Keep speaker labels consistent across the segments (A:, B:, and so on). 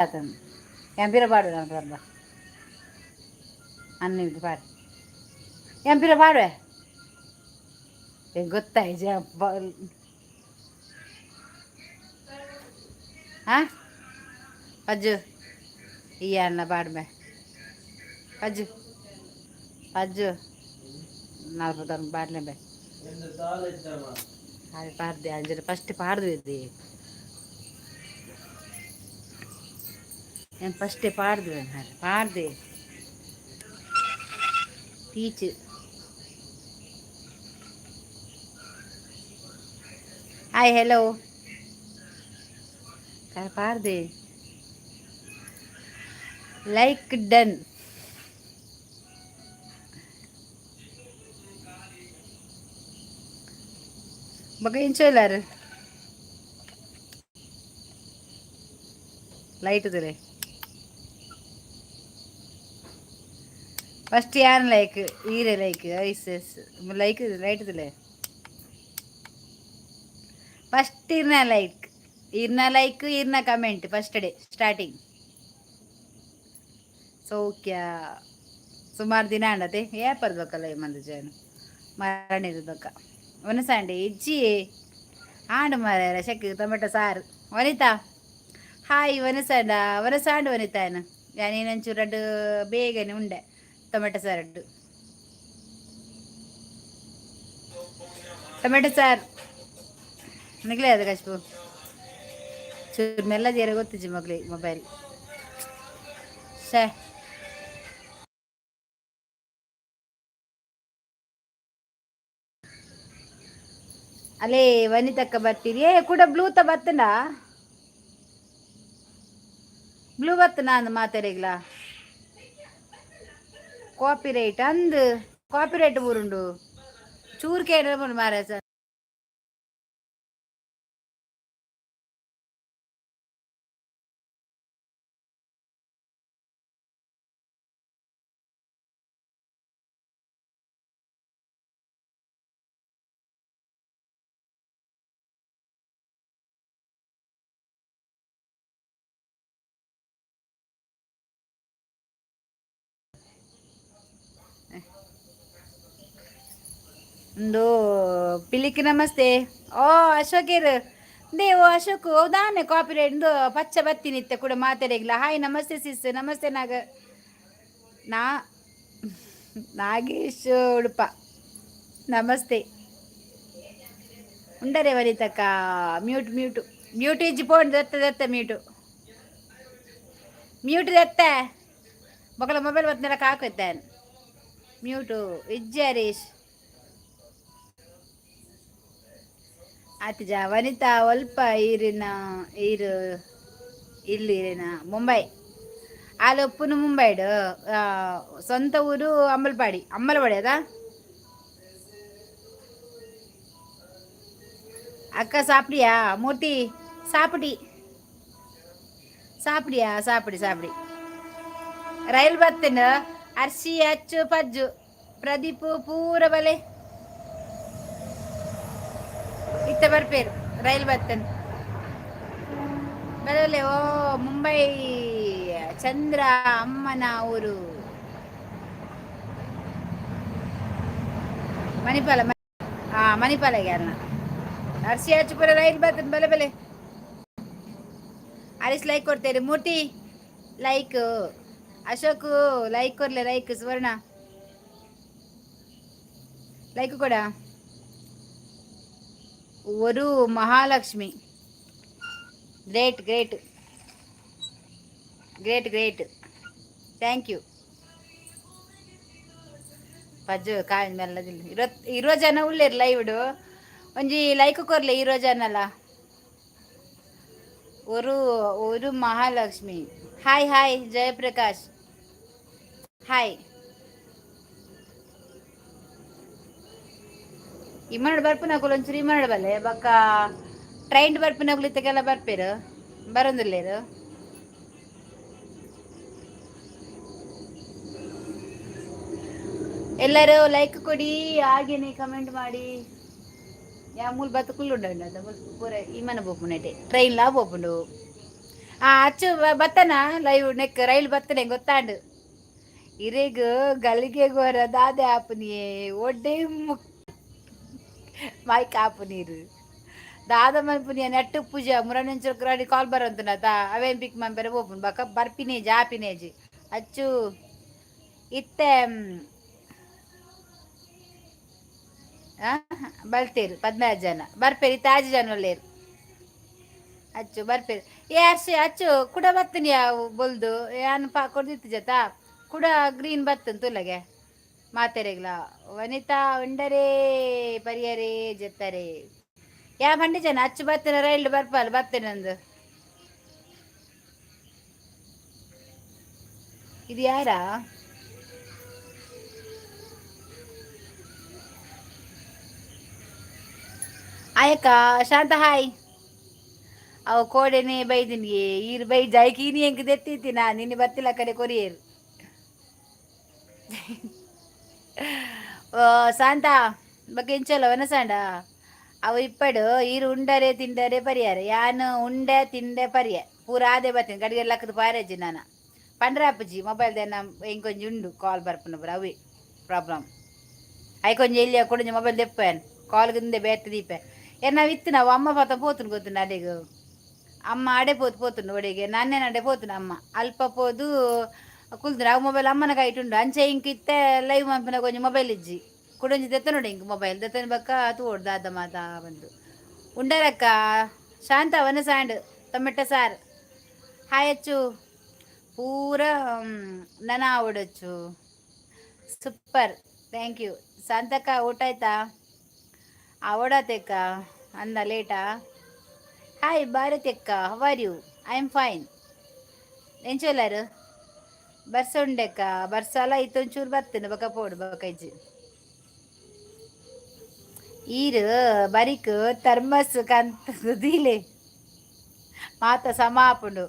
A: ಆತನು ಎಂಪಿರ ಪಾಡು ನಾನು ಬರ್ಬ ಅನ್ನಿದ್ದು ಪಾಡು ಎಂಪಿರ ಪಾಡುವೆ ಗೊತ್ತಾಯ್ತು ಹಾಂ ಅಜ್ಜು ಈ ಅನ್ನ ಪಾಡ್ಮೆ ಅಜ್ಜು ಅಜ್ಜು ನಾಲ್ಕು ಪಾಡ್ಲೆ ಬೇ அது பாடுது அஞ்சு ஃபஸ்ட்டு பாடுது இது என் ஃபஸ்ட்டு பாடுது பாடுது டீச்சு ஹாய் ஹலோ பாடுது லைக் டன் बघा इंचोलार ಲೈಟ್ ಇದ್ರೆ ಫಸ್ಟ್ ಯಾರು ಲೈಕ್ ಈರೆ ಲೈಕ್ ಐಸ್ ಲೈಕ್ ಲೈಟ್ ಇದ್ರೆ ಫಸ್ಟ್ ಇರ್ನ ಲೈಕ್ ಇರ್ನ ಕಮೆಂಟ್ ಫಸ್ಟ್ ಡೇ ಸ್ಟಾರ್ಟಿಂಗ್ ಸೌಖ್ಯ ಸುಮಾರು ದಿನ ಅಂಡತೆ ಏಪರ್ಬೇಕಲ್ಲ ಈ ಮಂದಿ ಜನ ಮರಣಿರ್ಬೇಕ ಒನಸಂಡೆ ಇಜ್ಜಿ ಆಂಡು ಮಾರ ಶೆಕ್ ಟೊಮೆಟೊ ಸಾರು ವನಿತಾ ಹಾಯ್ ವನಸಾಂಡು ವನಿತಾನ ഞാനീനഞ്ചു രണ്ട് ಬೇಗನೆ ಉಂಡೆ ಟೊಮೆಟೊ ಸಾರಡ್ಡು ಟೊಮೆಟೊ ಸಾರು ನಿಗ್ಲೇ ಅದು ಕಶ್ಪು ಚೂರು ಮೆಲ್ಲ ಜೀರ ಗೊತ್ತಿಜ್ಜಿ ಮಗ್ಳಿಗೆ ಮೊಬೈಲ್ ಶೇ ಅಲ್ಲೇ ವನಿತಕ್ಕ ಬರ್ತೀರಿ ಏ ಕೂಡ ಬ್ಲೂತ ಬತ್ತನಾ ಬ್ಲೂ ಬತ್ತನಾ ಅಂದು ಮಾತಾಡಿಗ್ಲಾ ಕಾಪಿ ರೈಟ್ ಅಂದು ಕಾಪಿ ರೈಟ್ ಬುರುಂಡು ಚೂರು ಕೇಳ ಮಾರ ಸರ್ ಒಂದು ಪಿಲಿಕ್ ನಮಸ್ತೆ ಓ ಅಶೋಕಿರ್ ದೇವು ಅಶೋಕ್ ಹೌದಾನೆ ಕಾಪಿ ರೈಟ್ ಪಚ್ಚ ಬತ್ತಿನಿತ್ತೆ ಕೂಡ ಮಾತಾಡಿಗ್ಲ ಹಾಯ್ ನಮಸ್ತೆ ಸಿಸ್ ನಮಸ್ತೆ ನಾ ನಾಗೇಶ್ ಉಡುಪ ನಮಸ್ತೆ ಉಂಡರೆ ವನಿತಕ್ಕ ಮ್ಯೂಟ್ ಇಜ್ಜಿ ಪೋಂಡು ದತ್ತ ಮ್ಯೂಟ್ ದತ್ತ ಮಕ್ಕಳ ಮೊಬೈಲ್ ಬತ್ತನೆಲ್ಲ ಹಾಕುತ್ತಾನೆ ಮ್ಯೂಟು ಇಜ್ಜಿ ಹರೀಶ್ ಆತಿಜ ವನಿತಾ ಒಲ್ಪ ಇಲ್ಲಿನ ಮುಂಬೈ ಆಲೊಪ್ಪುನು ಮುಂಬೈಡು ಸ್ವಂತ ಊರು ಅಮ್ಮಲಪಾಡಿ ಅದಾ ಅಕ್ಕ ಸಾಪಿಡಿಯಾ ಮೂರ್ತಿ ಸಾಪಿಡಿ ರೈಲ್ ಬರ್ತೇನೆ ಅರ್ಶಿ ಅಚ್ಚು ಪಜ್ಜು ಪ್ರದೀಪ್ ಪೂರ ಬಲೆ ಇತ್ತ ಬರ್ಪೇರು ರೈಲ್ ಬರ್ತೇನೆ ಬರಲೆ ಓ ಮುಂಬೈ ಚಂದ್ರ ಅಮ್ಮನ ಊರು ಮಣಿಪಾಲಗೆ ಅಲ್ಲ ಅರ್ಸಿ ಹಚ್ಚುಪುರ ರೈಲ್ ಬರ್ತದೆ ಬಲೆ ಅರಿಸ್ ಲೈಕ್ ಕೊಡ್ತೇರಿ ಮೂರ್ತಿ ಲೈಕ್ ಅಶೋಕ್ ಲೈಕ್ ಕೊರ್ಲೆ ಲೈಕ್ ಸುವರ್ಣ ಲೈಕ್ ಕೊಡ ஒரு மகாலட்சுமி ಗ್ರೇಟ್ ಥ್ಯಾಂಕ್ ಯು ಪಜ್ಜು ಕಾಯಿನ ಮೆಲ್ಲದಿಲ್ಲ ಇರೋ ಜನ ಉಳ್ಳೇರು ಲೈವ್ಡು ಒಂಜಿ ಲೈಕ್ ಕೊರ್ಲೆ ಇರೋ ಜನಲ್ಲ ஒரு ಮಹಾಲಕ್ಷ್ಮಿ ಹಾಯ್ ಜಯಪ್ರಕಾಶ್ ಹಾಯ್ ಇಮ್ಮನಡು ಬರ್ಪುನಕುಲು ಒಂಚೂರು ಇಮ್ಮನಡು ಬಲ್ಲೆ ಬಕ್ಕ ಟ್ರೈನ್ ಬರ್ಪುನಕುಲು ಇತ್ತಕ್ಕೆಲ್ಲ ಬರ್ಪೇರು ಬರೋದಿಲ್ಲೇರು ಎಲ್ಲರೂ ಲೈಕ್ ಕೊಡಿ ಹಾಗೇನೆ ಕಮೆಂಟ್ ಮಾಡಿ ಯಾ ಮೂಲ್ ಬತ್ತು ಕುಳ್ಳುಂಡ ಪೂರ ಇಮ್ಮನ ಬೋಪುನಟೆ ಟ್ರೈನ್ಲಾ ಬೋಪುಂಡು ಅಚ್ಚು ಬತ್ತನ ಲೈವ್ ನೆಕ್ ರೈಲ್ ಬತ್ತನೆ ಗೊತ್ತಾಂಡು ಇರೇಗ ಗಲ್ಲಿಗೆ ಗೋರ ದಾದೆ ಆಪುನಿಯೇ ಒಡ್ಡೆ ಮೈಕ್ ಆಪು ನೀರು ದಾದ ಮನ್ಪುನಿಯ ನೆಟ್ಟು ಪೂಜೆ ಮುರಣಿಂಚಿ ಕಾಲ್ ಬರಂತನ ಅವೇನ್ ಪಿಕ್ ಬೇರೆ ಓಪನ್ ಬಕ ಬರ್ಪಿನೇಜ್ ಆಪಿನೇಜ್ ಅಚ್ಚು ಇತ್ತೆ ಬಲ್ತೇರು 16 ಜನ ಬರ್ಪೇರಿ ತಾಜಿ ಜನ ಒಳ್ಳೇರು ಅಚ್ಚು ಬರ್ಪೇರಿ ಏ ಅರ್ಷಿ ಅಚ್ಚು ಕುಡ ಬತ್ತನಿ ಯಾವು ಬೊಲ್ದು ಯಾನು ಕೊಡ್ದಿತ್ತು ಜತ ಕುಡ ಗ್ರೀನ್ ಬತ್ತನ್ ತುಲಗೆ ಮಾತೆರೆಗ್ಲ ವನಿತಾ ಉಂಡರೇ ಪರಿಯರೇ ಜತ್ತರೆ ಯಾ ಬಂಡಿ ಜನ ಅಚ್ಚು ಬತ್ತನ ರೈಲ್ ಬರ್ಪಲ್ಲ ಬತ್ತೇನಂದು ಇದು ಯಾರಾ ಆಯಕ್ಕ ಶಾಂತ ಹಾಯ್ ಅವು ಕೋಡೆನೆ ಬೈದಿನಿಗೆ ಈರು ಬೈ ಜಾಯ್ಕೀನಿ ಹೆಂಗೆ ತೆತ್ತಿತ್ತೀನ ನಿನ್ನೆ ಬತ್ತಿಲ್ಲ ಕಡೆ ಕೊರಿಯರು ಶಾಂತ ಬಗ್ಗೆ ಇಂಚಲ್ಲ ವನಸಾಂಡ ಅವು ಇಪ್ಪಡು ಈರು ಉಂಡರೆ ತಿಂಡರೆ ಪರಿಯಾರ ಯಾನು ಉಂಡೆ ತಿಂಡೆ ಪರಿಯ ಪೂರ ಆದೆ ಬರ್ತೀನಿ ಗಡಿಗೆ ಲಕ್ಕದ ಪಾರೇಜಿ ನಾನು ಪಂಡ್ರಾಪಜಿ ಮೊಬೈಲ್ ದೇನ ಹೆಂಗೆ ಕೊಂಚ ಉಂಡು ಕಾಲ್ ಬರ್ಪನ ಬರ ಅವೇ ಪ್ರಾಬ್ಲಮ್ ಅයි ಕೊಂಚ ಎಲ್ಲಿಯ ಕೊಡಂಜ ಮೊಬೈಲ್ ತೆಪ್ಪೇನು ಕಾಲ್ಗಿಂದೆ ಬೇತ ದೀಪೆ ನಾವು ಇತ್ತು ನಾವು ಅಮ್ಮ ಪಾತ ಪೋತುನು ಗೊತ್ತುಂಡು ಅಡೆಗೆ ಅಮ್ಮ ಅಡೆ ಪೋತುಂಡು ಒಡೆಗೆ ನಾನೇನು ಅಡೆ ಪೋತುನು ಅಮ್ಮ ಅಲ್ಪ ಪೋದು ಕುಲ್ದ್ರೆ ಅವು ಮೊಬೈಲ್ ಅಮ್ಮನ ಕೈ ಇಟ್ಟುಂಡು ಅಂಚೆ ಇಂಕ್ ಇತ್ತೆ ಲೈವ್ ಮಂಪನ ಕೊಂಚ ಮೊಬೈಲ್ ಇಜ್ಜಿ ಕುಡಂಜಿ ದೆತ್ತ ನೋಡಿ ಇಂಕ್ ಮೊಬೈಲ್ ದೆತ್ತನ ಬಕ್ಕ ತೋಡ್ದು ದಾದ ಮಾತ ಬಂದು ಉಂಡರಕ್ಕ ಶಾಂತ ವನ ಸಾಂಡ್ ಟೊಮೆಟೊ ಸಾರು ಹಾಯಚ್ಚು ಪೂರ ನನ ಆವಡಚ್ಚು ಸೂಪರ್ ಥ್ಯಾಂಕ್ ಯು ಶಾಂತಕ್ಕ ಊಟ ಆಯ್ತಾ ಅವಡತೆಕ್ಕ ಅಂದ ಲೇಟಾ ಹಾಯ್ ಭಾರತಿಯಕ್ಕ how are you I am fine ಎಂಚೋಲಾರು ಬರ್ಸ ಉಂಡೆಕ್ಕ ಬರ್ಸಲ ಇತ್ತೊಂಚೂರು ಬರ್ತೇನೆ ಬಕ ಪೋಡು ಬಕೈಜಿ ಈರು ಬರಿಕ್ ಥರ್ಮಸ್ ಕಂತ ದೀಲೆ ಮಾತ ಸಮಾಪುಂಡು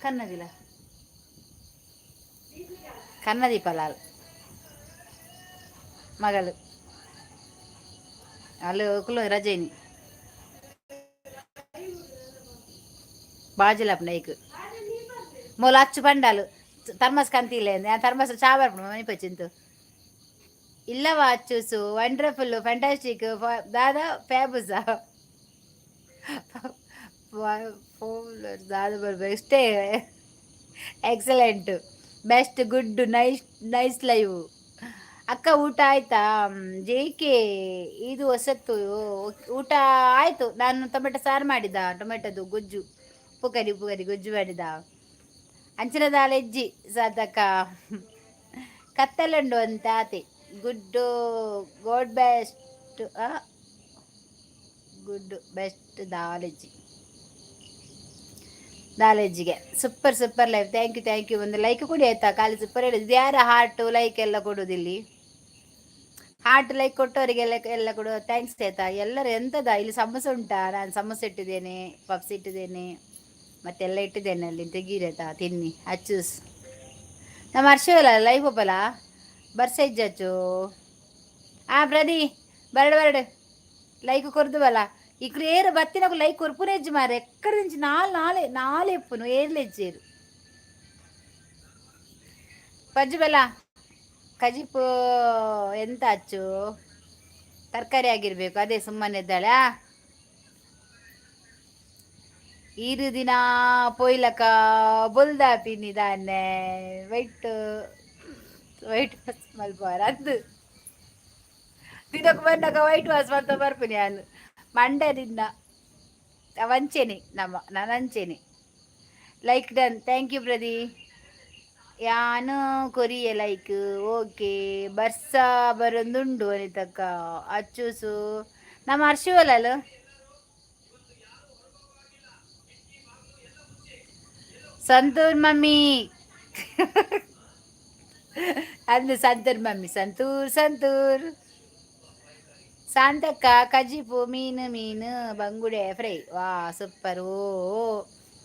A: ಕನ್ನದಿಲ್ಲ ಕನ್ನದೀಪಲಾಲ್ ಮಗಳು ಅಲ್ಲಿ ಕುಲು ರಜೇನಿ బాజులపు నైకు మూల అచ్చు పండాలు థర్మస్ కంతీలేదు ఆ థర్మస్ చావరపు మనిపించింది ఇల్లవా అచ్చుసు వండర్ఫుల్ ఫ్యాంటాస్టిక్ దాదా ఫేబుసా దాదా బెస్టే excellent best good nice live ಅಕ್ಕ ಊಟ ಆಯ್ತಾ ಜೇಕೆ ಇದು ಹೊಸತ್ತು ಊಟ ಆಯ್ತು ನಾನು ಟೊಮೆಟೊ ಸಾರು ಮಾಡಿದ ಟೊಮೆಟೊದು ಗೊಜ್ಜು ಉಪ್ಪುಕರಿ ಗೊಜ್ಜು ಮಾಡಿದ ಅಂಚಿನ ದಾಲ್ ಎಜ್ಜಿ ಸಾಧಕ ಕತ್ತಲುಂಡು ಅಂತ ಆತೆ good good best good best ದಾಲೆಜ್ಜಿಗೆ ಸೂಪರ್ ಲೈಫ್ ಥ್ಯಾಂಕ್ ಯು ಒಂದು ಲೈಕ್ ಕೊಡಿ ಆಯ್ತಾ ಖಾಲಿ ಸೂಪರ್ ಹೇಳಿದ್ದು ಇದು ಯಾರ ಹಾರ್ಟ್ ಲೈಕ್ ಎಲ್ಲ ಕೊಡೋದಿಲ್ಲಿ ಹಾರ್ಟ್ ಲೈಕ್ ಕೊಟ್ಟವರಿಗೆಲ್ಲ ಎಲ್ಲ ಕೊಡುವ ಥ್ಯಾಂಕ್ಸ್ ಆಯ್ತಾ ಎಲ್ಲರೂ ಎಂಥದ ಇಲ್ಲಿ ಸಮೋಸ ಉಂಟಾ ನಾನು ಸಮೋಸ ಇಟ್ಟಿದ್ದೇನೆ ಪಪ್ಸ್ ಇಟ್ಟಿದ್ದೇನೆ ಮತ್ತೆಲ್ಲ ಇಟ್ಟಿದ್ದೇನೆ ಅಲ್ಲಿ ತೆಗೀರಾಯ್ತಾ ತಿನ್ನಿ ಅಚ್ಚೂಸ್ ನಮ್ಮ ಹರ್ಷವಲ್ಲ ಲೈವ್ ಒಪ್ಪಲ್ಲ ಬರ್ಸೈಜ್ಜು ಪ್ರದಿ ಬರಡು ಲೈಕ್ ಕೊರ್ದುವಲ್ಲ ఇక్కడ ఏరు బత్తినకు లైక్ కొరుపునేజ్జి మరి ఎక్కడి నుంచి నాలు ఎప్పును ఏర్లేజ్జేరు ಪಜ್ಜು ಬೆಲ್ಲ ಕಜಿಪು ಎಂತ ಅಚ್ಚು ತರಕಾರಿ ಆಗಿರ್ಬೇಕು ಅದೇ ಸುಮ್ಮನೆ ಇದ್ದಾಳೆ ಈರು ದಿನ ಪೊಯ್ಲಕ ಬೊಲ್ದಾಪಿನಿದಾನೆ ವೈಟ್ ವಾಸ್ ಮಲ್ಪಾರ ಅದು ದಿನಕ್ಕೆ ಬಂದಾಗ ವೈಟ್ ವಾಸ್ ಮಾಡ್ತಾ ಬರ್ತೀನಿ ನಾನು ಮಂಡ್ಯದಿಂದ ವಂಚೆನೆ ನಾನು ಅಂಚೆನೆ ಲೈಕ್ ಡನ್ ಥ್ಯಾಂಕ್ ಯು ಪ್ರದಿ ಯಾನು ಕೊರಿಯೆ ಲೈಕ್ ಓಕೆ ಬರ್ಸ ಬರೊಂದುಂಡು ಅನಿತಕ್ಕ ಅಚ್ಚೂಸು ನಮ್ಮ ಹರ್ಷಿವಲ್ಲ ಸಂತೂರ್ ಮಮ್ಮಿ ಅಂದು ಸಂತೂರ್ ಮಮ್ಮಿ ಸಂತೂರ್ ಶಾಂತಕ್ಕ ಕಜಿಪು ಮೀನು ಬಂಗುಡೆ ಫ್ರೈ ವಾ ಸೂಪರ್ ಓ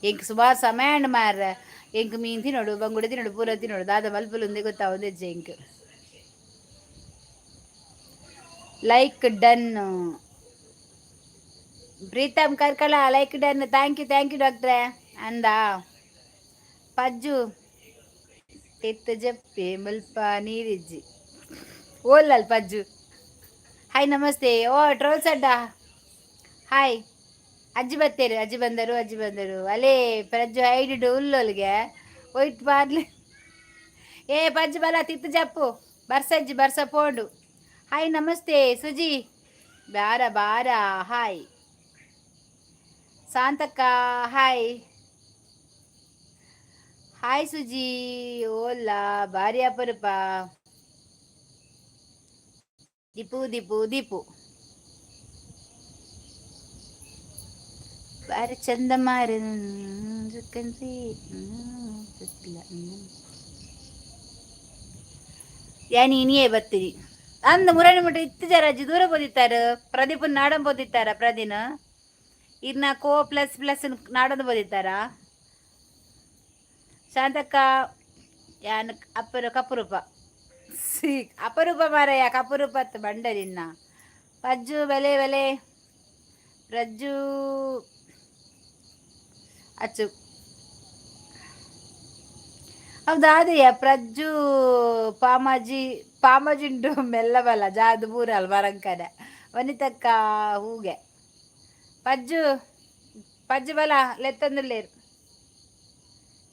A: ಎಂಕ್ ಸುಮಾರು ಸಮಯ ಅಂಡ್ ಮಾರ ಎಂಕ್ ಮೀನು ತಿನ್ನೋಡು ಬಂಗುಡೆ ತಿನ್ನೋಡು ಪೂರ ತಿನ್ನೋಡು ದಾದ ಮಲ್ಪುಲು ಒಂದೇ ಗೊತ್ತಾವಂದೆಜ್ಜೆ ಎಂಕ್ like done Pritam Karkala like done thank you ಡಾಕ್ಟ್ರೆ ಅಂದ ಪಜ್ಜು ತೆತ್ತ ಜಪ್ಪೆ ಮಲ್ಪ ನೀರಿಜ್ಜಿ ಓಲ್ಲಲ್ ಪಜ್ಜು. ಹಾಯ್ ನಮಸ್ತೆ. ಓ ಟ್ರೋಲ್ಸ್ ಅಡ್ಡ ಹಾಯ್. ಅಜ್ಜಿ ಬತ್ತೇರು, ಅಜ್ಜಿ ಬಂದರು, ಅಜ್ಜಿ ಬಂದರು. ಅಲೇ ಪ್ರಜ್ಜು ಐಡಿಡು ಉಲ್ಲೋಲ್ಗೆ ಒಯ್ಟ್ ಬಾರ್ಲಿ. ಏ ಪಜ್ಜು ಬಲ ತಿತ್ತು ಜಪ್ಪು ಬರ್ಸಜ್ಜಿ ಬರ್ಸ ಪೋಡು. ಹಾಯ್ ನಮಸ್ತೆ ಸುಜಿ. ಬಾರ ಬಾರ. ಹಾಯ್ ಶಾಂತಕ್ಕ. Hi hi Suji. ಓಲಾ ಬಾರಿ ಅಪರೂಪ. ದೀಪು ದೀಪು ದೀಪು ಬಾರಿ ಚಂದ ಮಾರ ಯಾನಿ ಇನಿಯೇ ಬತ್ತೀರಿ ಅಂದ ಮುರಣಿ ಮುಟ್ಟ ಇತ್ತು ಜರ ಅಜ್ಜಿ ದೂರ ಬೋದಿತ್ತಾರ. ಪ್ರದೀಪನ್ ನಾಡನ್ ಬೋದಿತ್ತಾರ. ಪ್ರದೀನ್ ಇನ್ನ ಕೋ ಪ್ಲಸ್ ಪ್ಲಸ್ ನಾಡನ್ ಬೋದಿತ್ತಾರ. ಶಾಂತಕ್ಕ ಯಾನ್ ಕಪ್ಪುರೂಪ ಸಿ ಅಪರೂಪ ಮಾರಯ್ಯ ಕಪ್ಪುರೂಪತ್ ಬಂಡರಿನ್ನ ಪಜ್ಜು ಬೆಲೆ ಬೆಲೆ ಪ್ರಜ್ಜು ಅಚ್ಚು ಹೌದಾದಯ್ಯ ಪ್ರಜ್ಜು ಪಾಮಾಜಿಂಡು ಮೆಲ್ಲಬಲ್ಲ ಜಾದು ಬೂರಲ್ ಮರಂಕನ ವನಿತಕ್ಕ ಹೂಗೆ ಪಜ್ಜು ಪಜ್ಜು ಬಲ ಲೆತ್ತಂದುಲ್ಲೇರು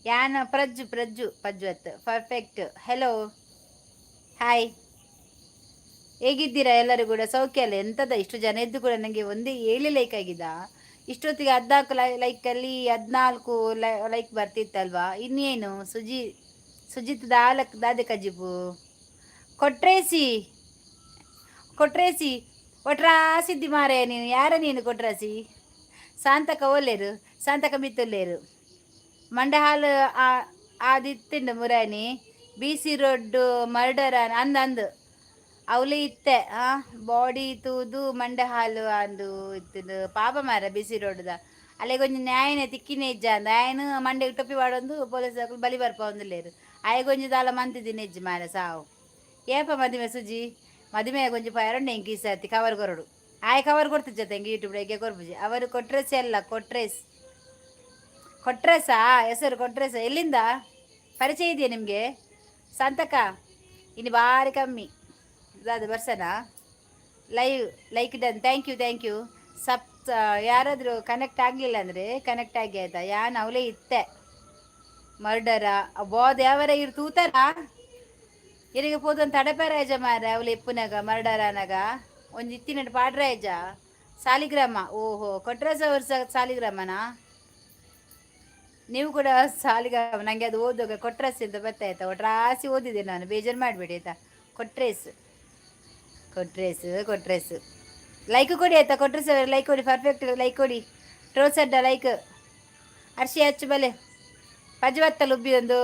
A: ಯಾನ ಪ್ರಜ್ಜು ಪಜ್ಜು ಅತ್ತು ಪರ್ಫೆಕ್ಟ್. ಹೆಲೋ ಹಾಯ್ ಹೇಗಿದ್ದೀರಾ ಎಲ್ಲರೂ ಕೂಡ? ಸೌಖ್ಯ ಅಲ್ಲ? ಎಂಥದ ಇಷ್ಟು ಜನ ಎದ್ದು ಕೂಡ ನನಗೆ ಒಂದೇ 7 ಲೈಕ್ ಆಗಿದ. ಇಷ್ಟೊತ್ತಿಗೆ 14 ಲೈಕಲ್ಲಿ 14 ಲೈಕ್ ಬರ್ತಿತ್ತಲ್ವಾ? ಇನ್ನೇನು ಸುಜಿತ್ ದಾದೆ ಕಜಿಬು ಕೊಟ್ರೇಸಿ ಒಟ್ರಾಸಿದ್ದಿ ಮಾರೇ ನೀನು. ಯಾರ ನೀನು ಕೊಟ್ರಾಸಿ? ಶಾಂತಕ ಓಲೇರು, ಶಾಂತಕ ಮಿತ್ತುಲ್ಲೇರು ಮಂಡೆ ಹಾಲು ಆದಿತ್ತಿಂಡು ಮುರಾನಿ BC ರೋಡ್ ಮರ್ಡರ್ ಅಂದು ಅವಳು ಇತ್ತೆ ಬಾಡಿ ತೂದು ಮಂಡೆ ಹಾಲು ಅಂದು ಇತ್ತು ಪಾಪ ಮಾರ BC ರೋಡ್ದ ಅಲ್ಲೇ ಕೊಂಚ ನ್ಯಾಯನೇ ತಿಕ್ಕಿನೇ ಇಜ್ಜ ಅಂದ ಆಯ್ನು ಮಂಡೆಗೆ ಟೊಪ್ಪಿ ಮಾಡೊಂದು ಪೊಲೀಸ್ ಬಲಿ ಬರ್ಪ ಒಂದಿಲ್ಲೇರು ಆಯ ಕೊಂಚ ದಾಲ ಮಂತಿದ್ದೀನಿ ಇಜ್ಜಿ ಮಾರ ಸಾವು ಏಪ ಮದುವೆ ಸುಜಿ ಮದುವೆ ಕೊಂಚ ಎರಡನೇ ಇಂಕಿ ಸರ್ತಿ ಕವರ್ ಕೊರಡು ಆಯ್ ಕವರ್ ಕೊಡ್ತಿದ್ದ ತಂಗೆ ಯೂಟ್ಯೂಬ್ಗೆ ಕೊರ್ಬುಜಿ ಅವರು ಕೊಟ್ರೆಸ್ ಎಲ್ಲ ಕೊಟ್ರೆಸಾ ಹೆಸರು ಕೊಟ್ರೆಸ ಎಲ್ಲಿಂದ ಪರಿಚಯ ಇದೆಯಾ ನಿಮಗೆ? ಸಂತಕ ಇನ್ನು ಭಾರಿ ಕಮ್ಮಿ ಅದು ಬರ್ಸನ ಲೈಕ್ ಡನ್. Thank you. ಯಾರಾದರೂ ಕನೆಕ್ಟ್ ಆಗಲಿಲ್ಲ ಅಂದರೆ ಕನೆಕ್ಟ್ ಆಗಿ ಆಯ್ತಾ? ಯಾನ್ ಅವಳೇ ಇತ್ತೆ ಮರ್ಡರ ಬೋದ್ ಯಾವರ ಇರು ತೂತಾರ ಇರಿಗೆ ಪೋದಂತ ತಡಪರಾಯಜ ಮಾರ ಅವಳು ಎಪ್ಪುನಾಗ ಮರ್ಡರ್ ಅನಾಗ ಒಂದು ಇತ್ತಿನ ಪಾಡ್ರಾಯಜ ಸಾಲಿಗ್ರಾಮ. ಓಹೋ ಕೊಟ್ರಸ ವರ್ಷ ಸಾಲಿಗ್ರಾಮನಾ? ನೀವು ಕೂಡ ಸಾಲಿಗ್ರಾಮ. ನನಗೆ ಅದು ಓದುವಾಗ ಕೊಟ್ರಸ್ ಅಂತ ಗೊತ್ತಾಯ್ತಾ? ಒಟ್ರಾಸಿ ಓದಿದೆ ನಾನು, ಬೇಜಾರು ಮಾಡಬೇಡಿ ಆಯ್ತಾ? ಕೊಟ್ರೇಸ್ ಲೈಕ್ ಕೊಡಿ ಆಯ್ತಾ? ಕೊಟ್ರೇಸ್ ಲೈಕ್ ಕೊಡಿ, ಪರ್ಫೆಕ್ಟ್ ಲೈಕ್ ಕೊಡಿ. ಟ್ರೋಲ್ಸ್ ಅಡ್ಡ ಲೈಕ್ ಅರ್ಶಿ ಹಚ್ಚು ಬಲೆ ಪಜ್ವತ್ತಲ್ಲ ಉಬ್ಬಿ ಒಂದು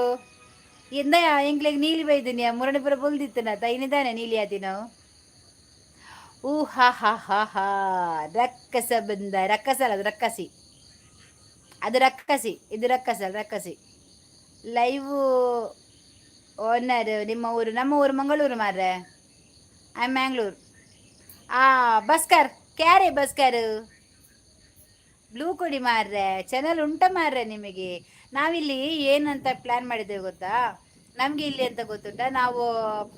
A: ಇಂದ ಎಂಗ್ಲಿಗೆ ನೀಲಿ ಬೈದಿನಿ ಮುರಣಿಪುರ ಬುಲ್ದಿತ್ತನ ತೈನಿದ್ದಾನೆ ನೀಲಿ ಆತಿ ನಾವು. ಹಾ ರಕ್ಕಸ ಬಂದ. ರಕ್ಕಸ ಅಲ್ಲ ಅದು ರಕ್ಕಸಿ, ಅದು ರಕ್ಕಸಿ, ಇದು ರಕ್ಕಸಿ. ಲೈವ್ ಓನರ್ ನಿಮ್ಮ ಊರು? ನಮ್ಮ ಊರು ಮಂಗಳೂರು ಮಾರ್ರೆ. ಐ ಮ್ಯಾಂಗ್ಳೂರು. ಬಸ್ಕರ್ ಕ್ಯಾರೆ ಬಸ್ಕರ್ ಬ್ಲೂ ಕೊಡಿ ಮಾರ್ರೆ. ಚಾನಲ್ ಉಂಟ ಮಾರ್ರೆ ನಿಮಗೆ. ನಾವಿಲ್ಲಿ ಏನಂತ ಪ್ಲ್ಯಾನ್ ಮಾಡಿದ್ದೇವೆ ಗೊತ್ತಾ? ನಮಗೆ ಇಲ್ಲಿ ಅಂತ ಗೊತ್ತುಂಟ, ನಾವು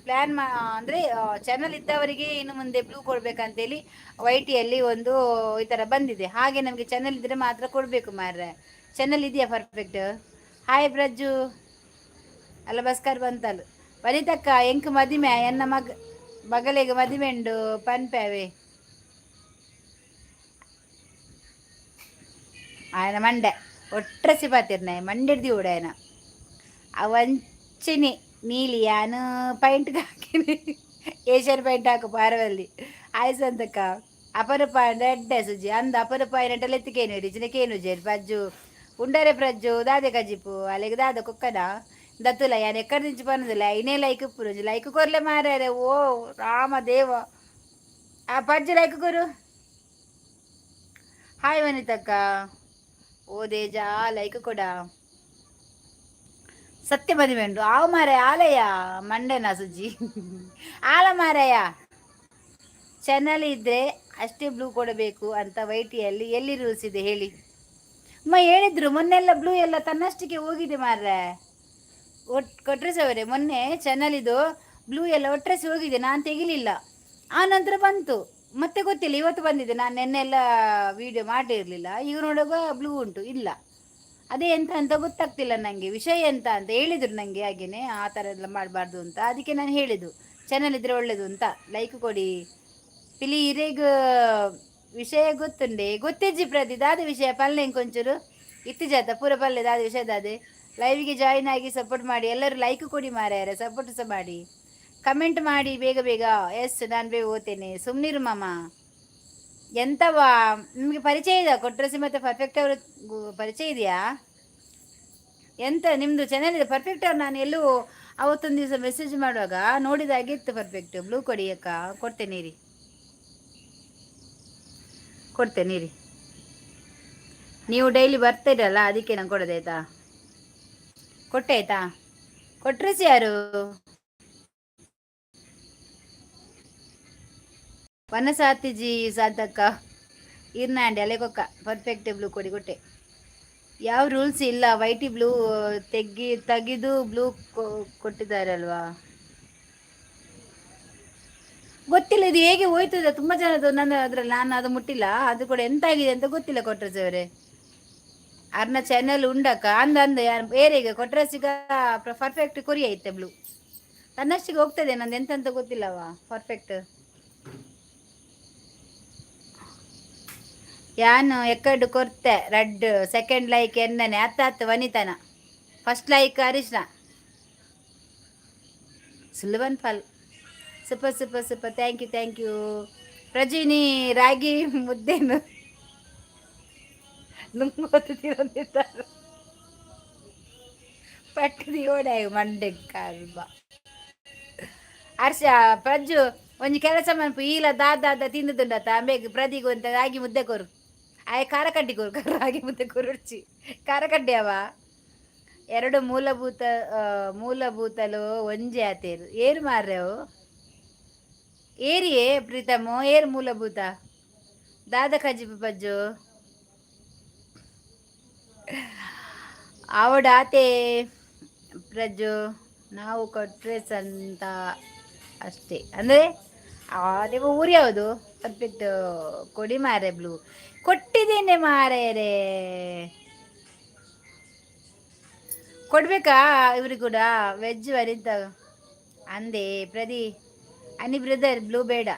A: ಪ್ಲ್ಯಾನ್ ಅಂದರೆ ಚಾನಲ್ ಇದ್ದವರಿಗೆ ಇನ್ನು ಮುಂದೆ ಬ್ಲೂ ಕೊಡಬೇಕಂತೇಳಿ ವೈಟಿಯಲ್ಲಿ ಒಂದು ಈ ಥರ ಬಂದಿದೆ. ಹಾಗೆ ನಮಗೆ ಚಾನಲ್ ಇದ್ದರೆ ಮಾತ್ರ ಕೊಡಬೇಕು ಮಾರ್ರೆ. ಚಾನಲ್ ಇದೆಯಾ ಪರ್ಫೆಕ್ಟ್? ಹಾಯ್ ಪ್ರಜ್ಜು ಅಲ್ಲ ಬಸ್ಕರ್ ಬಂತಲ್ಲ ವನಿತಕ್ಕ ಎಂಕ್ ಮದಿಮೆ ಎನ್ನ ಮಗಳಿಗೆ ಮದುವೆ ಉಂಡು ಪನ್ಪ್ಯಾವೆ ఆయన ಮಂಡೆ ಒಟ್ರಸಿ ಪಾತಿರ್ನ ಮಂಡಿಡ್ದಿ ಉಡಾಯನ ಅವಂಚಿನಿ ನೀಲಿ ಯಾನು ಪೈಂಟ್ಗೆ ಹಾಕಿನಿ ಏಷ್ಯನ್ ಪೈಂಟ್ ಹಾಕು ಪಾರವಲ್ಲಿ ಆಯ್ಸಂತಕ್ಕ ಅಪರೂಪ ರೆಡ್ಡೆ ಸುಜಿ ಅಂದ ಅಪರೂಪ ಏನಂಟಲ್ಲಿ ಎತ್ತಿಕೇನು ರಿಚಿನಕೇನು ಜೇರು ಪ್ರಜ್ಜು ಉಂಡರೆ ಪ್ರಜ್ಜು ದಾದೆ ಕಜಿಪು ಅಲ್ಲಿಗೆ ದಾದ ಕುಕ್ಕನ ದತ್ತುಲ ಯಾನ್ ಎಕ್ಕಡ నుంచి పనుదిಲ್ಲ అయినే లైక్ ఇప్పుడు లైక్ కొరలే మారారే. ఓ రామదేవ ఆ పజ్జు లైక్ కొరు. ಹಾಯ್ ವನಿತಕ್ಕ ಓ ದೇಜಾ ಲೈಕ್ ಕೊಡ ಸತ್ಯ ಮದುವೆಂಡು ಆವು ಮಾರಾಯ ಆಲಯ ಮಂಡೆನ ಸುಜ್ಜಿ ಆಲ ಮಾರಾಯ. ಚಾನಲ್ ಇದ್ರೆ ಅಷ್ಟೇ ಬ್ಲೂ ಕೊಡಬೇಕು ಅಂತ ವೈಟಿಯಲ್ಲಿ ಎಲ್ಲಿ ರೂಲ್ಸ್ ಇದೆ ಹೇಳಿ? ಹೇಳಿದ್ರು ಮೊನ್ನೆಲ್ಲ ಬ್ಲೂ ಎಲ್ಲ ತನ್ನಷ್ಟಕ್ಕೆ ಹೋಗಿದೆ ಮಾರ್ರೆ. ಕೊಟ್ರೆಸ್ ಅವರೇ ಮೊನ್ನೆ ಚಾನಲ್ ಇದು ಬ್ಲೂ ಎಲ್ಲ ಒಟ್ರೆಸಿ ಹೋಗಿದೆ, ನಾನು ತೆಗಿಲಿಲ್ಲ. ಆ ನಂತರ ಬಂತು, ಮತ್ತೆ ಗೊತ್ತಿಲ್ಲ, ಇವತ್ತು ಬಂದಿದೆ. ನಾನು ನೆನ್ನೆಲ್ಲ ವಿಡಿಯೋ ಮಾಡಿರಲಿಲ್ಲ, ಈಗ ನೋಡುವಾಗ ಬ್ಲೂ ಉಂಟು. ಇಲ್ಲ, ಅದೇ ಎಂತ ಅಂತ ಗೊತ್ತಾಗ್ತಿಲ್ಲ ನನಗೆ, ವಿಷಯ ಎಂತ ಅಂತ ಹೇಳಿದ್ರು ನನಗೆ. ಹಾಗೇನೆ ಆ ಥರ ಎಲ್ಲ ಮಾಡಬಾರ್ದು ಅಂತ, ಅದಕ್ಕೆ ನಾನು ಹೇಳಿದ್ದು ಚಾನಲ್ ಇದ್ರೆ ಒಳ್ಳೇದು ಅಂತ. ಲೈಕ್ ಕೊಡಿ ಪಿಲಿ ಇರೇಗ ವಿಷಯ ಗೊತ್ತುಂಡೆ ಗೊತ್ತಿಜ್ಜಿ ಪ್ರತಿ ದಾದ ವಿಷಯ ಪಲ್ಲೆ ಕೊಂಚೂರು ಇತ್ತು ಜಾತ ಪೂರ ಪಲ್ಲೆ ದಾದ ವಿಷಯ ದಾದೆ. ಲೈವ್ಗೆ ಜಾಯಿನ್ ಆಗಿ ಸಪೋರ್ಟ್ ಮಾಡಿ, ಎಲ್ಲರೂ ಲೈಕ್ ಕೊಡಿ ಮಾರ್ಯಾರ, ಸಪೋರ್ಟ್ ಸಹ ಮಾಡಿ, ಕಮೆಂಟ್ ಮಾಡಿ ಬೇಗ ಬೇಗ. ಎಸ್, ನಾನು ಬೇಗ ಓದ್ತೇನೆ, ಸುಮ್ಮನಿರು ಮಾಮ. ಎಂತವಾ ನಿಮಗೆ ಪರಿಚಯ ಇದೆಯಾ ಕೊಟ್ರಸಿ ಮತ್ತೆ ಪರ್ಫೆಕ್ಟ್ ಅವರು ಪರಿಚಯ ಇದೆಯಾ? ಎಂತ ನಿಮ್ಮದು ಚಾನಲ್ ಇದೆ ಪರ್ಫೆಕ್ಟ್ ಅವ್ರು? ನಾನು ಎಲ್ಲೂ ಅವತ್ತೊಂದು ದಿವಸ ಮೆಸೇಜ್ ಮಾಡುವಾಗ ನೋಡಿದಾಗಿತ್ತು ಪರ್ಫೆಕ್ಟ್. ಬ್ಲೂ ಕೊಡಿ ಅಕ್ಕ, ಕೊಡ್ತೇನೆ ರೀ, ಕೊಡ್ತೇನೆ ರೀ. ನೀವು ಡೈಲಿ ಬರ್ತೀರಲ್ಲ, ಅದಕ್ಕೆ ನಾನು ಕೊಡೋದಾಯ್ತಾ? ಕೊಟ್ಟೆ ಆಯ್ತಾ? ಕೊಟ್ರಸಿ ಯಾರು? ವನಸಾತಿಜಿ ಸಾಧಕ ಇರ್ನಾಂಡಿ ಅಲೆಗೊಕ್ಕ ಪರ್ಫೆಕ್ಟ್ ಬ್ಲೂ ಕೊಡಿ ಕೊಟ್ಟೆ. ಯಾವ ರೂಲ್ಸ್ ಇಲ್ಲ, ವೈಟಿ ಬ್ಲೂ ತೆಗೆದು ಬ್ಲೂ ಕೊಟ್ಟಿದ್ದಾರಲ್ವಾ? ಗೊತ್ತಿಲ್ಲ ಇದು ಹೇಗೆ ಹೋಯ್ತದ, ತುಂಬಾ ಜನದ್ದು ನನ್ನ ಅದ್ರಲ್ಲಿ, ನಾನು ಅದು ಮುಟ್ಟಿಲ್ಲ. ಅದು ಕೂಡ ಎಂತ ಆಗಿದೆ ಅಂತ ಗೊತ್ತಿಲ್ಲ ಕೊಟ್ರಸಿ ಅವರೇ. ಅರ್ನ ಚಾನಲ್ ಉಂಡಕ್ಕ ಅಂದ ಯಾರು ಬೇರೆಗೆ ಕೊಟ್ರಸಿಗ ಪರ್ಫೆಕ್ಟ್ ಕೊರಿ ಐತೆ ಬ್ಲೂ ತನ್ನಷ್ಟಿಗೆ ಹೋಗ್ತದೆ. ನಂದು ಎಂತ ಗೊತ್ತಿಲ್ಲವಾ ಪರ್ಫೆಕ್ಟ್. ಯಾನು ಎಕ್ಕಡು ಕೊರ್ತೆ ರೆಡ್ ಸೆಕೆಂಡ್ ಲೈಕ್ ಎನ್ನನೆ ಹತ್ತು ವನಿತನ, ಫಸ್ಟ್ ಲೈಕ್ ಹರೀಶ್ನ ಸುಲ್ವನ್ ಫಲ್. Super super super, thank you thank you. Prajini ರಾಗಿ ಮುದ್ದೇನು ನುಂಗೋತಿದ್ದಾರೆ ಪಟ್ಟದಿ ಓಡಾಯ ಮಂಡೆ ಕಲ್ಬ. ಹರ್ಷ ಪ್ರಜ್ಜು ಒಂಜಿ ಕೆಲಸ ಮನ್ಪು ಈಲ ದಾದ ತಿಂದುಂಡತ ಬೇಗ ಪ್ರದಿಗೂ ಅಂತ ರಾಗಿ ಮುದ್ದೆ ಕೊರು, ಆಯ ಖಾರ ಕಡ್ಡಿ ಕೊರು, ರಾಗಿ ಮುದ್ದೆ ಕೊರುಡ್ಚಿ ಖಾರ ಕಡ್ಡಿ ಅವ. ಎರಡು ಮೂಲಭೂತಲು ಒಂಜೆ ಆತೇರು ಏರು ಮಾರ್ರೆವು ಏರಿಯೇ ಪ್ರೀತಮು ಏರು ಮೂಲಭೂತ ದಾದ ಕಜ್ಜಿ ಪಜ್ಜು ಆವಡಾತೆ ಪ್ರಜ್ಜು. ನಾವು ಕೊಟ್ರೆಸ್ ಅಂತ ಅಷ್ಟೇ ಅಂದರೆ ನೀವು ಊರು ಯಾವುದು? ಪರ್ಫೆಕ್ಟ್ ಕೊಡಿ ಮಾರೆ ಬ್ಲೂ ಕೊಟ್ಟಿದ್ದೇನೆ ಮಾರೇರೆ. ಕೊಡ್ಬೇಕಾ ಇವ್ರಿಗೆ ಕೂಡ ವೆಜ್ ವರಿತ ಅಂದೆ ಪ್ರದಿ ಅನಿ ಬ್ರದರ್ ಬ್ಲೂ ಬೇಡ.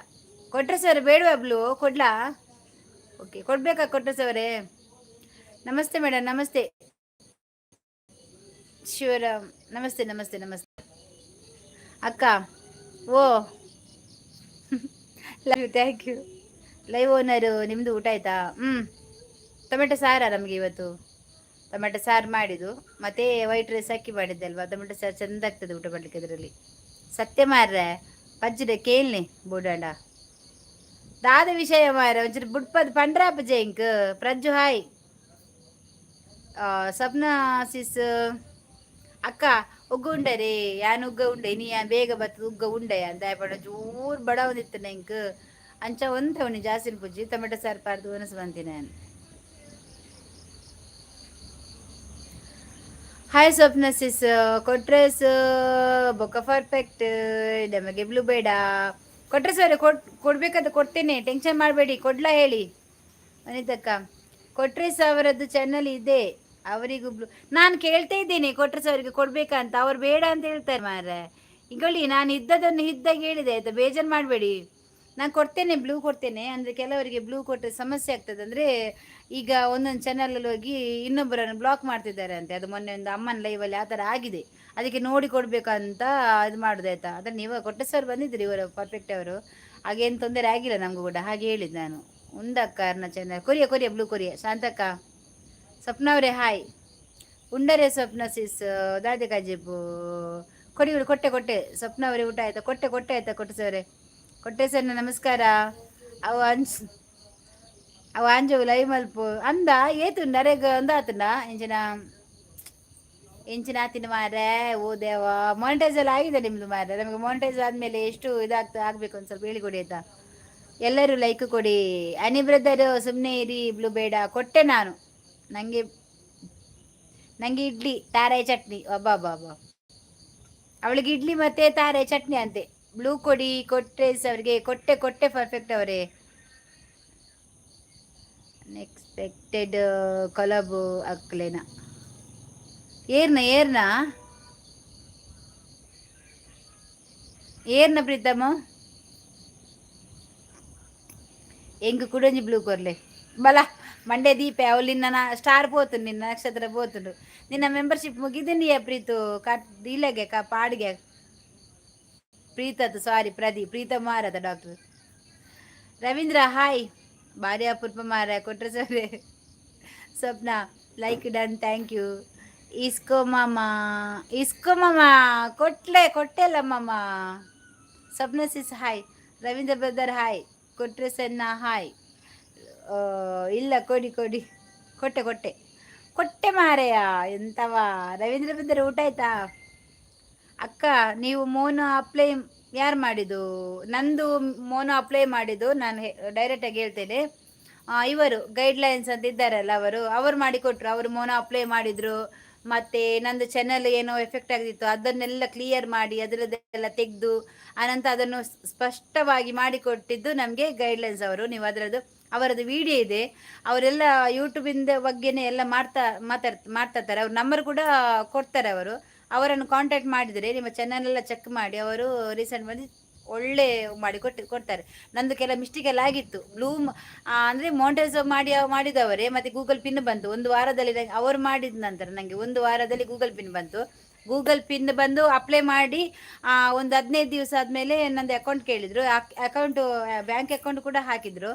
A: ಕೊಟ್ರೆ ಸರ್ ಬೇಡವಾ ಬ್ಲೂ? ಕೊಡ್ಲಾ? ಓಕೆ ಕೊಡ್ಬೇಕಾ ಕೊಟ್ರೆ ಸವರೇ? ನಮಸ್ತೆ ಮೇಡಮ್, ನಮಸ್ತೆ ಶಿವರಾಮ್, ನಮಸ್ತೆ ನಮಸ್ತೆ ನಮಸ್ತೆ ಅಕ್ಕ. ಓ love you, thank you. Live owner ನಿಮ್ಮದು ಊಟ ಆಯ್ತಾ? ಟೊಮೆಟೊ ಸಾರಾ ನಮಗೆ ಇವತ್ತು? ಟೊಮೆಟೊ ಸಾರು ಮಾಡಿದ್ದು, ಮತ್ತೆ ವೈಟ್ ರೈಸ್ ಅಕ್ಕಿ ಮಾಡಿದ್ದೆ ಅಲ್ವಾ, ಟೊಮೆಟೊ ಸಾರು ಚೆಂದ ಆಗ್ತದೆ ಊಟ ಮಾಡಲಿಕ್ಕೆ ಇದರಲ್ಲಿ. ಸತ್ಯ ಮಾರ್ರೆ ಪಜ್ಜಿದೆ ಕೇಳ್ನೆ ಬುಡಾಂಡ ದಾದ ವಿಷಯ ಮಾರ ಒಂಚೂರು ಬುಡ್ಪದ್ ಪಂಡ್ರಾಪ ಜೈಂಕ್ ಪ್ರಜ್ಜು ಹಾಯ್. ಸಪ್ನಾ ಸಿಸ್ ಅಕ್ಕ ಉಗ್ಗ ಉಂಡರೆ ಯಾನ್ ಉಗ್ಗ ಉಂಡೆ ನೀ ಯಾನ್ ಬೇಗ ಬರ್ತದ ಉಗ್ಗ ಉಂಡೆ ಅಂತ ಪಡ ಜೂರ್ ಬಡ ಒಂದಿತ್ತು ನಂಕ್ ಅಂಚ ಒಂಥವನಿ ಜಾಸ್ತಿ ಪುಜ್ಜಿ ಟೊಮೆಟೊ ಸಾರು ಪಾರ್ದು ಅನಸ್ ಬಂತೀನಿ ನಾನು. ಹಾಯ್ ಸ್ವಪ್ನ ಸಿಸ್ ಕೊಟ್ರೆಸ್ ಬೊಕ್ಕ ಪರ್ಫೆಕ್ಟ್ ನಮಗೆ ಬ್ಲೂ ಬೇಡ. ಕೊಟ್ರೆ ಸರ್ ಕೊಡ್ಬೇಕಂತ ಕೊಡ್ತೇನೆ, ಟೆನ್ಷನ್ ಮಾಡಬೇಡಿ, ಕೊಡ್ಲಾ ಹೇಳಿ ಅನಿತಕ್ಕ. ಕೊಟ್ರೆಸ್ ಅವರದ್ದು ಚಾನಲ್ ಇದೆ, ಅವರಿಗೂ ಬ್ಲೂ ನಾನು ಕೇಳ್ತಾ ಇದ್ದೇನೆ ಕೊಟ್ರೆಸ್ ಅವರಿಗೆ ಕೊಡ್ಬೇಕಂತ, ಅವ್ರು ಬೇಡ ಅಂತ ಹೇಳ್ತಾರೆ ಮಾರ್ರೆ. ಈಗಳಿ ನಾನು ಇದ್ದದನ್ನು ಇದ್ದಾಗ ಹೇಳಿದೆ ಆಯ್ತಾ, ಬೇಜಾರು ಮಾಡಬೇಡಿ. ನಾನು ಕೊಡ್ತೇನೆ ಬ್ಲೂ ಕೊಡ್ತೇನೆ, ಅಂದರೆ ಕೆಲವರಿಗೆ ಬ್ಲೂ ಕೊಟ್ಟರೆ ಸಮಸ್ಯೆ ಆಗ್ತದೆ. ಅಂದರೆ ಈಗ ಒಂದೊಂದು ಚಾನಲಲ್ಲಿ ಹೋಗಿ ಇನ್ನೊಬ್ಬರನ್ನು ಬ್ಲಾಕ್ ಮಾಡ್ತಿದ್ದಾರೆ ಅಂತೆ. ಅದು ಮೊನ್ನೆ ಒಂದು ಅಮ್ಮನ ಲೈವಲ್ಲಿ ಆ ಥರ ಆಗಿದೆ, ಅದಕ್ಕೆ ನೋಡಿ ಕೊಡಬೇಕಂತ ಇದು ಮಾಡೋದಾಯ್ತಾ. ಅದನ್ನು ನೀವು ಕೊಟ್ಟ ಸರ್ ಬಂದಿದ್ದರು ಇವರು ಪರ್ಫೆಕ್ಟ್ ಅವರು, ಹಾಗೇನು ತೊಂದರೆ ಆಗಿಲ್ಲ ನಮಗೂ ಕೂಡ, ಹಾಗೆ ಹೇಳಿದ್ದು ನಾನು. ಉಂದಕ್ಕ ಅರ್ನ ಚಾನಲ್ ಕೊರಿಯ ಬ್ಲೂ ಕೊರಿಯ ಶಾಂತಕ್ಕ. ಸ್ವಪ್ನ ಅವರೇ ಹಾಯ್. ಉಂಡರೆ ಸ್ವಪ್ನ ಸಿಸ್ ದಾದೆ ಕಾಜಿಬ್ಬು ಕೊಡಿ ಕೊಟ್ಟೆ ಸ್ವಪ್ನ ಅವರೇ ಊಟ ಆಯ್ತಾ? ಕೊಟ್ಟೆ ಆಯ್ತಾ ಕೊಟ್ಟೆ ಸವರೇ? ಕೊಟ್ಟೆ ಸರ್ನ ನಮಸ್ಕಾರ. ಅವ ಅಂಜವು ಲೈವ್ ಮಲ್ಪು ಅಂದ ಏತು ನರೇಗ ಅಂದ ಆತನ ಎಂಚಿನ ಆತಿನ ಮಾರೆ. ಓ ದೇವ, ಮಾನಿಟೈಸ್ ಎಲ್ಲ ಆಗಿದೆ ನಿಮ್ದು ಮಾರೆ. ನಮಗೆ ಮಾನಿಟೈಸ್ ಆದಮೇಲೆ ಎಷ್ಟು ಆಗಬೇಕು ಒಂದು ಸ್ವಲ್ಪ ಹೇಳಿಕೊಡಿ ಆಯ್ತಾ. ಎಲ್ಲರೂ ಲೈಕ್ ಕೊಡಿ. ಅನಿ ಬ್ರದರ್ ಸುಮ್ಮನೆ ಇರಿ ಬ್ಲೂ ಬೇಡ. ಕೊಟ್ಟೆ ನಾನು ನನಗೆ ನನಗೆ ಇಡ್ಲಿ ತಾರಾಯಿ ಚಟ್ನಿ ಅಬ್ಬಾ ಅಬ್ಬಾ ಅಬ್ಬಾ. ಅವಳಿಗೆ ಇಡ್ಲಿ ಮತ್ತೆ ತಾರಾಯಿ ಚಟ್ನಿ ಅಂತೆ. ಬ್ಲೂ ಕೊಡಿ ಕೊಟ್ಟೆ ಅವರಿಗೆ ಕೊಟ್ಟೆ ಕೊಟ್ಟೆ ಪರ್ಫೆಕ್ಟ್ ಅವರೇ. ನೆಕ್ಸ್ಪೆಕ್ಟೆಡ್ ಕೊಲಬು ಅಕ್ಲೇನ ಏರ್ನ ಏರ್ನ ಏರ್ನ ಪ್ರೀತಮ್ಮ ಎಂಗ್ ಕುಡಂಜಿ ಬ್ಲೂ ಕೊರ್ಲೆ ಬಲ ಮಂಡ್ಯ ದೀಪೆ ಅವಳು ನಿನ್ನ ಸ್ಟಾರ್ పోతుండు ನಿನ್ನ ನಕ್ಷತ್ರ పోతుండు ನಿನ್ನ ಮೆಂಬರ್ಶಿಪ್ ಮುಗಿದನಿಯ ಪ್ರೀತು ಇಲ್ಲಗೆ ಪಾಡ್ಗೆ ಪ್ರೀತತ್ ಸಾರಿ ಪ್ರದೀಪ್ ಪ್ರೀತಮ್ ಮಾರದ ಡಾಕ್ಟರ್ ರವೀಂದ್ರ ಹಾಯ್ ಭಾರಿ ಅಪೂರ್ವ ಮಾರ ಕೊಟ್ರೆ ಸರಿ Swapna like done thank you ಇಸ್ಕೋ ಮಾಮ ಕೊಟ್ಟೆಲ್ಲ ಮಾಮ Swapna sis hi Ravindra brother hi ಕೊಟ್ರೆ ಸಣ್ಣ ಹಾಯ್ ಇಲ್ಲ ಕೊಡಿ ಕೊಡಿ ಕೊಟ್ಟೆ ಕೊಟ್ಟೆ ಕೊಟ್ಟೆ ಮಾರೆಯ ಎಂತವ ರವೀಂದ್ರ ಬ್ರದರ್ ಊಟ ಆಯ್ತಾ ಅಕ್ಕ ನೀವು ಮೋನೋ ಅಪ್ಲೈ ಯಾರು ಮಾಡಿದ್ದು ನಂದು ಮೋನೋ ಅಪ್ಲೈ ಮಾಡಿದ್ದು ನಾನು ಡೈರೆಕ್ಟಾಗಿ ಹೇಳ್ತೇನೆ ಇವರು ಗೈಡ್ಲೈನ್ಸ್ ಅಂತ ಇದ್ದಾರಲ್ಲ ಅವರು ಮಾಡಿಕೊಟ್ರು ಅವರು ಮೋನೋ ಅಪ್ಲೈ ಮಾಡಿದರು ಮತ್ತು ನಂದು ಚಾನಲ್ ಏನೋ ಎಫೆಕ್ಟ್ ಆಗಿತ್ತು ಅದನ್ನೆಲ್ಲ ಕ್ಲಿಯರ್ ಮಾಡಿ ಅದರದ್ದೆಲ್ಲ ತೆಗೆದು ಅನಂತರ ಅದನ್ನು ಸ್ಪಷ್ಟವಾಗಿ ಮಾಡಿಕೊಟ್ಟಿದ್ದು ನಮಗೆ ಗೈಡ್ಲೈನ್ಸ್ ಅವರು ನೀವು ಅವರದ್ದು ವಿಡಿಯೋ ಇದೆ ಅವರೆಲ್ಲ ಯೂಟ್ಯೂಬಿಂದ ಬಗ್ಗೆನೇ ಎಲ್ಲ ಮಾಡ್ತಾರೆ ಅವ್ರ ನಂಬರ್ ಕೂಡ ಕೊಡ್ತಾರೆ ಅವರನ್ನು ಕಾಂಟ್ಯಾಕ್ಟ್ ಮಾಡಿದರೆ ನಿಮ್ಮ ಚಾನಲ್ ಚೆಕ್ ಮಾಡಿ ಅವರು ರೀಸೆಂಟ್ ಬಂದು ಒಳ್ಳೆ ಮಾಡಿ ಕೊಡ್ತಾರೆ ನಂದು ಕೆಲ ಮಿಸ್ಟೇಕ್ ಎಲ್ಲ ಆಗಿತ್ತು ಅಂದರೆ ಮೌಂಟೇನ್ಸ್ ಮಾಡಿದವರೇ ಮತ್ತು ಗೂಗಲ್ ಪಿನ್ ಬಂತು ಒಂದು ವಾರದಲ್ಲಿ ಅವರು ಮಾಡಿದ ನಂತರ ನನಗೆ ಒಂದು ವಾರದಲ್ಲಿ ಗೂಗಲ್ ಪಿನ್ ಬಂತು ಗೂಗಲ್ ಪಿನ್ ಬಂದು ಅಪ್ಲೈ ಮಾಡಿ ಒಂದು 15 ದಿವಸ ಆದಮೇಲೆ ನಂದು ಅಕೌಂಟ್ ಕೇಳಿದರು ಅಕೌಂಟು ಬ್ಯಾಂಕ್ ಅಕೌಂಟ್ ಕೂಡ ಹಾಕಿದರು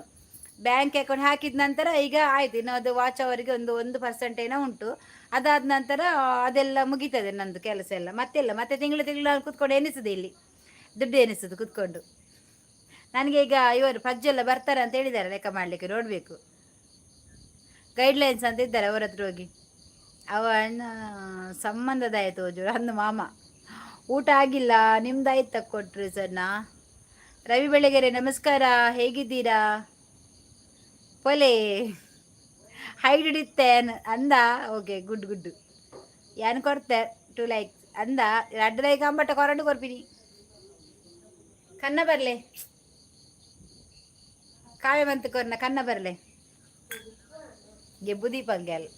A: ಬ್ಯಾಂಕ್ ಅಕೌಂಟ್ ಹಾಕಿದ ನಂತರ ಈಗ ಆಯ್ತು ಇನ್ನು ಅದು ವಾಚ್ ಅವರಿಗೆ 1% ಏನೋ ಉಂಟು ಅದಾದ ನಂತರ ಅದೆಲ್ಲ ಮುಗೀತದೆ ನಂದು ಕೆಲಸ ಎಲ್ಲ ಮತ್ತೆ ತಿಂಗಳು ಕೂತ್ಕೊಂಡು ಎನಿಸುದು ಇಲ್ಲಿ ದುಡ್ಡು ಎನಿಸುದು ಕೂತ್ಕೊಂಡು ನನಗೆ ಈಗ ಇವರು ಎಲ್ಲ ಬರ್ತಾರೆ ಅಂತ ಹೇಳಿದ್ದಾರೆ ಲೆಕ್ಕ ಮಾಡಲಿಕ್ಕೆ ನೋಡಬೇಕು ಗೈಡ್ಲೈನ್ಸ್ ಅಂತ ಇದ್ದಾರೆ ಅವರ ಹತ್ರ ಹೋಗಿ ಅವನ ಸಂಬಂಧದಾಯಿತು ಅಂದು ಮಾಮ ಊಟ ಆಗಿಲ್ಲ ನಿಮ್ದಾಯ್ತು ಕೊಟ್ರಿ ಸರ್ನ ರವಿ ಬೆಳಗೆರೆ ನಮಸ್ಕಾರ ಹೇಗಿದ್ದೀರಾ ಪೊಲೆ ಹೈಡ್ ಹಿಡಿತ್ತೇನ್ ಅಂದ ಓಕೆ ಗುಡ್ ಏನು ಕೊಡ್ತೆ 2 ಲೈಕ್ಸ್ ಅಂದ 2 ಲೈಕ್ ಅಂಬಟ್ಟ ಕೊರಡು ಕೊರ್ಪಿನಿ ಕನ್ನ ಬರಲೆ ಕಾವ್ಯವಂತ ಕೊರ್ನ ಕನ್ನ ಬರಲೆ ಗೆಬ್ಬು ದೀಪಂಗ್ಯಾಲ್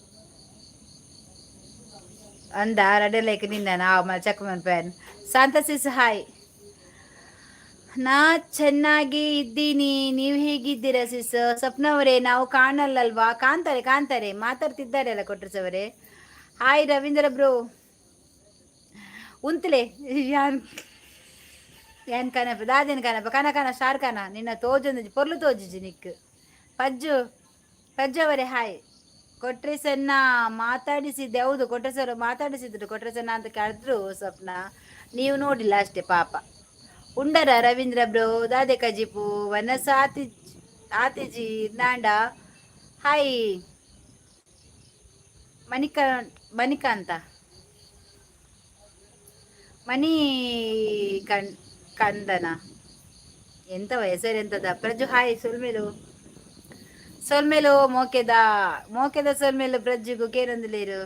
A: ಅಂದ 2 ಲೈಕ್ ನಿನ್ನ ನಾವು ಚಕ್ಮನ್ ಪ್ಯಾನ್ ಸಾಂತಸಿಸ್ ಹಾಯ್ ನಾ ಚೆನ್ನಾಗಿ ಇದ್ದೀನಿ ನೀವು ಹೇಗಿದ್ದೀರಾ ಸಿಸ್ ಸ್ವಪ್ನವರೇ ನಾವು ಕಾಣಲ್ಲಲ್ವಾ ಕಾಣ್ತಾರೆ ಮಾತಾಡ್ತಿದ್ದಾರೆ ಅಲ್ಲ ಕೊಟ್ರಸವರೇ ಹಾಯ್ ರವೀಂದ್ರ ಬ್ರೋ ಉಂತಲೆ ಏನ್ ಕನಪ ದಾದಿನ ಕನಪ ಕನ ಸ್ಟಾರ್ ಕನ ನಿನ್ನ ತೋಜೊಂದು ಪೊರ್ಲು ತೋಜಿಜಿ ನಿಕ್ ಪಜ್ಜವರೇ ಹಾಯ್ ಕೊಟ್ರೇಸನ್ನ ಮಾತಾಡಿಸಿದ್ದೆ ಹೌದು ಕೊಟ್ರೇಸರು ಮಾತಾಡಿಸಿದ್ರು ಕೊಟ್ರೇಸನ್ನ ಅಂತ ಕೇಳಿದ್ರು ಸ್ವಪ್ನ ನೀವು ನೋಡಿಲ್ಲ ಅಷ್ಟೇ ಪಾಪ ಉಂಡರ ರವೀಂದ್ರ ಬ್ರೋ ದಾದೆ ಕಜಿಪು ವನಸ ಆತಿಜಿ ನಾಂಡ ಹಾಯ್ ಮಣಿಕಾಂತ ಕಂದನ ಎಂತವ ಹೆಸರು ಎಂತದ ಪ್ರಜು ಹಾಯ್ ಸೊಲ್ಮೇಲು ಮೋಕೆದ ಸೊಲ್ಮೇಲು ಪ್ರಜ್ಜುಗು ಕೇರಂದಿಲೇರು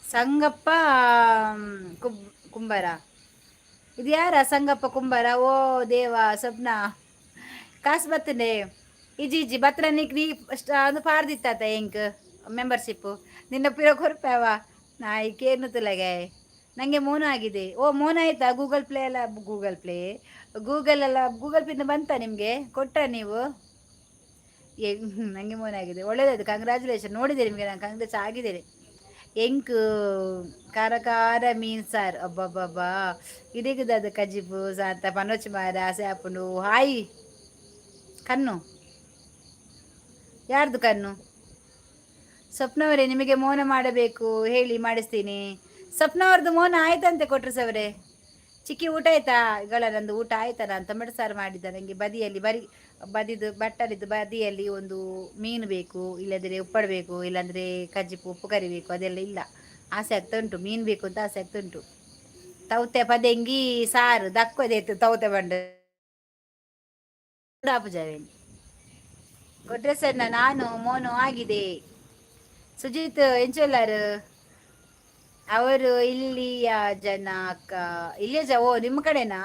A: ಸಂಗಪ್ಪ ಕುಂಬಾರ ಇದು ಯಾರ ಸಂಗಪ್ಪ ಕುಂಬಾರ ಓ ದೇವ ಸ್ವಪ್ನ ಕಾಸು ಬರ್ತದೆ ಇಜಿ ಬತ್ರ ನೀ ಅದು ಪಾರ್ದಿತ್ತಾತ ಎಂಕ್ ಮೆಂಬರ್ಶಿಪ್ಪು ನಿನ್ನ ಪಿರೋ ಕೊರ್ಪಾವ ನಾಯಿ ಕೇರ್ನು ತುಲಗೆ ನನಗೆ ಮೋನ ಆಗಿದೆ ಓ ಮೋನ ಆಯ್ತಾ ಗೂಗಲ್ ಪಿನ್ ಬಂತ ನಿಮಗೆ ಕೊಟ್ಟ ನೀವು ನನಗೆ ಮೋನ ಆಗಿದೆ ಒಳ್ಳೇದಾಯ್ತು ಕಂಗ್ರ್ಯಾಚುಲೇಷನ್ ನೋಡಿದೆ ನಿಮಗೆ ನಾನು ಕಂಗ್ರೆಸ್ ಆಗಿದ್ದೇನೆ ಎಂಕ್ ಖಾರ ಮೀನ್ ಸಾರ್ ಅಬ್ಬಬ್ಬಬ್ಬಾ ಇಡೀಗದ ಕಜಿಬು ಸಾಂತ ಪನೋಚ್ ಮಾರ ಸ್ಯಾಪುಂಡು ಹಾಯ್ ಕಣ್ಣು ಯಾರ್ದು ಕಣ್ಣು ಸ್ವಪ್ನವರೇ ನಿಮಗೆ ಮೌನ ಮಾಡಬೇಕು ಹೇಳಿ ಮಾಡಿಸ್ತೀನಿ ಸ್ವಪ್ನವ್ರದ್ದು ಮೌನ ಆಯ್ತಂತೆ ಕೊಟ್ರು ಸವರೇ ಚಿಕ್ಕಿ ಊಟ ಆಯ್ತಾ ನಂದು ಊಟ ಆಯ್ತಾ ನಾನು ಟೊಮೆಟೊ ಸಾರು ಮಾಡಿದ್ದ ನನಗೆ ಬದಿಯಲ್ಲಿ ಬಟ್ಟಲಿದ್ದು ಬದಿಯಲ್ಲಿ ಒಂದು ಮೀನು ಬೇಕು ಇಲ್ಲದ್ರೆ ಉಪ್ಪಳು ಬೇಕು ಇಲ್ಲಾಂದರೆ ಕಜ್ಜಿಪು ಉಪ್ಪು ಕರಿ ಬೇಕು ಅದೆಲ್ಲ ಇಲ್ಲ ಆಸೆ ಆಗ್ತಾ ಉಂಟು ಮೀನು ಬೇಕು ಅಂತ ಆಸೆ ಆಗ್ತಾ ಉಂಟು ತೌತೆ ಪದೆಂಗಿ ಸಾರು ದಕ್ಕೋದೈತು ತೌತೆ ಬಂಡು ಆಪುಜಾವೇನು ಕೊಟ್ರೆ ಸಣ್ಣ ನಾನು ಮೋನು ಆಗಿದೆ. ಸುಜಿತ್ ಎಂಚೊಲ್ಲಾರು ಅವರು ಇಲ್ಲಿಯ ಜನ ಅಕ್ಕ. ಇಲ್ಲಿಯ ಓ ನಿಮ್ಮ ಕಡೆನಾ?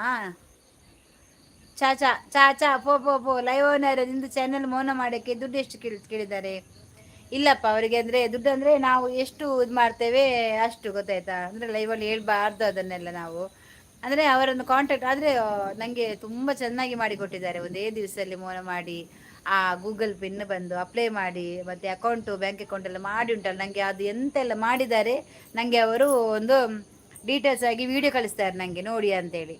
A: ಚಾ ಚಾ ಚಾ ಚಾ ಪೋ ಪೋ ಪೋ ಲೈವ್ ಓನರ್ ನಿಂದು ಚಾನೆಲ್ ಮೌನ ಮಾಡಕ್ಕೆ ದುಡ್ಡು ಎಷ್ಟು ಕೇಳಿದ್ದಾರೆ? ಇಲ್ಲಪ್ಪ ಅವರಿಗೆ ಅಂದ್ರೆ ದುಡ್ಡು ಅಂದ್ರೆ ನಾವು ಎಷ್ಟು ಇದು ಮಾಡ್ತೇವೆ ಅಷ್ಟು, ಗೊತ್ತಾಯ್ತಾ? ಅಂದ್ರೆ ಲೈವಲ್ಲಿ ಹೇಳ್ಬಾರ್ದು ಅದನ್ನೆಲ್ಲ ನಾವು. ಅಂದ್ರೆ ಅವರನ್ನು ಕಾಂಟ್ಯಾಕ್ಟ್ ಆದ್ರೆ ನಂಗೆ ತುಂಬಾ ಚೆನ್ನಾಗಿ ಮಾಡಿ ಕೊಟ್ಟಿದ್ದಾರೆ. ಒಂದೇ ದಿವಸದಲ್ಲಿ ಮೌನ ಮಾಡಿ ಆ ಗೂಗಲ್ ಪಿನ್ ಬಂದು ಅಪ್ಲೈ ಮಾಡಿ ಮತ್ತೆ ಅಕೌಂಟ್ ಬ್ಯಾಂಕ್ ಅಕೌಂಟ್ ಎಲ್ಲ ಮಾಡಿ ಉಂಟಲ್ಲ, ನಂಗೆ ಅದು ಎಂತೆಲ್ಲ ಮಾಡಿದ್ದಾರೆ. ನಂಗೆ ಅವರು ಒಂದು ಡೀಟೇಲ್ಸ್ ಆಗಿ ವಿಡಿಯೋ ಕಳಿಸ್ತಾರೆ ನಂಗೆ ನೋಡಿ ಅಂತೇಳಿ.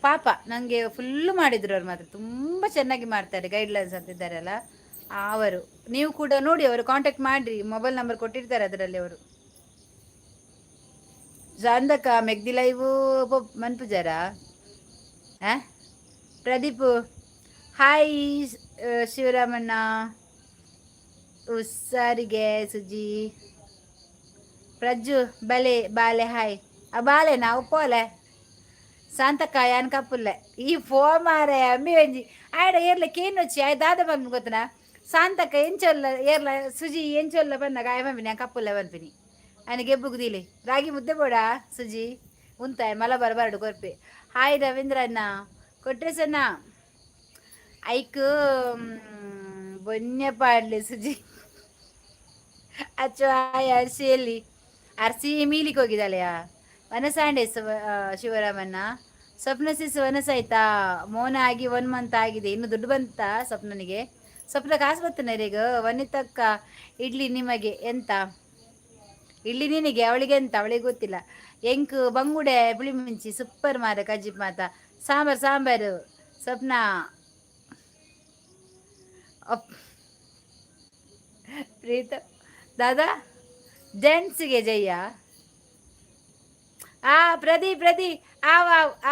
A: ಪಾಪ ನಂಗೆ ಫುಲ್ಲು ಮಾಡಿದ್ರು ಅವ್ರು, ಮಾತ್ರ ತುಂಬ ಚೆನ್ನಾಗಿ ಮಾಡ್ತಾರೆ. ಗೈಡ್ಲೈನ್ಸ್ ಅಂತ ಇದ್ದಾರಲ್ಲ ಅವರು. ನೀವು ಕೂಡ ನೋಡಿ, ಅವರು ಕಾಂಟ್ಯಾಕ್ಟ್ ಮಾಡ್ರಿ, ಮೊಬೈಲ್ ನಂಬರ್ ಕೊಟ್ಟಿರ್ತಾರೆ ಅದರಲ್ಲಿ ಅವರು. ಜಾಂದಕ ಮೆಗ್ದಿ ಲೈವು ಮನ್ಪುಜಾರ ಪ್ರದೀಪ್ ಹಾಯ್. ಶಿವರಾಮಣ್ಣ ಉಸ್ಸಾರಿಗೆ ಸುಜಿ ಪ್ರಜ್ಜು ಬಲೆ ಬಾಲೆ ಹಾಯ್. ಆ ಬಾಲೆ ನಾವು ಪೋಲೆ ಶಾಂತಕಾಯ ಅನ್ಕಪ್ಪುಲ್ಲೆ ಈ ಫೋ ಮಾರ ಅಮ್ಮಿ ವೆಂಜಿ ಆಯ್ಡ ಏರ್ಲ ಕೇನು వచ్చి ಆಯ್ ದಾದ ಬಂದು ಗೊತ್ತನ ಶಾಂತಕ ಎಂಚೊಲ್ಲ ಏರ್ಲ ಸುಜಿ ಎಂಚೊಲ್ಲ ಬಂದಾಗ ಆಯ ಬಂಪಿನಿ ಕಪ್ಪುಲ್ಲ ಬಂಪಿನಿ ఆయన ಗೆಬ್ಬುಗುದಿಲಿ ರಾಗಿ ಮುದ್ದೆ ಬೋಡ ಸುಜಿ ಉಂತಾಯ ಮಲ ಬರಬಾರ್ದು ಕೊರ್ಪೆ. ಹಾಯ್ ರವೀಂದ್ರ ಅಣ್ಣ ಕೊಟ್ರೇಸಣ್ಣ ಐಕ್ ಬೊನ್ನೆ ಪಾಡ್ಲಿ ಸುಜಿ ಅಚ್ಚು ಹಾಯ್. ಅರ್ಸಿಯಲ್ಲಿ ಅರ್ಸಿ ಮೀಲಿಕ್ಕೆ ಹೋಗಿದ್ದಾಳೆಯಾ ವನಸಾಂಡೆ ಶಿವರಾಮಣ್ಣ. ಸ್ವಪ್ನ ಸಿಸ್ ವನಸ ಆಯ್ತಾ? ಮೌನ ಆಗಿ 1 ಮಂತ್ ಆಗಿದೆ. ಇನ್ನು ದುಡ್ಡು ಬಂತ ಸ್ವಪ್ನನಿಗೆ? ಸ್ವಪ್ನ ಕಾಸು ಬರ್ತನೆ ಈಗ. ವನಿತಕ್ಕ ಇಡ್ಲಿ ನಿಮಗೆ ಎಂತ? ಇಡ್ಲಿ ನಿನಗೆ, ಅವಳಿಗೆ ಎಂತ ಅವಳಿಗೆ ಗೊತ್ತಿಲ್ಲ. ಎಂಕ್ ಬಂಗುಡೆ ಪುಳಿ ಮುಂಚಿ ಸೂಪರ್ ಮಾರ ಕಜ್ಜಿಪ್ ಮಾತ ಸಾಂಬಾರು ಸ್ವಪ್ನ ಪ್ರೀತ ದಾದಾ ಜೆಂಟ್ಸ್ಗೆ ಜಯ್ಯ. ಪ್ರದೀಪ್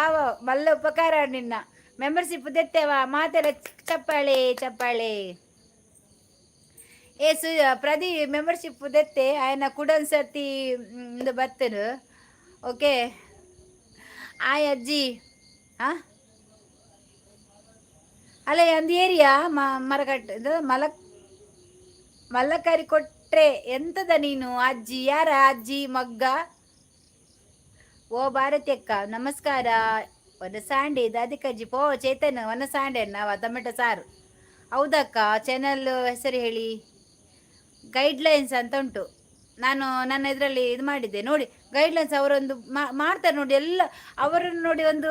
A: ಆವ ಮಲ್ಲ ಉಪಕಾರ ನಿನ್ನ ಮೆಂಬರ್ಶಿಪ್ ದೆತ್ತೇವಾ ಮಾತೆಲ್ಲ ಚಪ್ಪಾಳೆ ಚಪ್ಪಾಳೆ. ಏ ಪ್ರದೀಪ್ ಮೆಂಬರ್ಶಿಪ್ ದೆತ್ತೆ ಆಯ್ನ ಕುಡನ್ ಸರ್ತಿ ಬರ್ತನು. ಓಕೆ ಆಯ್ ಅಜ್ಜಿ ಅಲ್ಲ ಒಂದು ಏರಿಯಾ ಮರಕಟ್ಟು ಇದು ಮಲ್ಲಕರಿ ಕೊಟ್ರೆ ಎಂತದ ನೀನು ಅಜ್ಜಿ? ಯಾರ ಅಜ್ಜಿ ಮಗ್ಗ? ಓ ಭಾರತಿ ಅಕ್ಕ ನಮಸ್ಕಾರ. ವನಸಾಂಡೆ ದಾದಿಕಜ್ಜಿ ಪೋ ಚೇತನ್ ವನಸಾಂಡೆ ನಾವ ಟೊಮೆಟೊ ಸಾರು. ಹೌದಕ್ಕ ಚಾನಲ್ ಹೆಸರು ಹೇಳಿ. ಗೈಡ್ಲೈನ್ಸ್ ಅಂತ ಉಂಟು. ನಾನು ನನ್ನ ಇದರಲ್ಲಿ ಇದು ಮಾಡಿದ್ದೆ ನೋಡಿ. ಗೈಡ್ಲೈನ್ಸ್ ಅವರೊಂದು ಮಾಡ್ತಾರೆ ನೋಡಿ ಎಲ್ಲ. ಅವರನ್ನು ನೋಡಿ ಒಂದು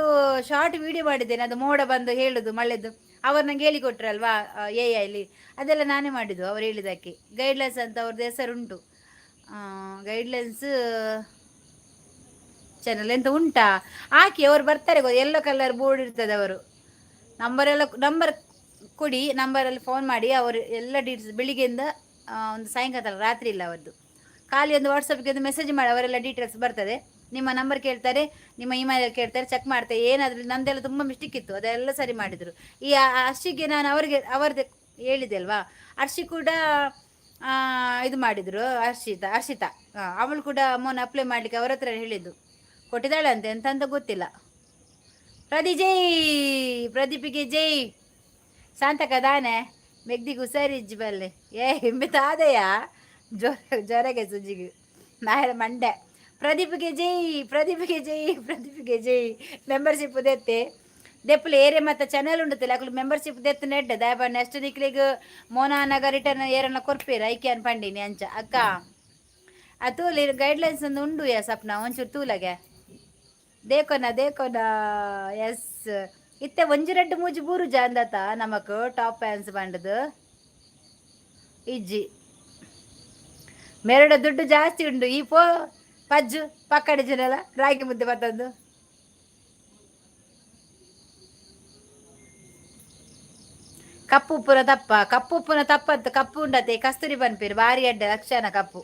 A: ಶಾರ್ಟ್ ವಿಡಿಯೋ ಮಾಡಿದ್ದೇನೆ. ಅದು ಮೋಡ ಬಂದು ಹೇಳುದು ಮಳೆದು ಅವ್ರು ನಂಗೆ ಹೇಳಿಕೊಟ್ರಲ್ವಾ ಇಲ್ಲಿ ಅದೆಲ್ಲ ನಾನೇ ಮಾಡಿದ್ದು ಅವ್ರು ಹೇಳಿದ್ದಕ್ಕೆ. ಗೈಡ್ಲೈನ್ಸ್ ಅಂತ ಅವ್ರದ್ದು ಹೆಸರುಂಟು. ಗೈಡ್ಲೈನ್ಸ್ ಚಾನಲ್ ಎಂತ ಉಂಟಾ ಹಾಕಿ ಅವ್ರು ಬರ್ತಾರೆ. ಎಲ್ಲೋ ಕಲರ್ ಬೋರ್ಡ್ ಇರ್ತದೆ. ಅವರು ನಂಬರ್ ಕೊಡಿ, ನಂಬರಲ್ಲಿ ಫೋನ್ ಮಾಡಿ ಅವರು ಎಲ್ಲ ಡೀಟೇಲ್ಸ್ ಬೆಳಿಗ್ಗೆಯಿಂದ ಒಂದು ಸಾಯಂಕಾಲ ರಾತ್ರಿ ಇಲ್ಲ ಅವರದ್ದು. ಖಾಲಿ ಒಂದು ವಾಟ್ಸಪ್ಗೆ ಒಂದು ಮೆಸೇಜ್ ಮಾಡಿ ಅವರೆಲ್ಲ ಡೀಟೇಲ್ಸ್ ಬರ್ತದೆ. ನಿಮ್ಮ ನಂಬರ್ ಕೇಳ್ತಾರೆ, ನಿಮ್ಮ ಇಮೇಲ್ ಕೇಳ್ತಾರೆ, ಚೆಕ್ ಮಾಡ್ತಾರೆ. ಏನಾದರೂ ನಂದೆಲ್ಲ ತುಂಬ ಮಿಸ್ಟೇಕ್ ಇತ್ತು, ಅದೆಲ್ಲ ಸರಿ ಮಾಡಿದರು. ಈ ಅರ್ಷಿಗೆ ನಾನು ಅವರದ್ದು ಹೇಳಿದೆ ಅಲ್ವಾ, ಅರ್ಷಿ ಕೂಡ ಇದು ಮಾಡಿದರು. ಹರ್ಷಿತಾ ಅವಳು ಕೂಡ ಮೊನ್ನೆ ಅಪ್ಲೈ ಮಾಡಲಿಕ್ಕೆ ಅವ್ರ ಹತ್ರ ಹೇಳಿದ್ದು. ಕೊಟ್ಟಿದ್ದಾಳೆ ಅಂತೆ ಎಂತ ಗೊತ್ತಿಲ್ಲ. ಪ್ರದೀಪಿಗೆ ಜೈ. ಶಾಂತಕ ದಾನೆ ಮೆಗ್ದಿಗೂ ಸರಿ ಬಲ್ಲೆ ಹಿಂಬಿತಾದೆಯಾ ಜ್ವರಗೆ ಸುಜ್ಜಿಗೆ ನಾಳೆ ಮಂಡೆ. ಪ್ರದೀಪಿಗೆ ಜೈ. ಮೆಂಬರ್ಶಿಪ್ ದೆತ್ತೆ ದೆಪ್ಪಲು ಏರೆ ಮತ್ತೆ ಚಾನಲ್ ಉಂಡತಿಲ್ಲ ಅಕ್ಲು ಮೆಂಬರ್ಶಿಪ್ ದೆತ್ತು ನೆಡ್ಡೆ ದಯಪ ನೆಕ್ಸ್ಟ್ ದಿಕ್ಲಿಗೆ ಮೋನಾನಗ ರಿಟರ್ನ್ ಏರನ್ನ ಕೊರ್ಪೇರು ಐಕೆ ಅನ್ಪಂಡಿನಿ ಅಂಚ ಅಕ್ಕ. ಆ ತೂಲಿ ಗೈಡ್ಲೈನ್ಸ್ ಒಂದು ಉಂಡು ಯಾ ಸಪ್ನ ಒಂಚೂರು ತೂಲಗೆ ದೇಕೋನ ಎಸ್ ಇತ್ತೆ 1-2-3 ಬೂರು ಜಾಂದತ ನಮಕ್ ಟಾಪ್ ಪ್ಯಾನ್ಸ್ ಬಂಡದು ಇಜ್ಜಿ ಮೆರಡ ದುಡ್ಡು ಜಾಸ್ತಿ ಉಂಡು. ಈ ಪಜ್ಜು ಪಕ್ಕಡೆ ಜನಲ್ಲ ರಾಗಿ ಮುದ್ದೆ ಮತ್ತೊಂದು ಕಪ್ಪು ಉಪ್ಪುನ ತಪ್ಪತ್ತು ಕಪ್ಪು ಉಂಡತೆ ಕಸ್ತೂರಿ ಬನ್ಪೇರು ಭಾರಿ ಅಡ್ಡ ಲಕ್ಷಣ ಕಪ್ಪು.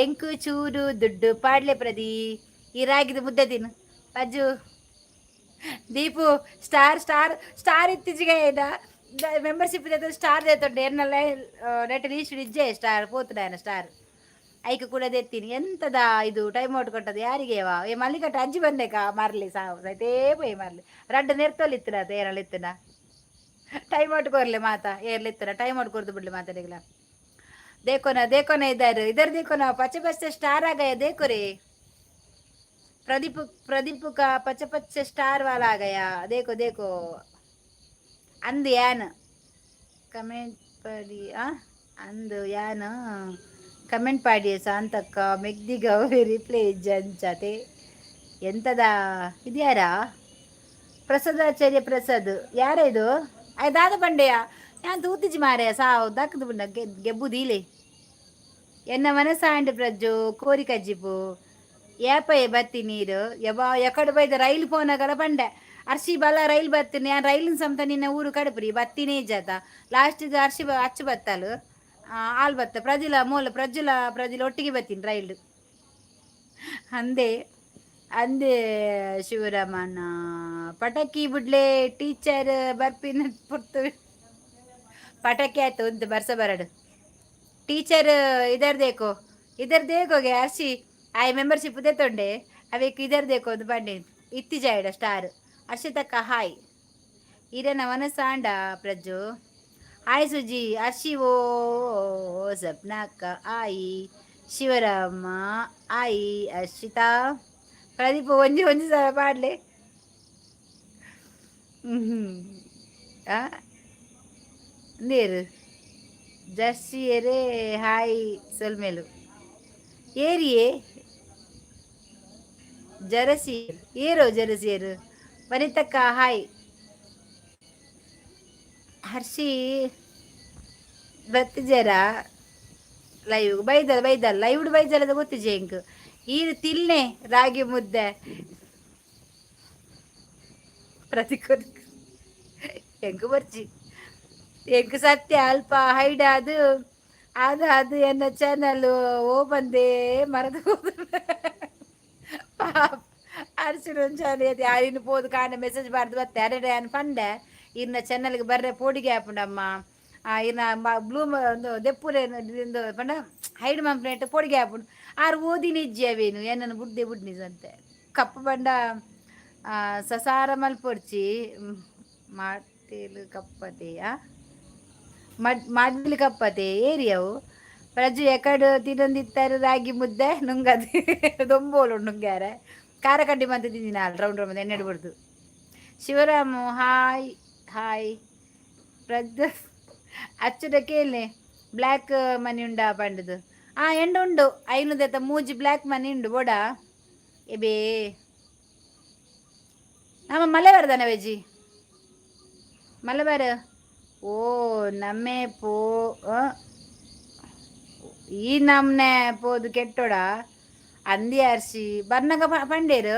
A: ಎಂಕು ಚೂರು ದುಡ್ಡು ಪಾಡ್ಲೆ ಪ್ರದಿ ಈ ರಾಗಿದ ಮುದ್ದೆ ತಿನ್ನು ಪಜ್ಜು. ದೀಪು ಸ್ಟಾರ್ ಇತ್ತೀಚೆಗೆ ಮೆಂಬರ್ಶಿಪ್ ಸ್ಟಾರ್ ದೇತೊಂಡು ಎನ್ನಲ್ಲ ನೆಟ್ ಲೀಸ್ಟ್ ಇಜ್ಜೆ ಸ್ಟಾರ್ ಪೋತುಡಾಯನ ಸ್ಟಾರ್ ಐಕ ಕೂಡ ದೆತ್ತೀನಿ. ಎಂತದ ಇದು ಟೈಮ್ ಔಟ್ ಕೊಟ್ಟದು ಯಾರಿಗೇವಾ? ಮಲ್ಲಿಕಟ್ಟ ಅಜ್ಜಿ ಬಂದೇಕ ಮಾರ್ಲಿ ಸಾವು ಸೈತೇ ಪೋಯಿ ಮಾರ್ಲಿ ರಡ್ಡು ನೆರ್ತೋಲಿತ್ತನ ತೇರಳಿತ್ತನ ಟೈಮ್ ಔಟ್ಕೋರ್ಲೆ ಮಾತಾ ಏರ್ಲಿತ್ತರ ಟೈಮ್ ಔಟ್ ಕೊರ್ದು ಬಿಡ್ಲಿ ಮಾತಾಡಿಗ್ಲ देखो ना इधर देखो ना पचे पचे स्टार आ गया देखो रे प्रदीप प्रदीप का पचे पचे स्टार वाला आ गया देखो देखो अंद यान कमेंट पड़ी आ अंद यान ಕಮೆಂಟ್ ಪಾಡಿ ಶಾಂತಕ್ಕ ಮೆಗ್ದಿಗ ರಿಪ್ಲೈ ಜಂಚತೆ ಎಂತದ ಇದ್ಯಾರಾ ಪ್ರಸಾದಾಚಾರ್ಯ ಪ್ರಸಾದ್ ಯಾರ ಇದು ದಾದ ಬಂಡೆಯ ഞാൻ തൂത്തിച്ച് മാറിയ സാവ് ദാക്കത് പിണ്ട ഗെബുദീലേ ಎನ್ನ ಮನಸಾಂಡ್ ಪ್ರಜ್ಜು ಕೋರಿ ಕಜ್ಜಿಪು ಏಪಯೆ ಬತ್ತಿ ನೀರು ಯಬಾ ಎಕಡೆ ಬೈದ ರೈಲು ಪೋನಾಗಲ ಬಂಡೆ ಅರ್ಶಿ ಬಲ ರೈಲ್ ಬತ್ತೀನಿ ಆ ರೈಲಿನ ಸಮತ ನಿನ್ನ ಊರು ಕಡಪ್ರಿ ಬತ್ತಿನೇ ಜಾತ ಲಾಸ್ಟಿಗೆ ಅರ್ಶಿ ಅಚ್ಚು ಬತ್ತಲು ಆಲ್ ಬತ್ತ ಪ್ರಜುಲ ಒಟ್ಟಿಗೆ ಬತ್ತೀನಿ ರೈಲ್ ಅಂದೆ ಅಂದೆ ಶಿವರಾಮಣ್ಣ ಪಟಾಕಿ ಬಿಡ್ಲೆ ಟೀಚರ್ ಬರ್ಪಿನ ಪುರ್ತು ಪಟಾಕಿ ಆಯ್ತು ಒಂದು ಬರ್ಸ ಬರಡು टीचर इधर देखो गे अर्शी आई मेंबरशिप दे तोंडे अवे इधर देखो बंडे इत्ती जायड स्टार अर्षितಕ್ಕ हाय इरन मनसांड प्रज्जु हाय सुजी अर्शी वो सपना का आई शिवराम आई अर्षिता प्रदीप ಒಂಜಿ ಒಂಜಿ ಸಲ ಪಾಡ್ಲೆ ಆ ನೀರು ಜರ್ಸಿ ಎರೆ hi ಸೊಲ್ಮೇಲು ಏರಿಯೇ Jersey aero ಜರಸಿಯರು ವನಿತಕ್ಕ hi Hershey ಬತ್ತಿಜರ live ಬೈದಲ್ lived ಬೈದಲ್ಲದ ಗೊತ್ತಿಜೆ ink ಈರು ತಿಲ್ನೆ ರಾಗಿ ಮುದ್ದೆ ಪ್ರತಿಕೊರ್ ಹೆಂಗ್ ಬರ್ಚಿ ಹೆಂಗ್ ಸತ್ಯ ಅಲ್ಪ ಹೈಡ್ ಅದು ಎನ್ನ ಚಾನಲ್ ಓಪಂದೇ ಮರದ ಪಾಪ ಅರ್ಸಿನ ಚಾನಲ್ ಯಾರಿನ ಪೋದು ಕಾಂಡ ಮೆಸೇಜ್ ಬಾರ್ದು ಬತ್ತೆ ಅರೆ ಅನ್ ಪಂಡೆ ಇನ್ನ ಚಾನಲ್ಗೆ ಬರ್ರೆ ಪೋಡಿಗೆ ಹಾಪುಂಡಮ್ಮ ಇನ್ನ ಬ್ಲೂ ಒಂದು ದೆಪ್ಪುಲೆ ಪಂಡ ಹೈಡ್ ಮಂಪ್ಲೇಟ್ ಪೋಡಿಗೆ ಹಾಪುಂಡು ಆರು ಓದಿ ನಿಜ್ಜಿ ಅವೇನು ಏನನ್ನು ಬುಡ್ಡೆ ಅಂತೆ ಕಪ್ಪು ಬಂಡ ಸಸಾರ ಮಲ್ಪೊಡ್ಚಿ ಮಾಡ್ತೇಲು ಕಪ್ಪತೆಯ ಮಡ್ಲಿ ಕಪ್ಪತೆ ಏರಿಯವು ಪ್ರಜು ಎಕಡು ತಿನ್ನೊಂದಿತ್ತಾರೆ ರಾಗಿ ಮುದ್ದೆ ನುಂಗದು ದೊಂಬೋಲು ನುಂಗ್ಯಾರ ಖಾರ ಕಡ್ಡಿ ಮಂತ ತಿಂದಿನ ರೌಂಡ್ ರೌಂಡ್ ಎಣ್ಣೆ ಬಿಡ್ದು ಶಿವರಾಮು ಹಾಯ್ ಹಾಯ್ ಪ್ರಜ್ಜು ಅಚ್ಚುದ ಕೇಳಿ ಬ್ಲ್ಯಾಕ್ ಮನಿ ಉಂಡ ಪಂಡದು ಎಂಡು ಉಂಡು ಐನುದೆತ್ತ ಮೂಜಿ ಬ್ಲ್ಯಾಕ್ ಮನಿ ಉಂಡು ಬೋಡ ಎಬೇ ನಮ್ಮ ಮಳೆ ಬರ್ದಾನ ವೆಜಿ ಮಳೆ ಬರ ಓ ನಮ್ಮೆ ಪೋ ಈ ನಮ್ನೆ ಪೋದು ಕೆಟ್ಟೋಡ ಅಂದಿ ಅರ್ಸಿ ಬರ್ನಗ ಪಂಡೇರು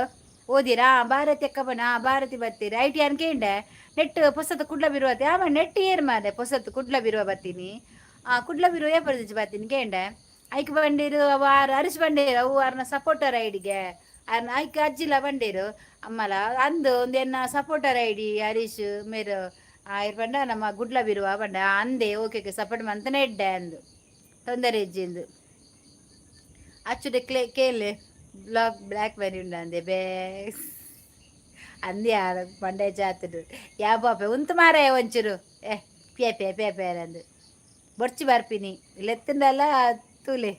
A: ಓದಿರಾ ಭಾರತಿ ಅಕ್ಕ ಬಣ್ಣ ಭಾರತಿ ಬತ್ತೀರಿ ಐಟಿ ಅನ್ಕೇಂಡೆ ನೆಟ್ ಪೊಸತ್ತು ಕುಡ್ಲ ಬಿರುವತ್ತೆ ನೆಟ್ ಏರ್ ಮಾರೆ ಪೊಸತ್ತು ಕುಡ್ಲ ಬಿರುವ ಬತ್ತೀನಿ ಕುಡ್ಲ ಬಿರುವ ಏಪರ್ದಿಚ್ಚಿ ಬತ್ತೀನಿ ಕೇಂಡೆ ಐಕ್ ಬಂಡೀರು ಅವಾರು ಅರಿಸಿ ಬಂಡೇರು ಅವು ಅವ್ರನ್ನ ಸಪೋರ್ಟರ್ ಐಡಿಗೆ ಐಕ್ ಅಜ್ಜಿಲ ಬಂಡೇರು ಅಮ್ಮಲ ಅಂದು ಒಂದು ಎನ್ನ ಸಪೋರ್ಟರ್ ಐಡಿ ಹರೀಶ್ ಮೇರು ಇರ್ಪಂಡ ನಮ್ಮ ಗುಡ್ಲ ಬಿರುವ ಬಂಡ ಅಂದೆ ಓಕೆ ಸಪೋರ್ಟ್ ಮಂತನೇ ಇಡ್ಡೆ ಅಂದು ತೊಂದರೆ ಇಜ್ಜಿಂದು ಅಚ್ಚುಡೆ ಕೇಳಿ ಬ್ಲ್ಯಾಕ್ ಮ್ಯಾನ್ ಉಂಡ ಅಂದೆ ಬೇ ಅಂದೆ ಯಾರ ಬಂಡೆ ಜಾತಡು ಯಾ ಪಾಪೆ ಉಂತು ಮಾರ ಒಂಚೂರು ಪೇ ಅಂದು ಬೊರ್ಚಿ ಬರ್ಪಿನಿ ಲೆತ್ತಂಡಲ್ಲ ತೂಲೆ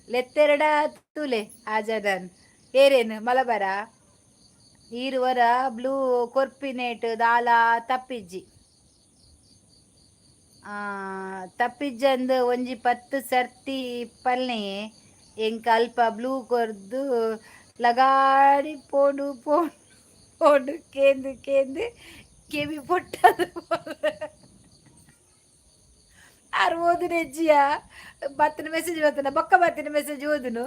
A: ಲೆತ್ತೆರಡ ತೂಲೆ ಆಜಾದನ್ ಏರೇನು ಮಲಬರ ಈರುವರ ಬ್ಲೂ ಕೊರ್ಪಿನೇಟ್ ದಾಲ ತಪ್ಪಿಜ್ಜಿ ತಪ್ಪಿಜ್ಜಂದು ಒಂಜಿ 10 ಸರ್ತಿ ಪಲ್ನೆ ಎಂಕ ಅಲ್ಪ ಬ್ಲೂ ಕೊರ್ದು ಲಗಾಡಿ ಪೋಡು ಕೇಂದು ಕೆವಿ ಪೊಟ್ಟದು ಆರು ಓದುನು ಹೆಜ್ಜಿಯ ಬತ್ತಿನ ಮೆಸೇಜ್ ಬರ್ತನ ಬೊಕ್ಕ ಬತ್ತಿನ ಮೆಸೇಜ್ ಓದುನು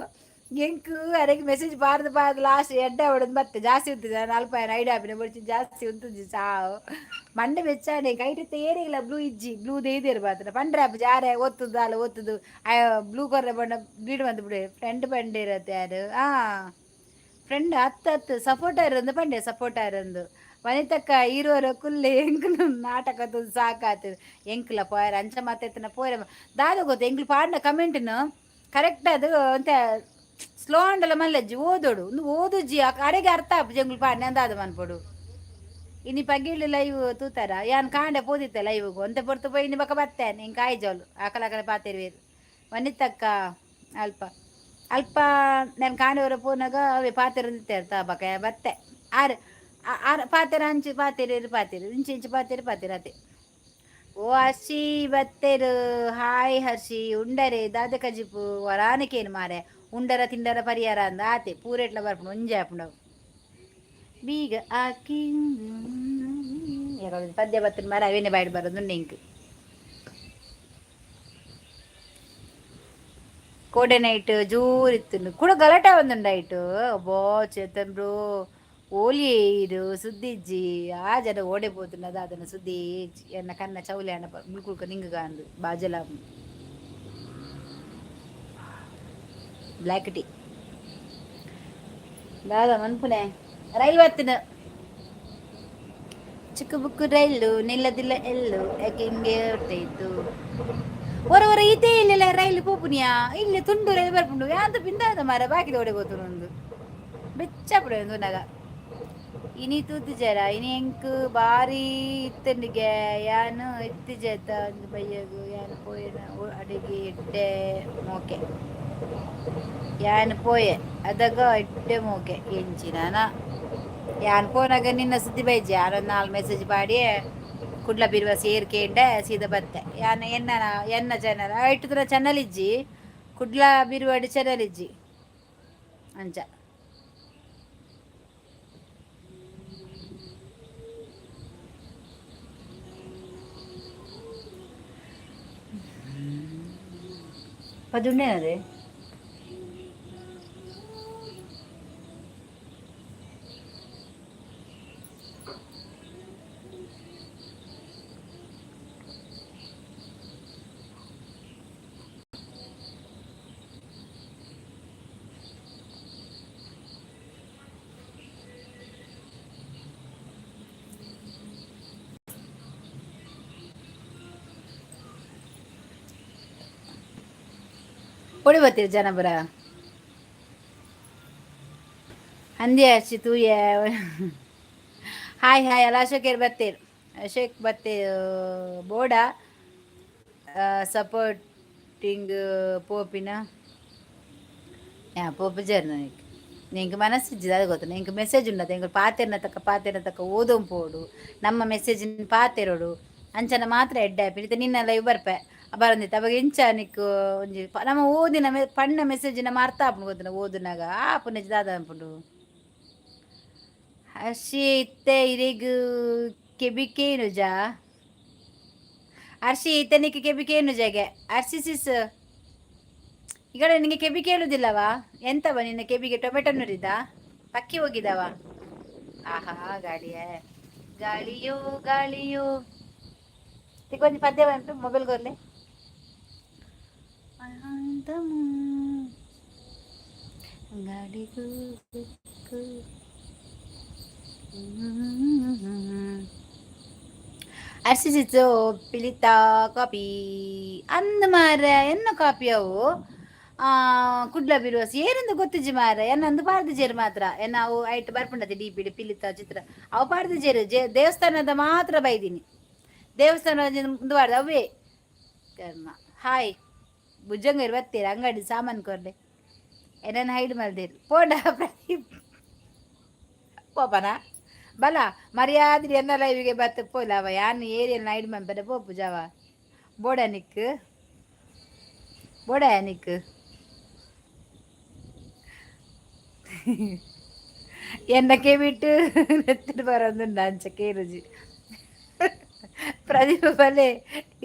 A: ಎಂಕು ಅರೆಗೆ ಮೆಸೇಜ್ ಬಾರ್ದು ಲಾಸ್ಟ್ ಎಡ್ಡೆ ಹೊಡೆದು ಮತ್ತೆ ಜಾಸ್ತಿ ಉಂತಿದ್ದೆ ನಾನು ಅಲ್ಪ ಐಡಿಯಾ ಆಪಿನ ಬಡ್ಚಿ ಜಾಸ್ತಿ ಉಂತುಜಿ ಸಾವು ಮಂಡೆ ಬೆಚ್ಚಾನೆ ಕೈಟ್ ಏರಿಲ್ಲ ಬ್ಲೂ ಇಜ್ಜಿ ಬ್ಲೂ ದೇದಿರು ಬಾತ್ರ ಪಂಡ್ರೆ ಅಪ್ಪ ಜಾರೆ ಒತ್ತುದು ಅಲ್ಲ ಒತ್ತುದು ಬ್ಲೂ ಕೊರ್ರೆ ಬಣ್ಣ ಬೀಡು ಬಂದು ಬಿಡಿ ಫ್ರೆಂಡ್ ಪಂಡೆ ಇರತ್ತೆ ಯಾರು ಫ್ರೆಂಡ್ ಹತ್ತು ಸಪೋರ್ಟರ್ ಒಂದು ಪಂಡೆ ಸಪೋರ್ಟರ್ ಒಂದು ವನಿತಕ್ಕ ಹೀರೋರ ಕುಲ್ಲೆ ಎಂಕ್ಲು ನಾಟಕ ಸಾಕಾತು ಎಂಕ್ಲ ಪೋಯರ ಅಂಚ ಮಾತಾಡ್ತಾನ ಪೋಯರ ದಾದ ಗೊತ್ತು ಎಂಕ್ಲು ಪಾಡಿನ ಕಮೆಂಟ್ನು ಕರೆಕ್ಟ್ ಅದು ಅಂತ ಸ್ಲೋ ಅಂಡಲ್ಲ ಮಲ್ಲಜ್ಜಿ ಓದೋಡು ಒಂದು ಓದುಜ್ಜಿ ಅರೆಗೆ ಅರ್ಥ ಆಪು ಜಂಗ್ಳು ಪಾಡಿನ ಅಂದಾದ ಮನ್ಪೊಡು ಇನಿ ಪಗ್ಗಿಲು ಲೈವ್ ತೂತಾರ ಯಾನ್ ಕಾಂಡೆ ಪೋದಿತ್ತೆ ಲೈವ್ಗು ಒಂತೆ ಪೊರ್ತು ಪೋಯಿ ಇನಿ ಬಕ್ಕ ಬತ್ತೇನೆ ಹಿಂಗೆ ಕಾಯಿ ಜೋಲು ಆಕಲ ಆಕಲ ಪಾತಿರ್ವೇರು ವನಿತಕ್ಕ ಅಲ್ಪ ಅಲ್ಪ ನಾನು ಕಾಂಡವರ ಪೋನಾಗ ಅವೇ ಪಾತೆರ ನಿಂತ ಬಕ ಬತ್ತೆ ಆರು ಆರು ಪಾತೆರ ಹಂಚು ಪಾತೆರು ಇಂಚು ಇಂಚು ಪಾತೆರು ಅದೇ ಓ ಹರ್ಷಿ ಬತ್ತೇರು ಹಾಯ್ ಹರ್ಷಿ ಉಂಡರೆ ದಾದ ಕಜಿಪು ವರಾನಕೇನು ಮಾರೆ ಉಂಡರ ತಿಂಡರ ಪರಿಹಾರ ಅಂದ ಆತೆ ಪೂರೆಟ್ಲ ಬರ್ಪುಂಡು ಒಂಜೆ ಹಾಪುಂಡು ಬೀಗ ಆಕಿ ಪದ್ಯ ಬತ್ತಿನ ಮಾರ ಅವೇನೆ ಬಾಯ್ಡು ಬರೋದು ನಿಂಕ್ ಕೋಡೆ ನೈಟ್ ಜೋರಿತ್ತು ಕೂಡ ಗಲಾಟೆ ಒಂದುಂಡಾಯ್ತು ಅಬ್ಬೋ ಚೇತನ್ ಬ್ರೋ ಓಲಿ ಇದು ಸುದ್ದಿಜ್ಜಿ ಆ ಜನ ಓಡೆ పోతున్నది ಅದನ್ನ ಸುದ್ದಿ ಎನ್ನ ಕನ್ನ ಚೌಲೆ ಅಣ್ಣ ಮುಲ್ಕುಳ್ಕ ನಿಂಗ ಕಾಂದು ಬಾಜಲ ಬ್ಲ್ಯಾಕ್ ಟೀ ದಾದ ಮನ್ಪುನೆ ರೈಲ್ ಬತ್ತಿನ ಚಿಕ್ಕ ಬುಕ್ಕು ರೈಲು ನಿಲ್ಲದಿಲ್ಲ ಎಲ್ಲು ಯಾಕೆ ಹಿಂಗೆ ಹೊಟ್ಟೆಯಿತ್ತು ಹೊರ ಈತೆ ಇಲ್ಲ ರೈಲು ಪೋಪುನಿಯಾ ಇಲ್ಲಿ ತುಂಡು ರೈಲು ಬರ್ಪುಂಡು ಯಾಂತ ಪಿಂದಾದ ಮರ ಬಾಕಿದ ಓಡೆ ಹೋತು ಒಂದು ಬೆಚ್ಚಪುಡೆ ಒಂದು ನಗ ಇನಿ ತೂತು ಜರ ಇನಿ ಎಂಕ್ ಬಾರಿ ಇತ್ತಂಡಿಗೆ ಯಾನು ಇತ್ತು ಜೇತ ಒಂದು ಬಯ್ಯಗು ಯಾನು ಪೋಯಿನ ಅಡಿಗೆ ಇಟ್ಟೆ ಮೋಕೆ ಯಾನು ಪೋಯೆ ಅದಾಗ ಇಟ್ಟೆ ಮೋಕೆ ಎಂಚಿನ ಯಾನ್ ಪೋನಾಗ ನಿನ್ನ ಸುದ್ದಿ ಬೈಜಿ ಯಾರೊಂದು 4 ಮೆಸೇಜ್ ಮಾಡಿ ಕುಡ್ಲ ಬಿರುವ ಸೇರ್ಕೇಂಡೆ ಸೀದಾ ಬತ್ತೆ ಯಾನ ಎನ್ನ ಚಾನಲ್ ಇಟ್ಟು ಚಾನಲ್ ಇಜ್ಜಿ ಕುಡ್ಲ ಬಿರುವಾಡಿ ಚಾನಲ್ ಇಜ್ಜಿ ಅಂಚ ಪದುಂಡೇನದೆ ಹೊಡಿ ಬರ್ತೀರಿ ಜನ ಬರ ಹಂದಿ ಹಚ್ಚಿ ತೂಯ ಹಾಯ್ ಹಾಯ್ ಅಲ್ಲ ಅಶೋಕ್ ಬತ್ತೀರಿ ಅಶೋಕ್ ಬತ್ತೆ ಬೋಡ ಸಪೋರ್ಟಿಂಗ್ ಪೋಪಿನ ಪೋಪು ಜರ್ನ నీకు మనసు ఇచ్చింది అది ಗೊತ್ತು నీకు ಮೆಸೇಜ್ ఉన్నది ఇంక ಪಾತೆರ್ನ ತಕ್ಕ ಓದೋಂ ಪೋಡು ನಮ್ಮ ಮೆಸೇಜಿನ ಪಾತೆರೋಡು ಅಂಚನ ಮಾತ್ರ ಎಡ್ಡೆ ಆಪಿ ನಿನ್ನ ಲೈವ್ ಬರ್ಪೆ ಬರಂದಿತ್ತು ಅವಾಗ ಇಂಚ ನಿಕ್ಕು ಒಂಜಿ ನಮ್ಮ ಓದಿನ ಪಣ್ಣ ಮೆಸೇಜಿನ ಅರ್ಥ ಆಪುಂಡು ಗೊತ್ತಿನ ಓದಿನಾಗ ಆಪುನ ದಾದ ಅನ್ಪುಂಡು ಹರ್ಷಿ ಇತ್ತೆ ಇರಿಗು ಕೆಬಿಕೇನುಜ ಹರ್ಷಿ ಇತ್ತನಿಕ್ಕೆ ಕೆಬಿಕೇನುಜಗೆ ಹರ್ಷಿ ಸಿಸ್ ಈಗ ನಿನಗೆ ಕೆಬಿ ಕೇಳುದಿಲ್ಲವಾ ಎಂತವ ನಿನ್ನ ಕೆಬಿಗೆ ಟೊಮೆಟೊ ನುರಿದ ಪಕ್ಕಿ ಹೋಗಿದವ ಆಹಾ ಗಾಳಿಯೇ ಗಾಳಿಯೋ ಗಾಳಿಯೋ ತಿಕ್ಕೊಂದು ಪದ್ಯ ಬಂತು ಮೊಬೈಲ್ ಗೊರ್ಲೆ ಗಾಳಿಗೂ ಅರ್ಸಿಸಿತ್ತು ಪಿಲಿತಾ ಕಾಪಿ ಅಂದ ಮಾರ ಎನ್ನ ಕಾಪಿ ಅವು ಕುಡ್ಲ ಬಿರುವಸ್ ಏನೆಂದು ಗೊತ್ತಿಜ್ಜಿ ಮಾರ ಎನ್ನಂದು ಪಾಡ್ದಿಜೇರು ಮಾತ್ರ ಎನ್ನ ಅವು ಐಟ್ ಬರ್ಪುಂಡತಿ ಡಿ ಪಿ ಡಿ ಪಿಲಿತ ಚಿತ್ರ ಅವು ಪಾಡ್ದಿಜೇರು ದೇವಸ್ಥಾನದ ಮಾತ್ರ ಬೈದಿನಿ ದೇವಸ್ಥಾನದ ಮುಂದೆ ಬಾರ್ದು ಅವೇ ಕರ್ಮ ಹಾಯ್ ಭುಜಂಗರು ಬರ್ತೀರ ಅಂಗಡಿ ಸಾಮಾನು ಕೊರ್ಲೆ ಏನನ್ನ ಹೈಡ್ ಮಾಡ್ದೇರು ಪೋಡ ಪ್ರದೀಪ್ ಪೋಪನ ಬಲ ಮರ್ಯಾದ್ರಿ ಎನ್ನ ಲೈವಿಗೆ ಬತ್ತ ಪೋಲ ಅವ ಯಾನು ಏರಿಯಲ್ಲಿ ಹೈಡ್ ಮಾಡ್ಬೇಡ ಪೋಪು ಜಾವ ಬೋಡ ನಿಕ್ ಬೋಡ ನಿಕ್ ಎನ್ನಕ್ಕೆ ಬಿಟ್ಟು ನೆತ್ತಿನ ಬರೋದು ಅಂಚಕ್ಕೆ ರುಜಿ ಪ್ರದೀಪ ಬಲೆ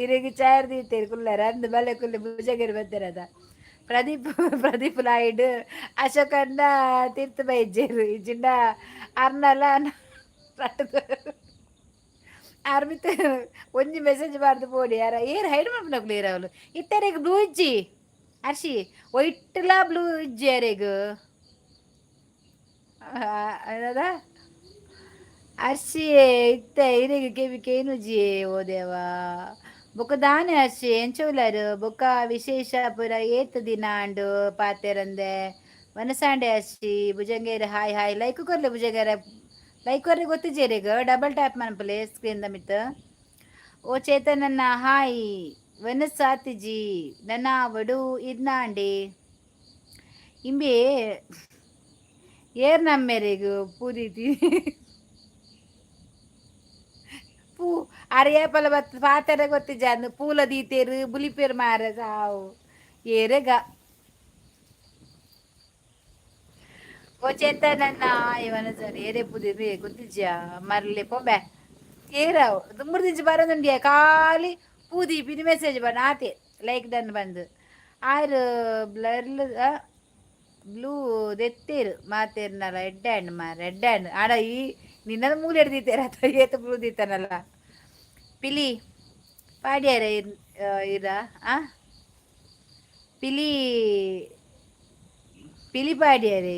A: ಇರಿಗೆ ಚಾಯರ್ ದೀತೇರಿ ಕುಲ್ಲರ ಅಂದು ಬಲೆ ಕುಲ್ಲೆ ಭುಜಗಿರಿ ಬಂದಿರದ ಪ್ರದೀಪ್ ನಾಯ್ಡು ಅಶೋಕಣ್ಣ ತೀರ್ಥ ಬೈಜೇರು ಇಜಿಂಡ ಅರ್ನಲ್ಲ ಅರ್ಮಿತ್ ಒಂಜಿ ಮೆಸೇಜ್ ಬಾರ್ದು ಪೋಡಿ ಯಾರ ಏರು ಹೈಡ್ ಮಾಡ್ಬಿಡ ಕ್ಲಿಯರ್ ಅವಳು ಇತ್ತರೆಗ್ ಬ್ಲೂ ಇಜ್ಜಿ ಅರ್ಷಿ ಒಯ್ಟ್ಲ ಬ್ಲೂ ಇಜ್ಜಿ ಯಾರೆಗು ಅದ ಅರ್ಷಿ ಇತ್ತ ಇರೆಗ್ ಕೆವಿ ಜಿ ಓ ದೇವಾ ಬೊಕ್ಕ ದಾನೆ ಅರ್ಷಿ ಎಂಚೋಲಾರು ಬೊಕ್ಕ ವಿಶೇಷ ಪುರ ಏತ್ ದಿನ ಅಂಡು ಪಾತೆರಂದೆ ಮನಸಾಂಡೆ ಅರ್ಷಿ ಭುಜಂಗೇರ ಹಾಯ್ ಹಾಯ್ ಲೈಕ್ ಕೊರ್ಲೆ ಭುಜಂಗೇರ ಲೈಕ್ ಅವ್ರಿಗೆ ಗೊತ್ತಿದ್ದೀರೀಗ ಡಬಲ್ ಟ್ಯಾಪ್ ಮನಪಲೆ ಸ್ಕ್ರೀನ್ ಮಿತ್ತ ಓ ಚೇತನನ್ನ ಹಾಯ್ ವನಸಾತಿಜಿ ನನ್ನ ವಡು ಇದ್ನಾಂಡಿ ಇಂಬಿ ಏರ್ ನಮ್ಮೇರಿಗು ಪೂದೀತಿ ಪೂ ಅರಿಯಾಪಲ ಬತ್ ಪಾತೆರೆ ಗೊತ್ತಿಜ್ಜ ಅಂದು ಪೂಲ ದೀತೇರು ಬುಲಿಪೇರು ಮಾರ ಸಾವು ಏರೆಗ ಓ ಚೇತನನ್ನ ಇವನ ಸರ್ ಏರೆ ಪುದಿರಿ ಗೊತ್ತಿಜ್ಜ ಮರ್ಲಿ ಪೊಂಬೆ ಏರಾವ್ ತುಂಬರು ದಿಜ್ಜಿ ಬರೋದುಂಡಿಯ ಖಾಲಿ ಪೂದಿ ಪಿದಿ ಮೆಸೇಜ್ ಬಣ್ಣ ಆತೆ ಲೈಕ್ ಡನ್ ಬಂದು ಆರು ಬ್ಲರ್ಲ್ ಬ್ಲೂ ದೆತ್ತೇರು ಮಾತೇರ್ನಲ್ಲ ರೆಡ್ ಹ್ಯಾಂಡ್ ರೆಡ್ ಹ್ಯಾಂಡ್ ಆಡ ಈ ನಿನ್ನದು ಮೂಲೆ ಹಿಡ್ದಿತ್ತೇರ ಅಥವಾ ಏತು ಬ್ಲೂ ದಿತ್ತಾನಲ್ಲ ಪಿಲಿ ಪಾಡ್ಯಾರ ಇರ ಆ ಪಿಲಿ ಪಿಲಿ ಪಾಡ್ಯಾರೆ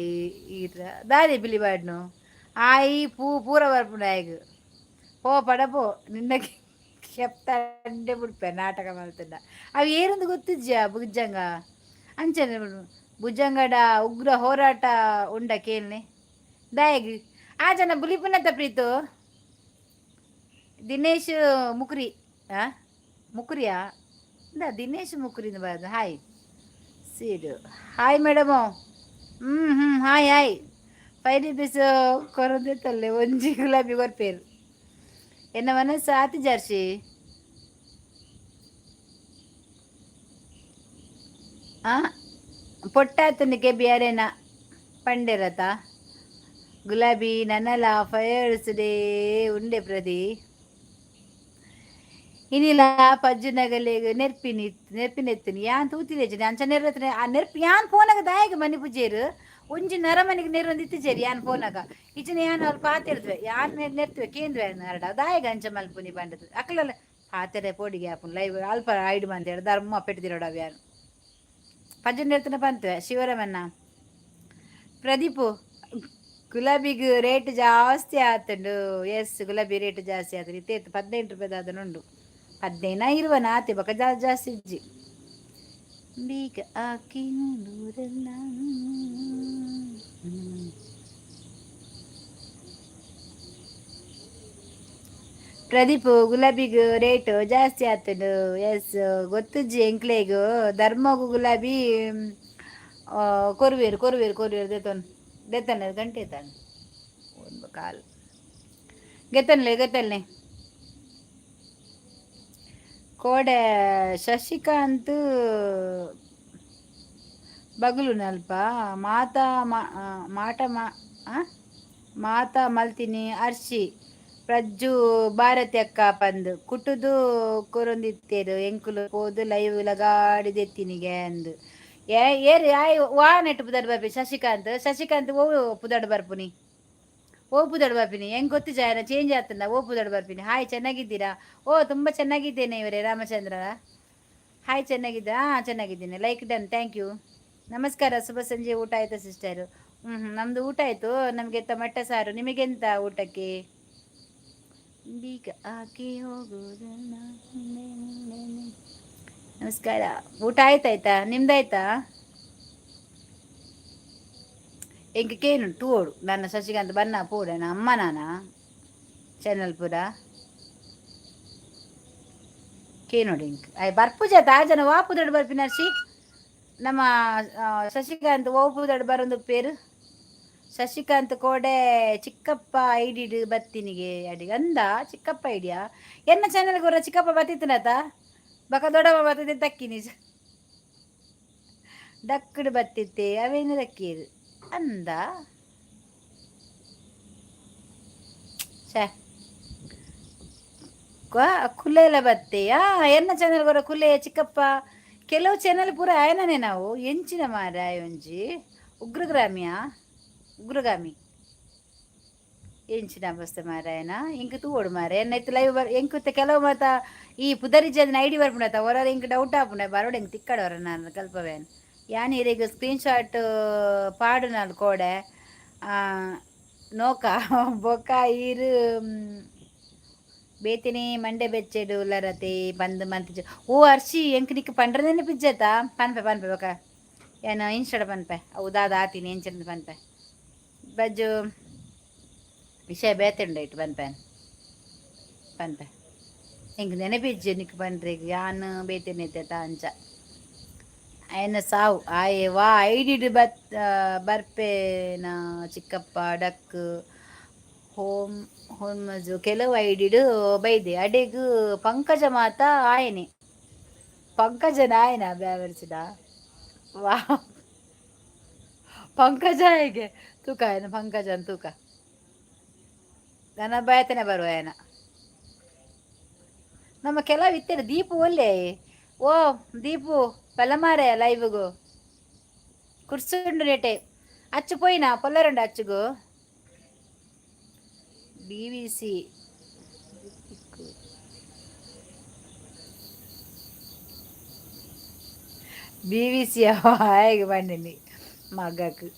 A: ಇರ ದಾರಿ ಪಿಲಿ ಪಾಡ್ನು ಆಯಿ ಪೂರ ಬರ್ಪುಂಡು ಆಯ್ಗು ಪೋ ಪಡ ಪೋ ನಿನ್ನ ಕೆಪ್ತಂಡೆ ಬಿಡ್ಪೆ ನಾಟಕ ಮಾಡ್ತಿದ್ದ ಅವು ಏನಂದು ಗೊತ್ತಿಜ್ಜ ಭುಜಂಗ ಅಂಚನೆ ಭುಜಂಗಡ ಉಗ್ರ ಹೋರಾಟ ಉಂಡ ಕೇಳ್ನೆ ದಾಯಗ್ ಆ ಜನ ಬುಲಿಪುನತ್ತ ಪ್ರೀತು ದಿನೇಶ್ ಮುಕುರಿ ಆ ಮುಕುರಿಯಾ ದಿನೇಶ್ ಮುಕುರಿನ ಬಾರ್ದು ಹಾಯ್ ಸೀಡು hi madam hi hi 5 rupees ಕೊರದೆತ್ತಲ್ಲೇ ಒಂಜಿ ಗುಲಾಬಿ ಕೊರ್ಪೇರು ಎನ್ನ ಮನಸ್ಸು ಆತಿ ಜರ್ಸಿ ಆ ಪೊಟ್ಟಾತನಿಗೆ ಬ್ಯಾರೇನ ಪಂಡೆರತ ಗುಲಾಬಿ ನನ್ನಲ ಫೈರ್ಸ್ ಡೇ ಉಂಡೆ ಪ್ರದಿ ಇನಿಲ ಪಜ್ಜು ನಗಲೆಗ್ ನೆರ್ಪಿನೆತ್ತಿನಿ ಯಾನ್ ತೂತಿರೇಜಿ ಅಂಚ ನೆರ್ರತ್ನೆ ಆ ನೆರ್ಪಿ ಯಾನ್ ಫೋನಾಗ ದಾಯಗ ಮನಿ ಪೂಜೇರು ಒಂಜಿ ನರಮನಿಗೆ ನೆರೊಂದು ಇತ್ತಿಜೇರಿ ಯಾನ್ ಫೋನಾಗ ಇಚನೆ ಯಾನ್ ಅವ್ರು ಪಾತಿರ್ತವೆ ಯಾನ್ ನೆರ್ತವೆ ಕೇಂದ್ರ ನರಡ ದಾಯಗ ಅಂಚ ಮಲ್ಪುನಿ ಬಂಡದು ಅಕ್ಕಲಲ್ಲ ಪಾತೆರೆ ಪೋಡಿಗೆ ಆಪುನ್ ಲೈವ್ ಅಲ್ಪ ಐಡು ಮಂದಿ ಹೇಳಿ ಧರ್ಮ ಪೆಟ್ಟಿದಿರೋಡ ಅವ್ಯಾನು ಪಜ್ಜು ನೆರ್ತನೆ ಬಂತವೆ ಶಿವರಮನ್ನ ಪ್ರದೀಪು ಗುಲಾಬಿಗೆ ರೇಟ್ ಜಾಸ್ತಿ ಆತುಂಡು ಎಸ್ ಗುಲಾಬಿ ರೇಟ್ ಜಾಸ್ತಿ ಆತುಂಡು ಇತ್ತೇತು 15 ರೂಪಾಯಿ ಅದನ್ನುಂಡು 15 ಆತೆ ಬಕ ಜಾಸ್ತಿ ಇಜ್ಜಿ ಬೀಗ ಆಕಿ ನೂರೆಲ್ಲ ಪ್ರದೀಪ್ ಗುಲಾಬಿಗೂ ರೇಟ್ ಜಾಸ್ತಿ ಆತುಂಡು ಎಸ್ ಗೊತ್ತುಜ್ಜಿ ಎಂಕ್ಲೆಗು ಧರ್ಮಗು ಗುಲಾಬಿ ಕೊರುವೇರು ದೆತ್ತನೆ ಗಂಟೆ ತಾನೆ ಒಂದು ಕಾಲು ಗೆತ್ತನ್ಲೆ ಕೋಡೆ ಶಶಿಕಾಂತ್ ಬಗಲು ನಲ್ಪ ಮಾತಾ ಮಲ್ತಿನಿ ಅರ್ಶಿ ಪ್ರಜ್ಜು ಭಾರತಿ ಅಕ್ಕ ಪಂದು ಕುಟುದು ಕೊರೊಂದಿತ್ತೇರು ಎಂಕುಲು ಪೋದು ಲೈವ್ ಲಗಾಡಿದೆತ್ತಿನಿಗೆ ಅಂದು ಏರು ವಾ ನೆಟ್ಟು ಪುದಡ್ ಬರ್ಪಿ ಶಶಿಕಾಂತ್ ಓ ಪುದಡ್ ಬರ್ಪುನಿ ಓ ಪುದಡ್ ಬರ್ಪಿನಿ ಹೆಂಗ್ ಗೊತ್ತು ಜಾಯನ ಚೇಂಜ್ ಆಗ್ತದ ಓ ಪುದಡ್ ಬರ್ಪಿನಿ ಹಾಯ್ ಚೆನ್ನಾಗಿದ್ದೀರಾ ಓ ತುಂಬ ಚೆನ್ನಾಗಿದ್ದೇನೆ ಇವರೇ ರಾಮಚಂದ್ರ ಹಾಯ್ ಚೆನ್ನಾಗಿದ್ದ ಚೆನ್ನಾಗಿದ್ದೀನಿ ಲೈಕ್ ಡನ್ ಥ್ಯಾಂಕ್ ಯು ನಮಸ್ಕಾರ ಶುಭ ಸಂಜೆ ಊಟ ಆಯ್ತಾ ಸಿಸ್ಟರು ನಮ್ದು ಊಟ ಆಯ್ತು ನಮಗೆ ಟೊಮೆಟೊ ಸಾರು ನಿಮಗೆಂತ ಊಟಕ್ಕೆ ಬೀಗ ಹಾಕಿ ಹೋಗುವುದನ್ನ ನಮಸ್ಕಾರ ಊಟ ಆಯ್ತಾಯ್ತಾ ನಿಮ್ದಾಯ್ತಾ ಎಂಕ ಕೇನು ಟೂಡು ನನ್ನ ಶಶಿಕಾಂತ್ ಬನ್ನ ಪೂಡನ ಅಮ್ಮ ನಾನ ಚಾನಲ್ ಪೂರ ಕೇನೋಡಿ ಇಂಕ್ ಬರ್ಪುಜಾತ ಆ ಜನ ವಾಪುದಡು ಬರ್ಪಿನರ್ಷಿ ನಮ್ಮ ಶಶಿಕಾಂತ್ ಓಪುದಡು ಬರೊಂದು ಪೇರು ಶಶಿಕಾಂತ್ ಕೋಡೆ ಚಿಕ್ಕಪ್ಪ ಐಡಿಡು ಬತ್ತಿನಿಗೆ ಅಡಿಗೆ ಅಂದ ಚಿಕ್ಕಪ್ಪ ಐಡಿಯಾ ಎನ್ನ ಚಾನಲ್ಗೆ ಬರೋ ಚಿಕ್ಕಪ್ಪ ಬತ್ತಿತ್ತನತ ಬಕ ದೊಡ್ಡವ ಬರ್ತದೆ ತಕ್ಕಿನಿ ಡಕ್ಕಡು ಬತ್ತಿತ್ತೆ ಅವೇನು ದಕ್ಕೀರು ಅಂದ ಕುಲ್ಲೆ ಎಲ್ಲ ಬತ್ತೆಯಾ ಎನ್ನ ಚಾನಲ್ ಬರೋ ಕುಲ್ಲೆ ಚಿಕ್ಕಪ್ಪ ಕೆಲವು ಚಾನಲ್ ಪೂರ ಆಯನೇ ನಾವು ಎಂಚಿನ ಮಾರ ಒಂಜಿ ಉಗ್ರಗಾಮಿ ಎಂಚಿನ ಬಸ್ತೆ ಮಾರಾಯನ ಇಂಕ ತೂಡು ಮಾರ ಎನ್ನೈತು ಲೈವ್ ಎಂಕುತ್ತೆ ಕೆಲವು ಮಾತ ಈ ಪುದರಿಜನ ಐಡಿ ಬರ್ಪುಂಡತ ಹೊರ ಇಂಕ ಡೌಟ್ ಆಪುಂಡೆ ಬರೋಡು ಹೆಂಗೆ ತಿಕ್ಕಡವ್ರ ನಾನು ಕಲ್ಪವೇನು ಯಾನ್ ಈಗ ಸ್ಕ್ರೀನ್ ಶಾಟ್ ಪಾಡು ನಾನು ಕೋಡೆ ನೋಕ ಬೊಕ್ಕ ಈರು ಬೇತಿನಿ ಮಂಡೆ ಬೆಚ್ಚೆಡು ಉಲ್ಲರತೆ ಬಂದು ಮಂತ್ ಓ ಅರ್ಶಿ ಎಂಕ್ ನಿಕ್ ಪಂಡ್ರದೇನೆ ಪಿಜ್ಜತ ಪನ್ಪೆ ಬೊಕ ಏನು ಇನ್ಸ್ಟಾಡ ಪನ್ಪೆ ಅವು ದಾದ ಆತೀನಿ ಎಂಚಂದು ಪನ್ಪೆ ಬಜ್ಜು ವಿಷಯ ಬೇತುಂಡಾಯ್ತು ಪನ್ಪೆ ಹಿಂಗೆ ನೆನಪಿಜ್ಜೆ ನಿಕ್ ಪಂಡ್ರೆ ಯಾನ್ ಬೇತೇನೈತೆ ಅಂಚ ఆయన సావు వా ఐడిడ్ ಬರ್ಪೇನ ಚಿಕ್ಕಪ್ಪ ಡಕ್ ಹೋಮಜು ಕೆಲವು ಐಡಿಡ್ ಬೈದೆ ಅಡೆಗ್ ಪಂಕಜ ಮಾತ ಆಯನೆ ಪಂಕಜನ ಆಯ್ನ ಬ್ಯಾವರ್ಸಿದ ವಾ ಪಂಕಜ ಹೇಗೆ ತೂಕ ಆಯ್ನ ಪಂಕಜನ್ ತೂಕ ನನ್ನ ಬಾಯತನೆ ಬರುವ ಆಯನ ನಮ್ಮ ಕೆಲವು ಇತ್ತೇನೆ ದೀಪು ಒಳ್ಳೆ ಓ ದೀಪು ಪಲಮಾರೆ ಲೈವ್ಗೂ ಕುರ್ಸುಂಡು ನೇಟೆ ಅಚ್ಚು ಪೋಯಿನ ಪೊಲ್ಲರುಂಡು ಅಚ್ಚುಗು BBC ಹಾಗೆ ಬಂದಿನಿ ಮಗಕ್ಕೆ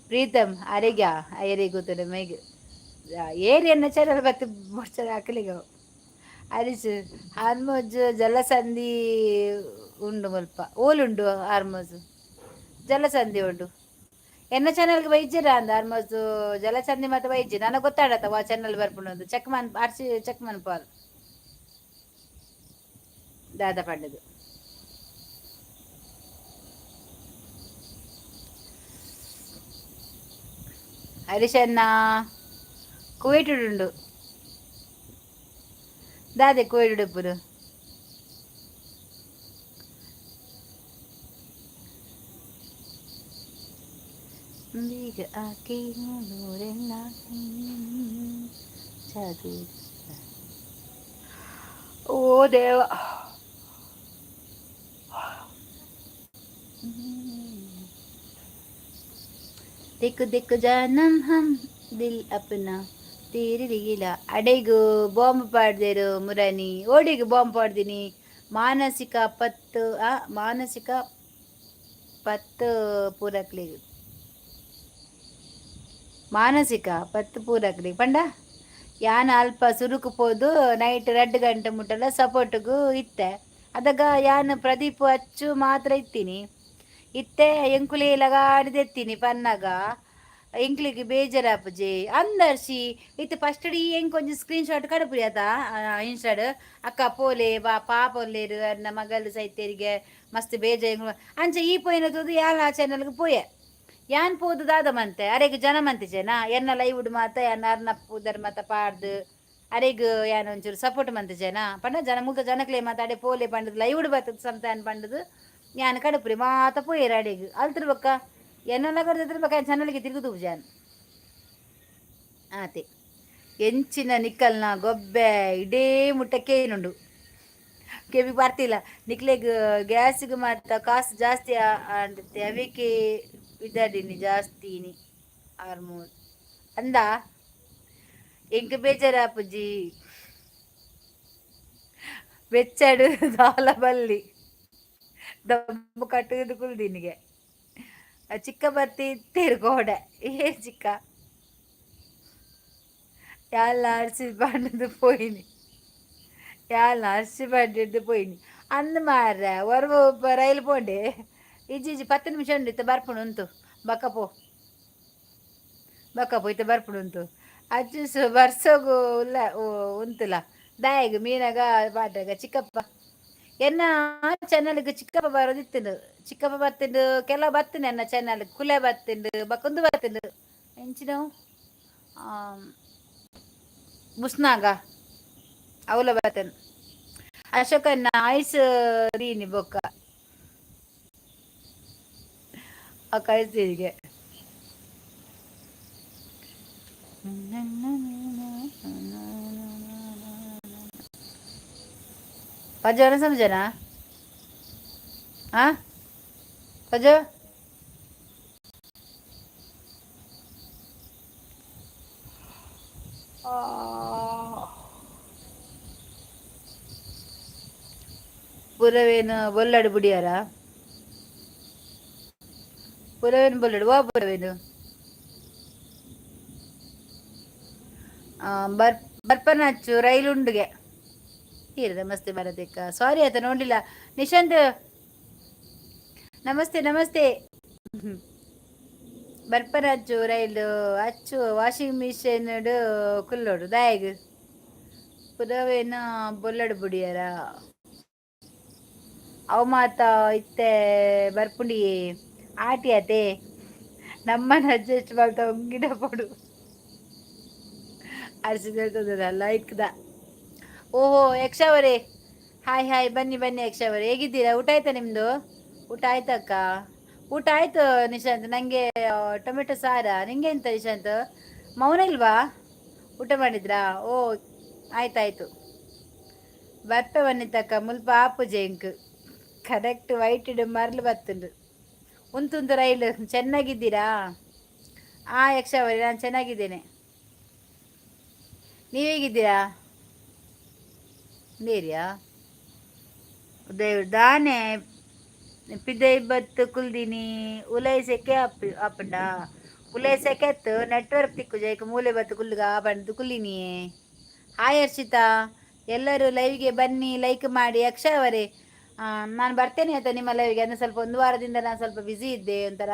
A: ಪ್ರೀತಮ್ ಅರೆಗ ಅಯ್ಯರಿಗೆ ಕೂತದೆ ಮೈಗೆ ಏರಿ ಅನ್ನ ಚಾನಲ್ ಬತ್ತು ಮುಡ್ಚದ ಹಾಕಲಿಗೆ ಅರಿಸು ಹಾರ್ಮೋಜ್ ಜಲಸಂಧಿ ಉಂಡು ಮುಲ್ಪ ಓಲುಂಡು ಹಾರ್ಮೋಜ್ ಜಲಸಂಧಿ ಉಂಡು ಎನ್ನ ಚಾನಲ್ಗೆ ಬೈಜ್ಜಿರ ಅಂದ ಹಾರ್ಮೋಜ್ ಜಲಸಂಧಿ ಮತ್ತೆ ಬೈಜ್ಜಿ ನನಗೆ ಗೊತ್ತಾಡತ್ತ ವಾ ಚಾನಲ್ ಬರ್ಪುಣದು ಚೆಕ್ ಆರ್ಸಿ ಚೆಕ್ ಮನ್ಪಾಲ್ ದಾದ ಪಂಡದು ಹರೀಶಣ್ಣ ಕುವೇಟುಂಡು ದಾದೆ ಕೋಯಿಡುಪ್ಪುದು ಬೀಗ ಆಕಿ ನೋರೆಲ್ಲ ಚದು ಓ ದೇವ ದಿಕ್ಕು ದಿಕ್ಕು ಜಾನಂ ಹಮ್ ದಿಲ್ ಅಪ್ನಾ ತೀರಿಗಿಲ್ಲ ಅಡೆಗೂ ಬಾಂಬ್ ಪಾಡ್ದೇರು ಮುರಾನಿ ಓಡಿಗೆ ಬಾಂಬ್ ಪಾಡ್ದೀನಿ ಮಾನಸಿಕ ಪತ್ತು ಪೂರಕ್ಲಿಗೆ ಮಾನಸಿಕ ಪತ್ತು ಪೂರಕ್ಲಿಗೆ ಪಂಡ ಯಾನ್ ಅಲ್ಪ ಸುರುಕು ಪೋದು ನೈಟ್ 2 ಗಂಟೆ ಮುಟ್ಟಲ್ಲ ಸಪೋರ್ಟ್ಗೂ ಇತ್ತೆ ಅದಾಗ ಯಾನ್ ಪ್ರದೀಪ್ ಅಚ್ಚು ಮಾತ್ರ ಇತ್ತೀನಿ ಇತ್ತೆ ಎಂಕುಲಿ ಲಗಾಡಿದೆತ್ತೀನಿ ಪನ್ನಾಗ ಎಂಕ್ಲಿಗೆ ಬೇಜಾರಾಪುಜೆ ಅಂದರ್ಶಿ ಇತ್ತು ಫಸ್ಟ್ ಡಿ ಹೆಂಗೆ ಕೊಂಚ ಸ್ಕ್ರೀನ್ ಶಾಟ್ ಕಡಪುರಿ ಆತ ಇನ್ಸ್ಟಾಡ್ ಅಕ್ಕ ಪೋಲೆ ಬಾ ಪಾಪ ಒಲ್ಲೇರು ಅನ್ನ ಮಗಲು ಸೈತೇರಿಗೆ ಮಸ್ತ್ ಬೇಜ ಅಂಚೆ ಈ ಪೋಯಿನದು ಯಾಲ ಚಾನಲ್ಗೆ ಪೋಯೆ ಯಾನ್ ಪೋದು ದಾದ ಮಂತೆ ಅರೆಗೆ ಜನ ಮಂತೆ ಜನ ಎನ್ನ ಲೈವ್ಡ್ ಮಾತ ಯಾನ್ ಅರ್ನಪ್ಪು ಧರ್ಮತ ಪಾಡ್ದು ಅರೆಗ್ ಯಾನ್ ಒಂಚೂರು ಸಪೋರ್ಟ್ ಮಂತೆ ಜನ ಪಂಡ ಜನ ಮುಗ ಜನಕ್ಲೆ ಮಾತಾಡೆ ಪೋಲೆ ಪಂಡದು ಲೈವ್ಡ್ ಬರ್ತದ ಸಂತಾನ ಪಂಡದು ಯಾನ್ ಕಡಪುರಿ ಮಾತ ಪೋಯೇರ ಅಡೆಗ್ ಅಲ್ತಿರ್ಬೇಕ ಎನ್ನೆಲ್ಲ ಕರೆದಿರ್ಬೇಕ ಚಾನಲ್ಗೆ ತಿರುಗುದು ಜಾನ್ ಆತೆ ಎಂಚಿನ ನಿಕ್ಕಲ್ನ ಗೊಬ್ಬೆ ಇಡೇ ಮುಟ್ಟಕ್ಕೆ ಏನುಂಡು ಕೆವಿ ಬರ್ತಿಲ್ಲ ನಿಕ್ಲೆಗ್ ಗ್ಯಾಸ್ಗೆ ಮಾತ ಕಾಸು ಜಾಸ್ತಿ ಅಂತೆ ಅವಿಕೆ ಇದ್ದಾಡಿನಿ ಜಾಸ್ತಿನಿ ಹಾರ್ಮೋನ್ ಅಂದ ಎಂಕ ಬೇಜಾರಾಪುಜಿ ಬೆಚ್ಚಡು ದಾಲ ಬಲ್ಲಿ ದಬ್ಬು ಕಟ್ಟುದು ಕುಲ್ದಿನಿಗೆ ಚಿಕ್ಕ ಬರ್ತಿ ತಿರ್ಗೋಡೆ ಏ ಚಿಕ್ಕ ಯಾಲ ಅರಿಸಿ ಬಂಡದು ಪೋಯಿನಿ ಯಾಲ ಅರಿಸಿ ಬಂಡಿದ್ದು ಪೋಯಿನಿ ಅಂದ್ ಮಾರ್ರೆ ಹೊರಗ ರೈಲು ಪೋಂಡೆ ಇಜ್ಜಿ 10 ನಿಮಿಷ ಉಂಡಿತ್ತು ಬರ್ಪುಣು ಉಂಟು ಬಕ್ಕ ಇತ್ತು ಬರ್ಪುಣು ಉಂಟು ಅಜ್ಜು ಬರ್ಸೋಗು ಇಲ್ಲ ಉಂತುಲ ದಾಯಿಗೆ ಮೀನಾಗ ಪಾಟ್ರಾಗ ಚಿಕ್ಕಪ್ಪ ಎನ್ನ ಚಾನಲ್ಗೆ ಚಿಕ್ಕಪ್ಪ ಬರೋದಿತ್ತು ಚಿಕ್ಕಪ್ಪ ಬರ್ತಿಂಡು ಕೆಲವು ಬರ್ತೀನಿ ಎನ್ನ ಚಾನಲ್ ಕುಲೆ ಬರ್ತಿಂಡು ಬಕ್ಕೊಂದು ಬರ್ತಿಂಡು ಎಂಚಿನವು ಮುಸ್ನಾಗ ಅವಲ ಬರ್ತೇನೆ ಅಶೋಕನ್ನ ಆಯ್ಸ್ ರೀನಿ ಬೊಕ್ಕ ಆ ಕಳಿಸ್ತೀರಿಗೆ ಪಜನ ಸಮಜನಾ ಹಾ ಪಜ ಪುರವೇನು ಬೊಲ್ಲಾಡು ಬುಡಿಯಾರ ಪುರವೇನು ಬೊಲ್ಲಾಡು ವಾ ಪುರವೇನು ಬರ್ಪನಚ್ಚು ರೈಲುಂಡಿಗೆ ಇರದ ನಮಸ್ತೆ ಭಾರತಿಕ ಸಾರಿ ಆಯ್ತಾ ನೋಡ್ಲಿಲ್ಲ ನಿಶಾಂತ್ ನಮಸ್ತೆ ಬರ್ಪನ ಅಚ್ಚು ರೈಲು ಅಚ್ಚು ವಾಷಿಂಗ್ ಮಿಷಿನ್ ಕುಲ್ಲೋಡು ದಾಯಗ್ ಪುದವೇನ ಬೊಲ್ಲಡು ಬುಡಿಯರ ಅವು ಮಾತ ಇತ್ತೆ ಬರ್ಪುಂಡಿ ಆಟಿಯತೆ ನಮ್ಮನ್ನ ಅಡ್ಜಸ್ಟ್ ಮಾಡ್ತಾ ಗಿಡ ಪಡು ಅರ್ಸಿದಲ್ಲ ಇಕ್ದ ಓಹೋ ಯಕ್ಷವರೇ ಹಾಯ್ ಹಾಯ್ ಬನ್ನಿ ಬನ್ನಿ ಯಕ್ಷವರೇ ಹೇಗಿದ್ದೀರಾ? ಊಟ ಆಯ್ತಾ ನಿಮ್ದು? ಊಟ ಆಯ್ತಕ್ಕ. ಊಟ ಆಯ್ತು ನಿಶಾಂತ್. ನಂಗೆ ಟೊಮೆಟೊ ಸಾರ. ನಿಂಗೆ ಎಂತ ನಿಶಾಂತ್? ಮೌನ ಇಲ್ವಾ? ಊಟ ಮಾಡಿದ್ರಾ? ಓ ಆಯ್ತಾಯ್ತು. ಬರ್ಪ ಬನ್ನಿತಕ್ಕ ಮುಲ್ಪ ಆಪುಜೆ ಇಂಕ್ ಕರೆಕ್ಟ್ ವೈಟ್ ಇಡು ಮರ್ಲು ಬತ್ತುಂಡು ಉಂತುಂತು ರೈಲು. ಚೆನ್ನಾಗಿದ್ದೀರಾ? ಯಕ್ಷವರಿ ನಾನು ಚೆನ್ನಾಗಿದ್ದೇನೆ. ನೀವು ಹೇಗಿದ್ದೀರಾ? ನೀರಿಯಾ ದೇವ್ರು ದಾನೆ ಪಿದೈ ಬತ್ತು ಕುಲ್ದಿನಿ ಉಲೈ ಸೆಕೆ ಅಪ್ಪಂಡ ಉಲೈ ಸೆಕೆತ್ತು ನೆಟ್ವರ್ಕ್ ತಿಕ್ಕು ಜೈಕ್ ಮೂಲೆ ಬತ್ತು ಕುಲ್ಗ ಬಂದು ಕುಲ್ಲಿನಿಯೇ. ಹಾಯ್ ಹರ್ಷಿತಾ, ಎಲ್ಲರೂ ಲೈವ್ಗೆ ಬನ್ನಿ, ಲೈಕ್ ಮಾಡಿ. ಅಕ್ಷ ಅವರೇ ನಾನು ಬರ್ತೇನೆ ಆಯ್ತಾ ನಿಮ್ಮ ಲೈವ್ಗೆ. ಅಂದರೆ ಸ್ವಲ್ಪ ಒಂದು ವಾರದಿಂದ ನಾನು ಸ್ವಲ್ಪ ಬ್ಯುಸಿ ಇದ್ದೆ, ಒಂಥರ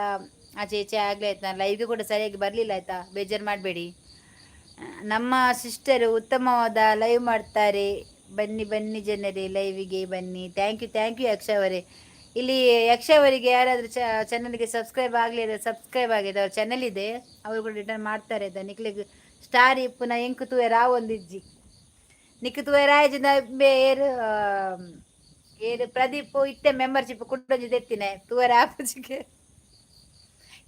A: ಆಚೆ ಈಚೆ ಆಗಲಿ ಆಯ್ತು. ನಾನು ಲೈವ್ಗೆ ಕೂಡ ಸರಿಯಾಗಿ ಬರಲಿಲ್ಲ ಆಯಿತಾ, ಬೇಜಾರು ಮಾಡಬೇಡಿ. ನಮ್ಮ ಸಿಸ್ಟರು ಉತ್ತಮವಾದ ಲೈವ್ ಮಾಡ್ತಾರೆ. ಬನ್ನಿ ಬನ್ನಿ ಜನರೇ ಲೈವಿಗೆ ಬನ್ನಿ. ಥ್ಯಾಂಕ್ ಯು ಯಕ್ಷ ಅವರೇ. ಇಲ್ಲಿ ಯಕ್ಷ ಅವರಿಗೆ ಯಾರಾದರೂ ಚಾನಲ್ಗೆ ಸಬ್ಸ್ಕ್ರೈಬ್ ಆಗಲಿ, ಸಬ್ಸ್ಕ್ರೈಬ್ ಆಗಿದೆ, ಅವ್ರ ಚಾನಲ್ ಇದೆ, ಅವರು ಕೂಡ ರಿಟರ್ನ್ ಮಾಡ್ತಾರೆ ಆಯ್ತಾ. ನಿಕ್ಲಿಗೆ ಸ್ಟಾರ್ ಇಪ್ಪುನ ಎಂಕು ತೂವೆ ಒಂದಿಜ್ಜಿ ನಿಕ್ಕು ತೂವೆ ರಾಯಜಿಂದ ಏರು ಏರು ಪ್ರದೀಪ್ ಇತ್ತೆ ಮೆಂಬರ್ಶಿಪ್ ಕುಟ್ಟೊಂಜಿ ತೆತ್ತಿನ ತೂವರ ಆಪುಜಿಗೆ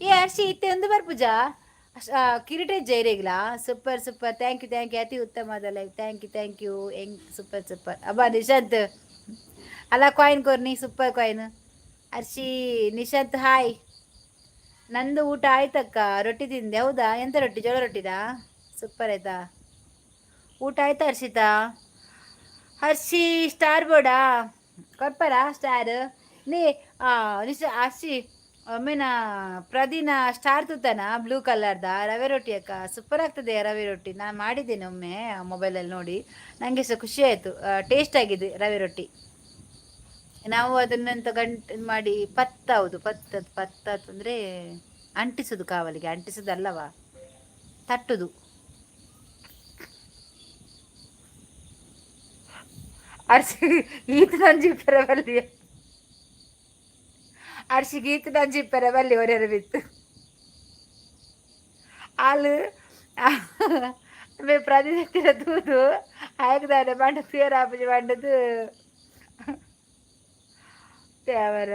A: ಏ ಹರ್ಷಿ ಇತ್ತೆ ಒಂದು ಬರ್ಪುಜಾ ಕಿರೀಟ ಜೈರೇಗ್ಲಾ. ಸೂಪರ್ ಸೂಪರ್, ಥ್ಯಾಂಕ್ ಯು ಅತಿ ಉತ್ತಮವಾದ ಲೈವ್. ಥ್ಯಾಂಕ್ ಯು ಹೆಂಗ್ ಸೂಪರ್ ಅಬ್ಬಾ ನಿಶಾಂತ್ ಅಲ್ಲ coin ಕೊರ್ನಿ super coin. Hershey Nishant hi. ನಂದು ಊಟ ಆಯ್ತಕ್ಕ, ರೊಟ್ಟಿ ತಿಂದೆ. ಹೌದಾ, ಎಂತ ರೊಟ್ಟಿ? ಜೋಳ ರೊಟ್ಟಿದಾ? ಸೂಪರ್ ಆಯ್ತಾ? ಊಟ ಆಯ್ತಾ ಹರ್ಷಿತಾ? ಹರ್ಷಿ ಸ್ಟಾರ್ ಬೋರ್ಡಾ ಕೊಡ್ಪಾರ ಸ್ಟಾರ್ ನೀ ಹರ್ಷಿ ಒಮ್ಮೆನ ಪ್ರದಿನ ಸ್ಟಾರ್ ತುತ್ತಾನ ಬ್ಲೂ ಕಲರ್ದ ರವೆ ರೊಟ್ಟಿ ಅಕ್ಕ. ಸೂಪರ್ ಆಗ್ತದೆ ರವೆ ರೊಟ್ಟಿ. ನಾನು ಮಾಡಿದ್ದೇನೆ ಒಮ್ಮೆ ಮೊಬೈಲಲ್ಲಿ ನೋಡಿ, ನನಗೆ ಸಹ ಖುಷಿ ಆಯಿತು. ಟೇಸ್ಟ್ ಆಗಿದೆ ರವೆ ರೊಟ್ಟಿ. ನಾವು ಅದನ್ನಂತ ಗಂಟು ಮಾಡಿ ಹೌದು ಪತ್ತ ಅಂದರೆ ಅಂಟಿಸೋದು, ಕಾವಲಿಗೆ ಅಂಟಿಸೋದು ಅಲ್ಲವಾ, ತಟ್ಟುದು. ಅರ್ಸಿ ಈತ ನಂಜಿಪ್ಪರ ಬಲ್ಲಿ ಅರ್ಸಿಗೆ ಈತ ನಂಜಿಪ್ಪರ ಬಲ್ಲಿ ಹೊರೆಯರ ಬಿತ್ತು ಹಾಲು ಪ್ರತಿದಿನ ತೂದು ಹಾಕಿದಾರೆ ಬಂಡ ಪ್ಯೂರ್ ಆಪುಜಿ ಬಂಡದು ಅವರ.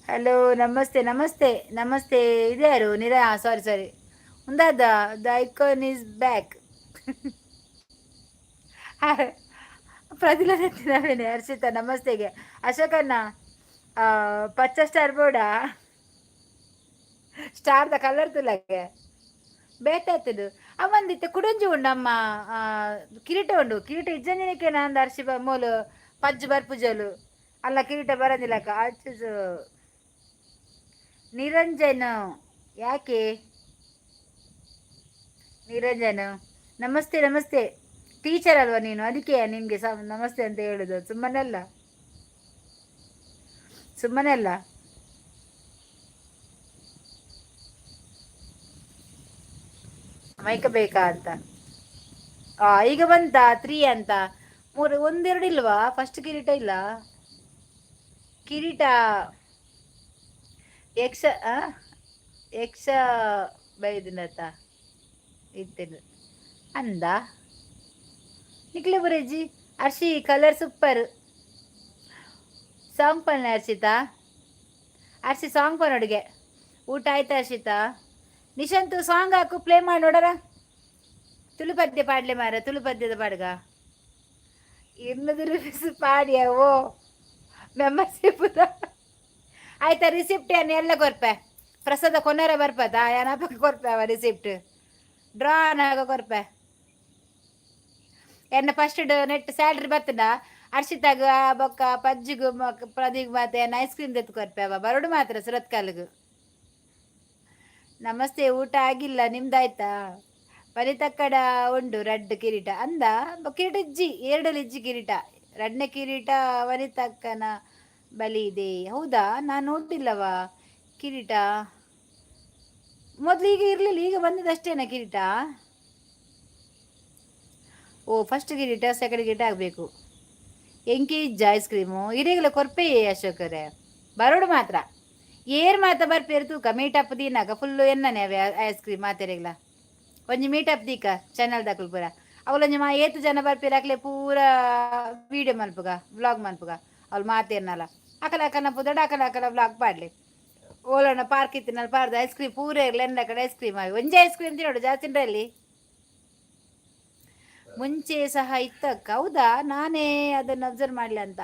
A: ಹಲೋ ನಮಸ್ತೆ ಇದ್ಯಾರು ಸಾರಿ ಒಂದಾದ ದ ಐಕಾನ್ ಈಸ್ ಬ್ಯಾಕ್. ಪ್ರತಿಲನೆ ಹರ್ಷಿತಾ ನಮಸ್ತೆಗೆ. ಅಶೋಕಣ್ಣ ಪಚ್ಚ ಸ್ಟಾರ್ ಬೋರ್ಡ ಸ್ಟಾರ್ದ ಕಲರ್ ತುಲಗೆ ಬೇತಾಯ್ತದು ಅವಂದಿತ್ತೆ ಕುಡಂಜಿ ಉಂಡು ಅಮ್ಮ ಕಿರೀಟ ಉಂಡು. ಕಿರೀಟ ಇಜ್ಜಂಜಿನಕ್ಕೆ ನಂದು ಹರ್ಷಿ ಮೋಲು ಪಜ್ಜು ಬರ್ಪುಜಲು ಅಲ್ಲ ಕಿರೀಟ ಬರೋದಿಲ್ಲಕ್ಕ. ಅಚ್ಚು ನಿರಂಜನ್ ಯಾಕೆ ನಿರಂಜನ್ ನಮಸ್ತೆ ಟೀಚರ್ ಅಲ್ವಾ ನೀನು, ಅದಕ್ಕೆ ನಿಮಗೆ ನಮಸ್ತೆ ಅಂತ ಹೇಳುದು. ಸುಮ್ಮನೆ ಅಲ್ಲ ಮೈಕ ಬೇಕಾ ಅಂತ. ಈಗ ಬಂತ 3 ಅಂತ 3 ಒಂದೆರಡು ಇಲ್ವಾ? ಫಸ್ಟ್ ಕಿರೀಟ ಇಲ್ಲ. ಕಿರೀಟ ಯಕ್ಷ ಬೈದಿನತ ಇತ್ತೇನು ಅಂದ ನಿಕ್ಲೆ ಬುರೇಜಿ. Hershey colour super. ಸಾಂಗ್ ಪನ್ನ ಹರ್ಷಿ ಸಾಂಗ್ ಪನ್ನ ಅಡುಗೆ. ಊಟ ಆಯ್ತಾ ಹರ್ಷಿತಾ? ನಿಶಾಂತ್ ಸಾಂಗ್ ಹಾಕು, ಪ್ಲೇ ಮಾಡಿ ನೋಡರ. ತುಳುಪದ್ಯ ಪಾಡ್ಲೆ ಮಾರ, ತುಳುಪದ್ಯದ ಪಾಡ್ಗ 200 ರೂಪೀಸ್ ಪಾಡಿಯ. ಓ ಮೆಂಬರ್ಶಿಪ್ ಆಯ್ತಾ? ರಿಸಿಪ್ಟ್ ಏನು ಎಲ್ಲ ಕೊರ್ಪೆ ಪ್ರಸಾದ ಕೊನೆರ ಬರ್ಪದ ಏನಪ್ಪ ಕೊರ್ಪೆ ಅವ ರಿಸಿಪ್ಟ್ ಡ್ರಾನ್ ಆಗ ಕೊರ್ಪೆ ಎನ್ನ ಫಸ್ಟ್ ನೆಟ್ ಸ್ಯಾಲ್ರಿ ಬರ್ತದ ಹರ್ಷಿತಾಗ ಬೊಕ್ಕ ಪಜ್ಜಿಗು ಪ್ರದೀಗ್ ಮತ್ತೆ ಏನು ಐಸ್ ಕ್ರೀಮ್ ತೆತ್ತು ಕೊರ್ಪೆ ಅವ ಬರೋಡು ಮಾತ್ರ ಸುರತ್ ಕಾಲಿಗು. ನಮಸ್ತೆ, ಊಟ ಆಗಿಲ್ಲ, ನಿಮ್ದಾಯ್ತಾ? ಬಲಿತಕ್ಕಡ ಉಂಡು ರಡ್ಡ್ ಕಿರೀಟ ಅಂದ ಕಿರೀಟ ಇಜ್ಜಿ 2 ಇಜ್ಜಿ ಕಿರೀಟ. 2ನೇ ಕಿರೀಟ ವನಿತಕ್ಕನ ಬಲಿ ಇದೆ. ಹೌದಾ, ನಾನು ನೋಡಿಲ್ಲವಾ ಕಿರೀಟ. ಮೊದಲು ಈಗ ಇರಲಿಲ್ಲ, ಈಗ ಬಂದಿದ್ದಷ್ಟೇನಾ ಕಿರೀಟ? ಓ, ಫಸ್ಟ್ ಕಿರೀಟ ಸೆಕೆಂಡ್ ಕಿರೀಟ ಆಗಬೇಕು. ಎಂಕಿ ಇಜ್ಜ ಐಸ್ ಕ್ರೀಮು ಇಡೀಗಲ ಕೊರ್ಪೆ ಅಶೋಕರೇ ಬರೋಡು ಮಾತ್ರ ಏರ್ ಮಾತ ಬರ್ಪೇರು ತೂಕ ಮೀಟಪ್ ದೀನಾಗ ಫುಲ್ಲು ಎನ್ನನೆ ಅವೆ ಐಸ್ ಕ್ರೀಮ್ ಮಾತೆರೆಗ್ಲ ಒಂಜಿ ಮೀಟಪ್ ದೀಕ ಚಾನಲ್ ದಾಕಲ್ ಪೂರ ಅವಳೊಂಜಿ ಏತು ಜನ ಬರ್ಪೇರು ಅಕ್ಲೆ ಪೂರ ವಿಡಿಯೋ ಮಲ್ಪುಗ ವ್ಲಾಗ್ ಮಲ್ಪುಗ ಅವ್ಳು ಮಾತೇರ್ನಲ್ಲ ಅಕಲ ಅಕನ ಪುದಡ ಅಕಲ ಅಕಲ ವ್ಲಾಗ್ ಪಾಡ್ಲಿ ಓಲಣ್ಣ ಪಾರ್ಕ್ ಇತ್ತಿನಲ್ಲಿ ಪಾರ್ದು ಐಸ್ ಕ್ರೀಮ್ ಪೂರ ಇರ್ಲಿ ಎಂದ ಕಡೆ ಐಸ್ ಕ್ರೀಮ್ ಆಗಿ ಒಂಜಿ ಐಸ್ ಕ್ರೀಮ್ ತಿನ್ನೋಡು ಜಾಸ್ತಿ ಅಲ್ಲಿ ಮುಂಚೆ ಸಹ ಇತ್ತಕ್ಕ ಹೌದಾ, ನಾನೇ ಅದನ್ನು ಅಬ್ಸರ್ವ್ ಮಾಡಲಿ ಅಂತ.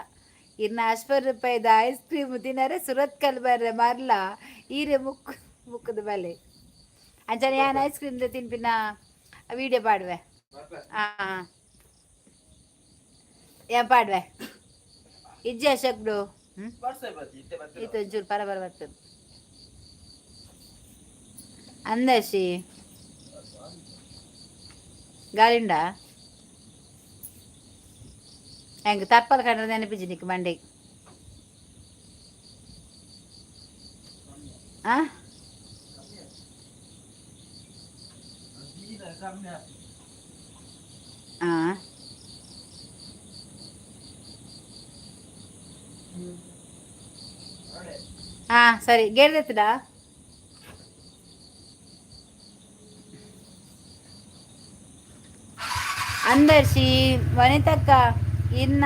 A: ಇನ್ನು ₹50 ಐಸ್ ಕ್ರೀಮ್ ತಿನ್ನರೆ ಸುರತ್ ಕಲ್ ಬರ್ರೆ ಮರ್ಲ ಈರೆ ಮುಕ್ಕದ ಬಲೆ ಅಂಚನೆ ಯಾನ್ ಐಸ್ ಕ್ರೀಮ್ ತಿನ್ಪಿನ ವೀಡಿಯೋ ಪಾಡುವೆ. ಹಾಂ ಏನ್ ಪಾಡುವೆ ಇಜ್ಜೆ ಅಶೋಕ್ಡು ಇತ್ತು ಒಂಚೂರು ಪರಬರ ಬರ್ತದೆ ಅಂದಶಿ ಗಾಳಿಂಡ ಹೆಂಗೆ ತಪ್ಪಲ್ ಕಂಡ್ರೆ ನೆನಪಿಜಿ ನಿಕ್ ಮಂಡೆ ಹಾಂ ಹಾಂ ಹಾಂ ಸರಿ ಗೇರ್ದೆತ್ತದ ಅಂದರ್ಶಿ ವನಿತಕ್ಕ ಇನ್ನ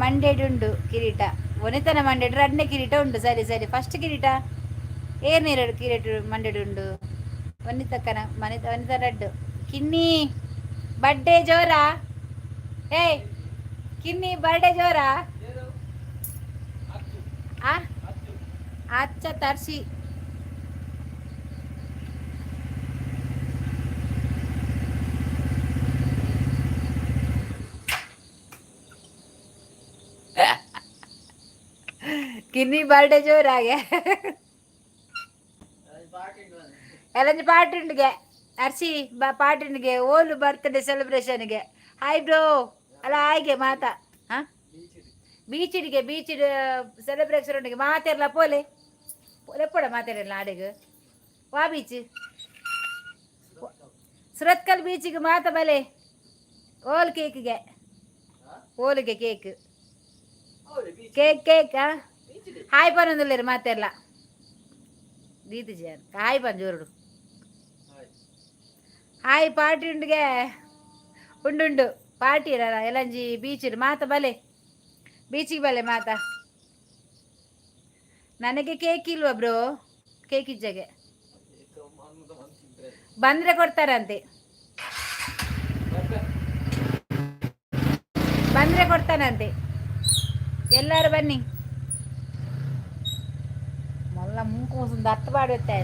A: ಮಂಡ್ಯಡುಂಡು ಕಿರೀಟ ವನಿತನ ಮಂಡ್ಯಡು ರಡ್ನೆ ಕಿರೀಟ ಉಂಡು. ಸರಿ ಸರಿ ಫಸ್ಟ್ ಕಿರೀಟ ಏರ್ನೇರಡು ಕಿರೀಟ ಮಂಡ್ಯಡುಂಡು ವನಿತಕ್ಕನ ವನಿತ ರಡ್ಡು ಕಿನ್ನಿ ಬರ್ಡೇ ಜೋರಾ ಏಯ್ ಕಿನ್ನಿ ಬರ್ಡೇ ಜೋರಾ ಆ ಅಚ್ಚ ತರ್ಸಿ ಕಿನ್ನಿ ಬರ್ಡೇ ಜೋರಾಗೆ ಎಲ್ಲಂಜಿ ಪಾಟುಂಡಿಗೆ ಅರ್ಸಿ ಪಾಟುಂಡಿಗೆ ಓಲು ಬರ್ತ್ಡೇ ಸೆಲೆಬ್ರೇಷನ್ಗೆ ಹಾಯ್ ಬ್ರೋ ಅಲ್ಲ ಹಾಯ್ಗೆ ಮಾತಾ ಹಾಂ ಬೀಚಿಡಿಗೆ ಬೀಚಿಡ್ ಸೆಲೆಬ್ರೇಷನ್ ಉಂಡಿಗೆ ಮಾತೆರ್ಲ ಪೋಲೆ ಪೋಲೆ ಪೋಡ ಮಾತಾಡಿರಲ್ಲ ಆಡೆಗೆ ವಾ ಬೀಚ್ ಸುರತ್ಕಲ್ ಬೀಚಿಗೆ ಮಾತ ಬಲೆ ಓಲ್ ಕೇಕ್ಗೆ ಓಲಿಗೆ ಕೇಕ್ ಕೇಕ್ ಕೇಕ್ ಹಾಯ್ ಪನ್ನೊಂದುಲ್ಲೇರು ಮಾತೆರ್ಲ ದೀತಿ ಜೇರ್ ಹಾಯ್ ಪನ್ ಜೋರುಡು ಹಾಯ್ ಪಾರ್ಟಿ ಉಂಡಿಗೆ ಉಂಡುಂಡು ಪಾರ್ಟಿ ಇರಲ್ಲ ಎಲ್ಲಂಜಿ ಬೀಚ್ ಮಾತ ಬಲೆ ಬೀಚಿಗೆ ಬಲೆ ಮಾತ ನನಗೆ ಕೇಕ್ ಇಲ್ವಾ ಬ್ರೋ? ಕೇಕ್ ಇಜ್ಜಗೆ ಬಂದ್ರೆ ಕೊಡ್ತಾರಂತೆ, ಬಂದ್ರೆ ಕೊಡ್ತಾನಂತೆ. ಎಲ್ಲರೂ ಬನ್ನಿ ಮಲ್ಲ ಮುಂಕುಂದು ಹತ್ತು ಪಾಡುತ್ತೆ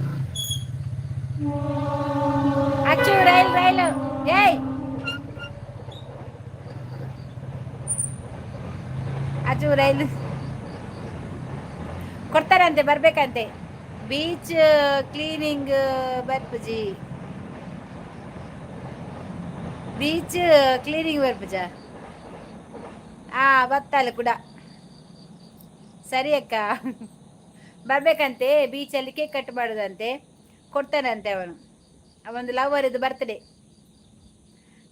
A: ಅಚ್ಚು ರೈಲ್ ರೈಲು ಏಯ್ ಅಚ್ಚು ರೈಲು ಕೊಡ್ತಾರಂತೆ ಬರ್ಬೇಕಂತೆ. ಬೀಚ್ ಕ್ಲೀನಿಂಗ್ ಬರ್ಪುಜಿ ಬೀಚ್ ಕ್ಲೀನಿಂಗ್ ಬರ್ಪುಜ ಬತ್ತಲ್ಲ ಕೂಡ ಸರಿ ಅಕ್ಕ ಬರ್ಬೇಕಂತೆ. ಬೀಚಲ್ಲಿ ಕೇಕ್ ಕಟ್ ಮಾಡೋದಂತೆ, ಕೊಡ್ತಾನಂತೆ ಅವನು. ಅವನದು ಲವರ್ ಇದು ಬರ್ತ್ಡೇ.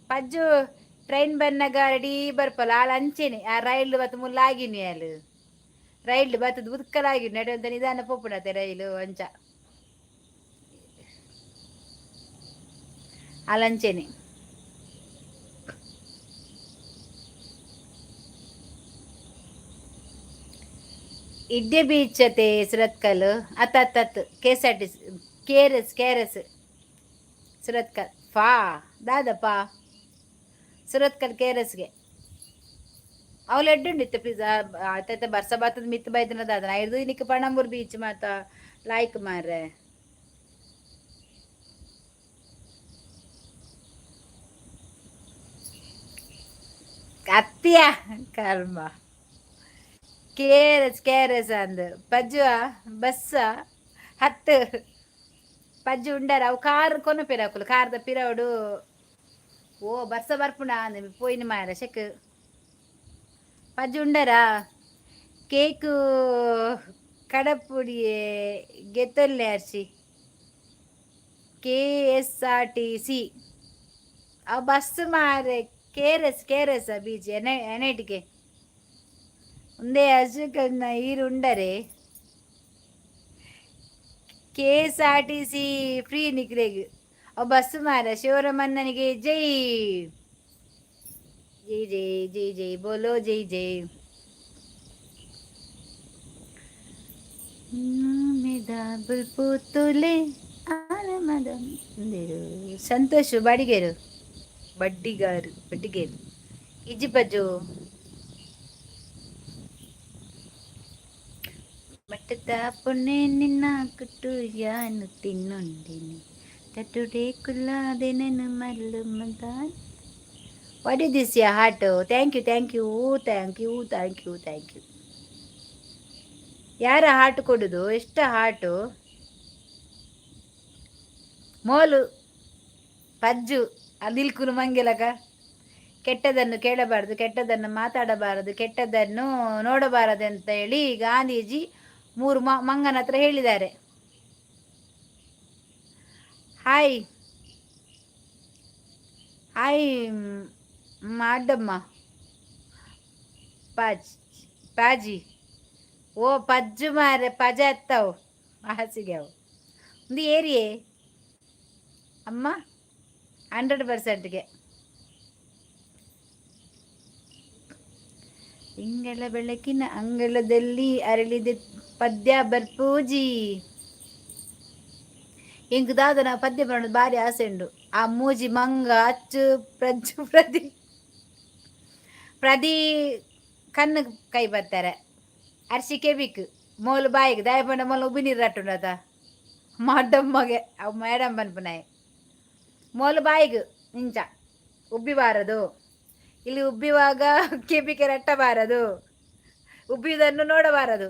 A: ಪಜ್ಜು ಟ್ರೈನ್ ಬನ್ನಗ ರೆಡಿ ಬರ್ಪಲ್ಲ ಆಳ ಅಂಚೆನೆ ಆ ರೈಲ್ ಬತ್ತು ಮುಲ್ಲಾಗಿನಿ ಅಲ್ಲಿ ರೈಲ್ ಬತ್ತದ ಉದ್ಕಲಾಗಿ ನಡೆಯುವಂತ ನಿಧಾನ ಪೋಪುಡತ್ತೆ ರೈಲು ಅಂಚ ಅಲಂಚೆನೆ ಇಡ್ಡೆ ಬೀಚ್ ಅತೆ ಸುರತ್ಕಲ್ ಅತ್ತತ್ KSRTC KRS ಸುರತ್ಕಲ್ ಫಾ ದಾದಪ್ಪ ಸುರತ್ಕಲ್ KRSಗೆ ಅವಳು ಎಡ್ಡುಂಡಿತ್ತು ಪ್ಲೀಸ್ ಆಯ್ತಾಯ್ತ ಬರ್ಸ ಬರ್ತದ ಮಿತ್ ಬೈದನ ದಾದನ ಐದು ಇನ್ನಿಕ್ಕೆ ಪಣಂಬೂರ್ ಬೀಚ್ ಮಾತ ಲಾಯ್ಕ್ ಮಾರ್ರೆ ಕತ್ತಿಯ ಕರ್ಮ KRS ಅಂದು ಪಜ್ಜು ಬಸ್ಸ ಹತ್ತು ಪಜ್ಜು ಉಂಡಾರ ಅವು ಕಾರ್ ಕೊನ ಪಿರಾಕುಲು ಕಾರ್ದ ಪಿರವಡು ಓ ಬರ್ಸ ಬರ್ಪುಣ ಪೋಯಿನ ಮಾರ ಶೆಕ್ ಪಜ್ಜು ಉಂಡಾರ ಕೇಕು ಕಡಪುಡಿ ಗೆತ್ತೊಲ್ಲೆ ಅರ್ಸಿ KSRTC ಆ ಬಸ್ ಮಾರೆ KRS ಬೀಚ್ ಎನೆಟಿಗೆ ಒಂದೇ ಅಜಕನ್ನ ಈರುಂಡರೆ KSRTC ಫ್ರೀ ನಿಕ್ರೆಗ್ ಆ ಬಸ್ ಮಾರ ಶಿವರಮನ್ನನಿಗೆ ಜೈ ಜೈ ಜೈ ಜೈ ಜೈ ಬೋಲೋ ಜೈ ಜೈ. ಬುಲ್ಪುತುಲೆ ಆನಮದ ಸಂತೋಷ್ ಬಾಡಿಗೇರು ಬಡ್ಡಿಗೇರು ಇಜಿಬಜು ಮಟ್ಟದ ಪುಣ್ಣೆ ನಿನ್ನ ಕುಟ್ಟು ಯಾನು ತಿನ್ನೊಂದಿನಿ ತಟುಡೆ ಕುಲ್ಲಾದೆನನು ಮಲ್ಲು ಮದ. ವಾಟ್ ಇಸ್ ದಿಸ್ ಯಾ heart? Thank you thank you thank you thank you thank you. ಯಾರ ಹಾರ್ಟ್ ಕೊಡುದು? ಎಷ್ಟು ಹಾರ್ಟು? ಮೋಲು ಪಜ್ಜು ಅದಿಲ್ಕುಲು ಮಂಗೆಲಕ. ಕೆಟ್ಟದನ್ನು ಕೇಳಬಾರದು, ಕೆಟ್ಟದನ್ನು ಮಾತಾಡಬಾರದು, ಕೆಟ್ಟದನ್ನು ನೋಡಬಾರದು ಅಂತ ಹೇಳಿ ಗಾಂಧೀಜಿ 3 ಮಂಗನ ಹತ್ರ ಹೇಳಿದ್ದಾರೆ. ಹಾಯ್ ಹಾಯ್ ಮಾಡಮ್ಮ ಪಾಜಿ ಓ ಪಜ್ಜು ಮಾರೆ ಪಜ ಎತ್ತವು ಹಾಸಿಗೆ ಅವು ಒಂದು ಏರಿಯೇ ಅಮ್ಮ 100%ಗೆ. ಇಂಗಳ ಬೆಳಕಿನ ಅಂಗಳದಲ್ಲಿ ಅರಳಿದೆ ಪದ್ಯ ಬರ್ಪೂಜಿ. ಇಂಕದಾದ ನಾ ಪದ್ಯ ಬರೋದು ಭಾರಿ ಆಸೆ ಉಂಡು. ಆ ಮೂಜಿ ಮಂಗ ಅಚ್ಚು ಪ್ರಜ್ಜು ಪ್ರದಿ ಕಣ್ಣು ಕೈ ಬರ್ತಾರೆ ಅರ್ಶಿಕೆ ಬಿಕ್ ಮೋಲು ಬಾಯಿಗೆ ದಯಪಂಡ ಮೊಲ ಉಬ್ಬಿ ನೀರು ರಟ್ಟುಂಡದ ಮಡ್ಡಮ್ಮಗೆ ಅವು ಮೇಡಮ್ ಬನ್ಪುನಾಯ್ ಮೋಲು ಬಾಯಿಗೆ ಇಂಚ ಉಬ್ಬಿಬಾರದು. ಇಲ್ಲಿ ಉಬ್ಬಿವಾಗ ಕೆಬಿಕೆ ರಟ್ಟಬಾರದು, ಉಬ್ಬಿಯುವುದನ್ನು ನೋಡಬಾರದು.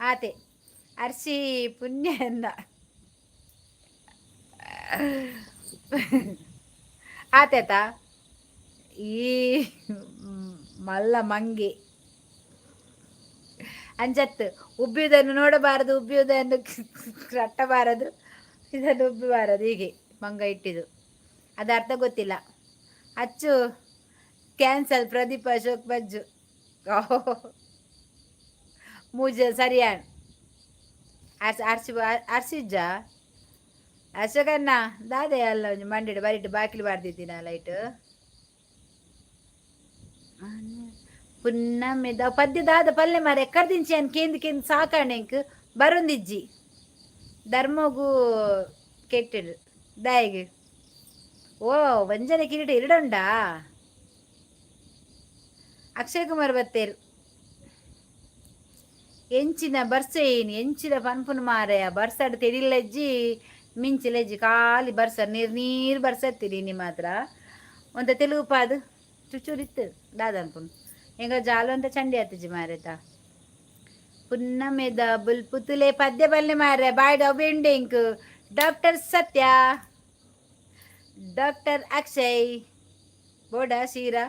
A: ಆತೆ ಅರ್ಶಿ ಪುಣ್ಯ ಎಂದ ಆತೇತ ಈ ಮಲ್ಲ ಮಂಗಿ ಅಂಜತ್ತು ಉಬ್ಬಿಯುವುದನ್ನು ನೋಡಬಾರದು, ಉಬ್ಬಿಯುವುದನ್ನು ರಟ್ಟಬಾರದು, ಇದನ್ನು ಉಬ್ಬಿಬಾರದು. ಹೀಗೆ ಮಂಗ ಇಟ್ಟಿದ್ದು ಅದು ಅರ್ಥ ಗೊತ್ತಿಲ್ಲ. ಅಚ್ಚು ಕ್ಯಾನ್ಸಲ್ ಪ್ರದೀಪ ಅಶೋಕ್ ಬಜ್ಜು ಮೂಜ ಸರಿಯಾಣ ಅರ್ಸಿಜ್ಜ ಅಶೋಕನ್ನ ದಾದೆ ಅಲ್ಲ ಒಂಜಿ ಮಂಡಿಡು ಬರಿಟ್ಟು ಬಾಕಿಲು ಬಾರ್ದಿದ್ದೀನ ಲೈಟ್ ಪುನ್ನಮ್ಮೆದ ಪದ್ಯ ದಾದ ಪಲ್ಲೆ ಮಾರೆ ಕರ್ದಿಂಚಿ ಅನ್ ಕೇಂದು ಸಾಕಾಣೆಂಕ್ ಬರೊಂದಿಜ್ಜಿ ಧರ್ಮಗೂ ಕೆಟ್ಟಿಡು ದಾಯಿಗೆ ಓ ವಂಜನೆ ಕಿರೀಟ ಇರಡುಂಡಾ ಅಕ್ಷಯ್ ಕುಮಾರ್ ಬತ್ತೇರು ಎಂಚಿನ ಬರ್ಸೇನಿ ಎಂಚಿನ ಪನ್ಪುನ ಮಾರೆಯ ಬರ್ಸಡ್ ತೆಡಿಲೆಜ್ಜಿ ಮಿಂಚಿಲೆಜ್ಜಿ ಖಾಲಿ ಬರ್ಸರ್ ನೀರು ಬರ್ಸತ್ತೀರಿ ನಿಮ್ಮ ಹತ್ರ ಒಂದ ತೆಲುಗು ಪಾದು ಚುಚೂರಿತ್ತು ದಾದ ಅನ್ಪುನು ಹೆಂಗ ಜಾಲು ಅಂತ ಚಂಡಿ ಆತಜ್ಜಿ ಮಾರೇತ ಪುನ್ನಮೆದ ಬುಲ್ಪುತುಲೆ ಪದ್ಯ ಬಲ್ಲೆ ಮಾರೆ ಬಾಯ್ಡ ಬೆಂಡೆಂಕ್ ಡಾಕ್ಟರ್ ಸತ್ಯ ಡಾಕ್ಟರ್ ಅಕ್ಷಯ್ ಬೋಡ ಶೀರಾ